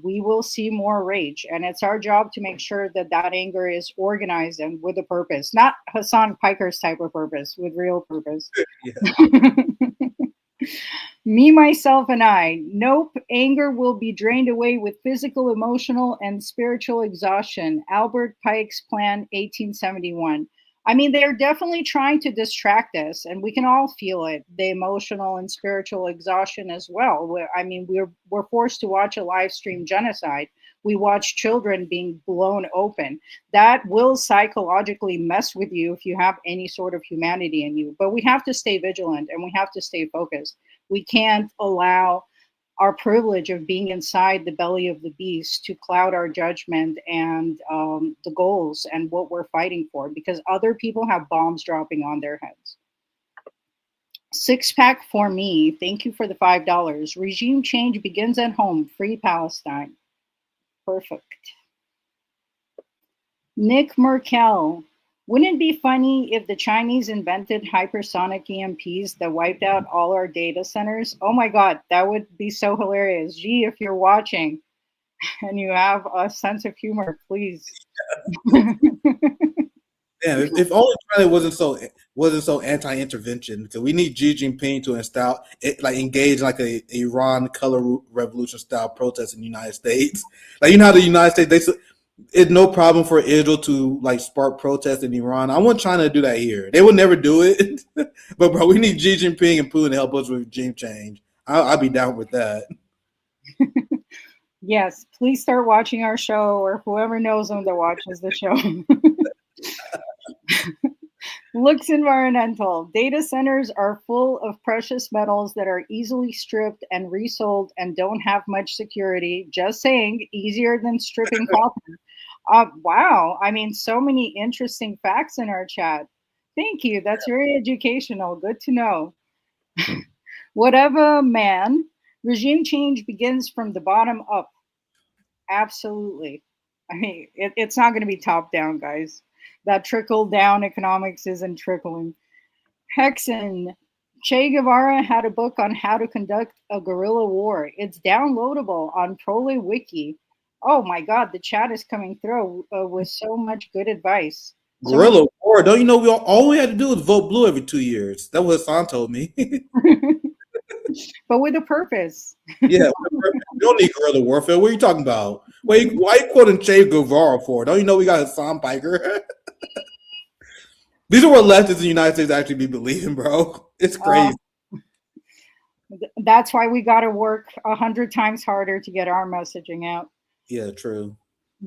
we will see more rage. And it's our job to make sure that that anger is organized and with a purpose. Not Hassan Piker's type of purpose, with real purpose. Yeah. Me, myself, and I. Nope. Anger will be drained away with physical, emotional, and spiritual exhaustion. Albert Pike's Plan, 1871. I mean, they're definitely trying to distract us, and we can all feel it, the emotional and spiritual exhaustion as well. We're forced to watch a live stream genocide. We watch children being blown open. That will psychologically mess with you if you have any sort of humanity in you. But we have to stay vigilant and we have to stay focused. We can't allow our privilege of being inside the belly of the beast to cloud our judgment and the goals and what we're fighting for, because other people have bombs dropping on their heads. Six pack for me. Thank you for the $5. Regime change begins at home. Free Palestine. Perfect. Nick Merkel. Wouldn't it be funny if the Chinese invented hypersonic EMPs that wiped out all our data centers? Oh my God, that would be so hilarious. Gee, if you're watching and you have a sense of humor, please. Yeah, if only China wasn't so anti-intervention, because we need Xi Jinping to install it, like engage like a Iran color revolution style protest in the United States. Like, you know how the United States, it's no problem for Israel to like spark protests in Iran. I want China to do that here. They would never do it, but bro, we need Xi Jinping and Putin to help us with regime change. I'll be down with that. Yes, please start watching our show, or whoever knows them that watches the show. Looks environmental. Data centers are full of precious metals that are easily stripped and resold and don't have much security. Just saying, easier than stripping copper. Wow. I mean, so many interesting facts in our chat. Thank you. That's very educational. Good to know. Whatever, man. Regime change begins from the bottom up. Absolutely. I mean, it's not going to be top down, guys. That trickle down economics isn't trickling. Hexen. Che Guevara had a book on how to conduct a guerrilla war. It's downloadable on Prole Wiki. Oh my God, the chat is coming through with so much good advice. Guerrilla war. Don't you know all we had to do was vote blue every 2 years? That's what Hassan told me. But with a purpose. Yeah, we don't need guerrilla warfare. What are you talking about? Wait, why are you quoting Che Guevara for? Don't you know we got Hassan Piker? These are what leftists in the United States actually be believing, bro. It's crazy. That's why we got to work 100 times harder to get our messaging out. Yeah, true.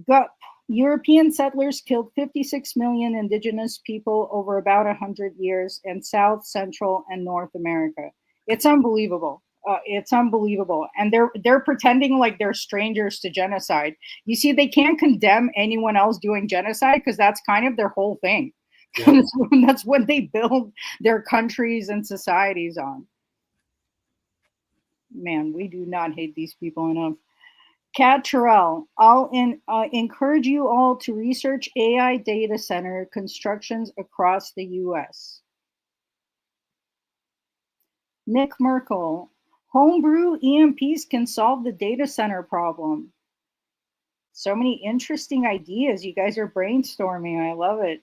Gup. European settlers killed 56 million indigenous people over about 100 years in South, Central, and North America. It's unbelievable. It's unbelievable. And they're pretending like they're strangers to genocide. You see, they can't condemn anyone else doing genocide because that's kind of their whole thing. Yeah. That's what they build their countries and societies on. Man, we do not hate these people enough. Kat Terrell, I'll encourage you all to research AI data center constructions across the U.S. Nick Merkel, homebrew EMPs can solve the data center problem. So many interesting ideas. You guys are brainstorming. I love it.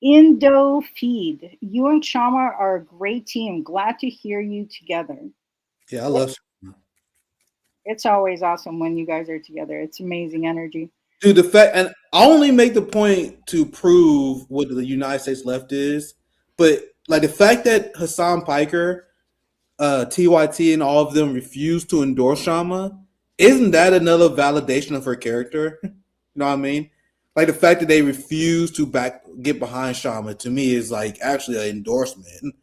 Indo Feed, you and Kshama are a great team. Glad to hear you together. Yeah, I love Kshama. It's always awesome when you guys are together. It's amazing energy. Dude, the fact, and I only make the point to prove what the United States left is, but like the fact that Hassan Piker, TYT, and all of them refused to endorse Kshama, isn't that another validation of her character? You know what I mean? Like the fact that they refuse to get behind Kshama, to me, is like actually an endorsement.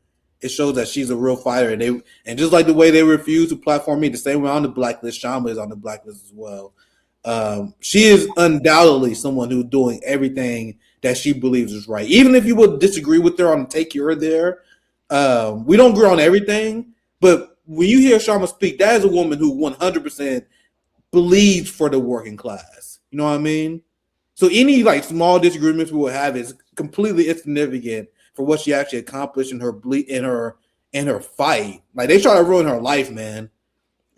It shows that she's a real fighter, and just like the way they refuse to platform me, the same way on the blacklist, Kshama is on the blacklist as well. She is undoubtedly someone who's doing everything that she believes is right. Even if you would disagree with her on the take here or there, we don't agree on everything. But when you hear Kshama speak, that is a woman who 100% believes for the working class. You know what I mean? So any like small disagreements we will have is completely insignificant for what she actually accomplished in her fight. Like they try to ruin her life, man.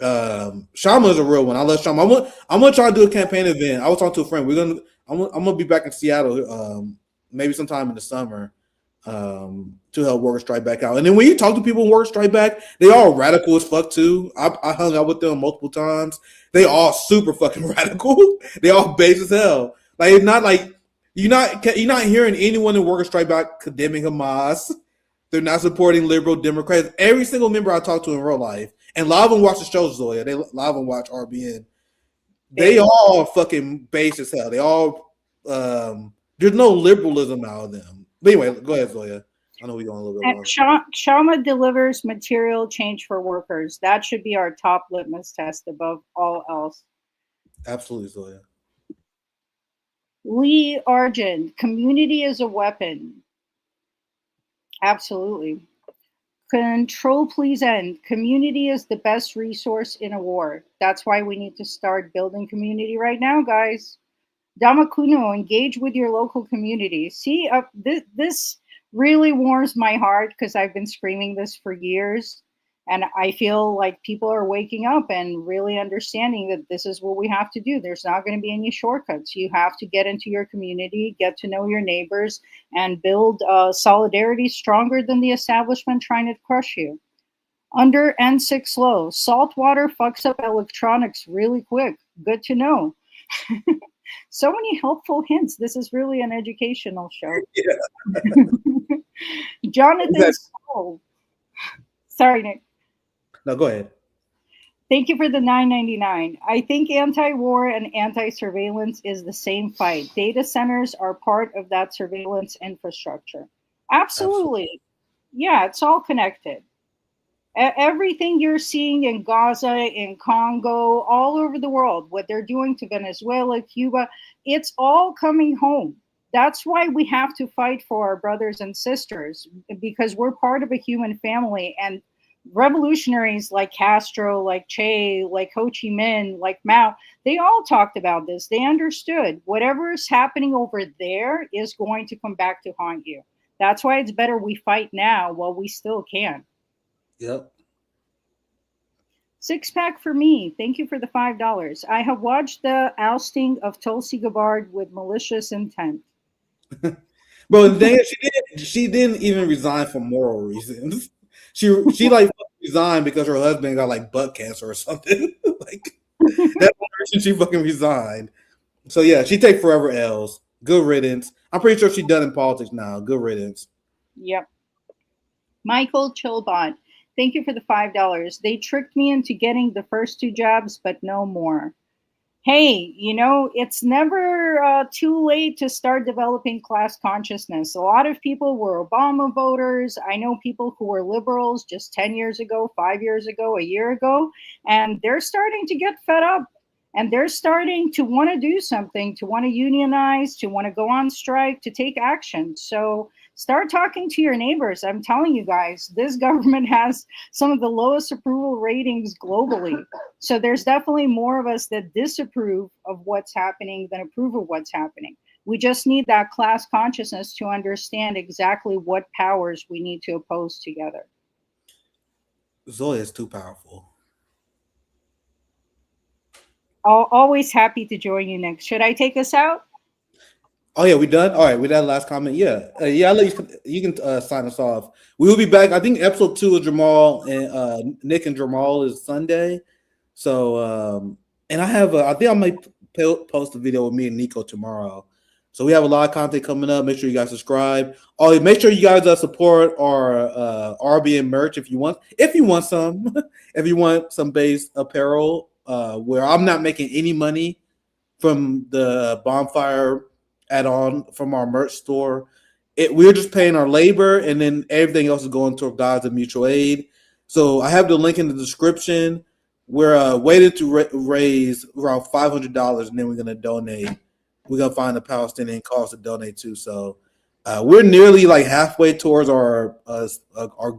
Kshama is a real one. I love Kshama. I'm gonna try to do a campaign event. I was talking to a friend. I'm gonna be back in Seattle maybe sometime in the summer. to help workers strike back out. And then when you talk to people in workers strike back, they all radical as fuck too. I hung out with them multiple times. They all super fucking radical. They all base as hell. Like it's not like you're not hearing anyone in workers strike back condemning Hamas. They're not supporting liberal Democrats. Every single member I talk to in real life, and a lot of them watch the show, Zoya. They live and watch RBN. They all fucking base as hell. They all there's no liberalism out of them. But anyway, go ahead, Zoya. I know we're going a little bit longer. Kshama delivers material change for workers. That should be our top litmus test above all else. Absolutely, Zoya. Lee Arjun, community is a weapon. Absolutely. Control please end. Community is the best resource in a war. That's why we need to start building community right now, guys. Damakuno, engage with your local community. See, this really warms my heart because I've been screaming this for years. And I feel like people are waking up and really understanding that this is what we have to do. There's not going to be any shortcuts. You have to get into your community, get to know your neighbors, and build solidarity stronger than the establishment trying to crush you. Under N6 low, salt water fucks up electronics really quick. Good to know. So many helpful hints. This is really an educational show. Yeah. Jonathan Stoll. Sorry, Nick. No, go ahead. Thank you for the $9.99. I think anti-war and anti-surveillance is the same fight. Data centers are part of that surveillance infrastructure. Absolutely. Yeah, it's all connected. Everything you're seeing in Gaza, in Congo, all over the world, what they're doing to Venezuela, Cuba, it's all coming home. That's why we have to fight for our brothers and sisters, because we're part of a human family. And revolutionaries like Castro, like Che, like Ho Chi Minh, like Mao, they all talked about this. They understood whatever is happening over there is going to come back to haunt you. That's why it's better we fight now while we still can. Yep. Six pack for me. Thank you for the $5. I have watched the ousting of Tulsi Gabbard with malicious intent. Bro, the thing is, she didn't even resign for moral reasons. She like resigned because her husband got like butt cancer or something. Like that's the reason she fucking resigned. So yeah, she take forever L's. Good riddance. I'm pretty sure she's done in politics now. Good riddance. Yep. Michael Chilbot. Thank you for the $5. They tricked me into getting the first 2 jobs, but no more. Hey, you know, it's never too late to start developing class consciousness. A lot of people were Obama voters. I know people who were liberals just 10 years ago, 5 years ago, a year ago, and they're starting to get fed up. And they're starting to want to do something, to want to unionize, to want to go on strike, to take action. So start talking to your neighbors. I'm telling you guys, this government has some of the lowest approval ratings globally. So there's definitely more of us that disapprove of what's happening than approve of what's happening. We just need that class consciousness to understand exactly what powers we need to oppose together. Zoya is too powerful. Always happy to join you next. Should I take us out? Oh yeah, we done. All right, we done last comment. Yeah, I'll let you can sign us off. We will be back. I think episode 2 of Jamal and Nick and Jamal is Sunday. So and I think I might post a video with me and Nico tomorrow. So we have a lot of content coming up. Make sure you guys subscribe. Oh, make sure you guys support our RBN merch if you want some if you want some base apparel. Where I'm not making any money from the bonfire add-on from our merch store. We're just paying our labor, and then everything else is going toward Gaza mutual aid. So I have the link in the description. We're waiting to raise around $500, and then we're going to donate. We're going to find a Palestinian cause to donate to. So we're nearly like halfway towards our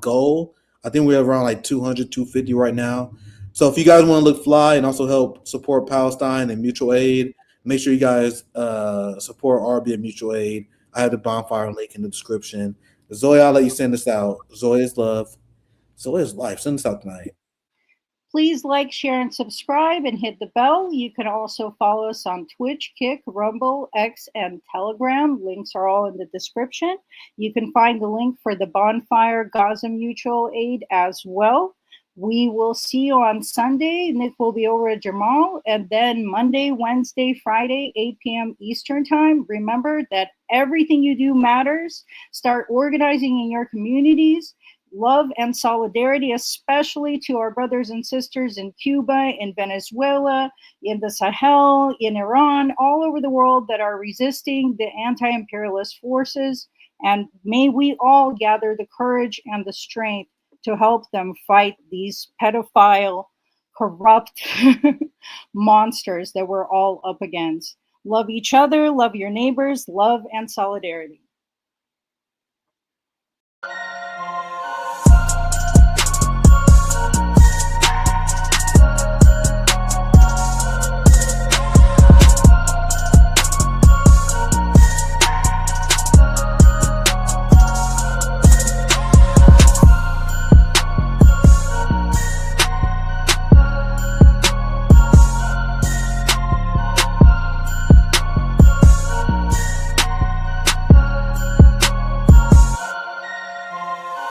goal. I think we're around like 200, 250 right now. So if you guys want to look fly and also help support Palestine and mutual aid, make sure you guys support RB and mutual aid. I have the bonfire link in the description. Zoya, I'll let you send this out. Zoya's love. Zoya's life. Send this out tonight. Please like, share, and subscribe and hit the bell. You can also follow us on Twitch, Kick, Rumble, X, and Telegram. Links are all in the description. You can find the link for the Bonfire Gaza Mutual Aid as well. We will see you on Sunday. Nick will be over at Jamal. And then Monday, Wednesday, Friday, 8 p.m. Eastern Time. Remember that everything you do matters. Start organizing in your communities. Love and solidarity, especially to our brothers and sisters in Cuba, in Venezuela, in the Sahel, in Iran, all over the world that are resisting the anti-imperialist forces. And may we all gather the courage and the strength to help them fight these pedophile, corrupt monsters that we're all up against. Love each other, love your neighbors, love and solidarity.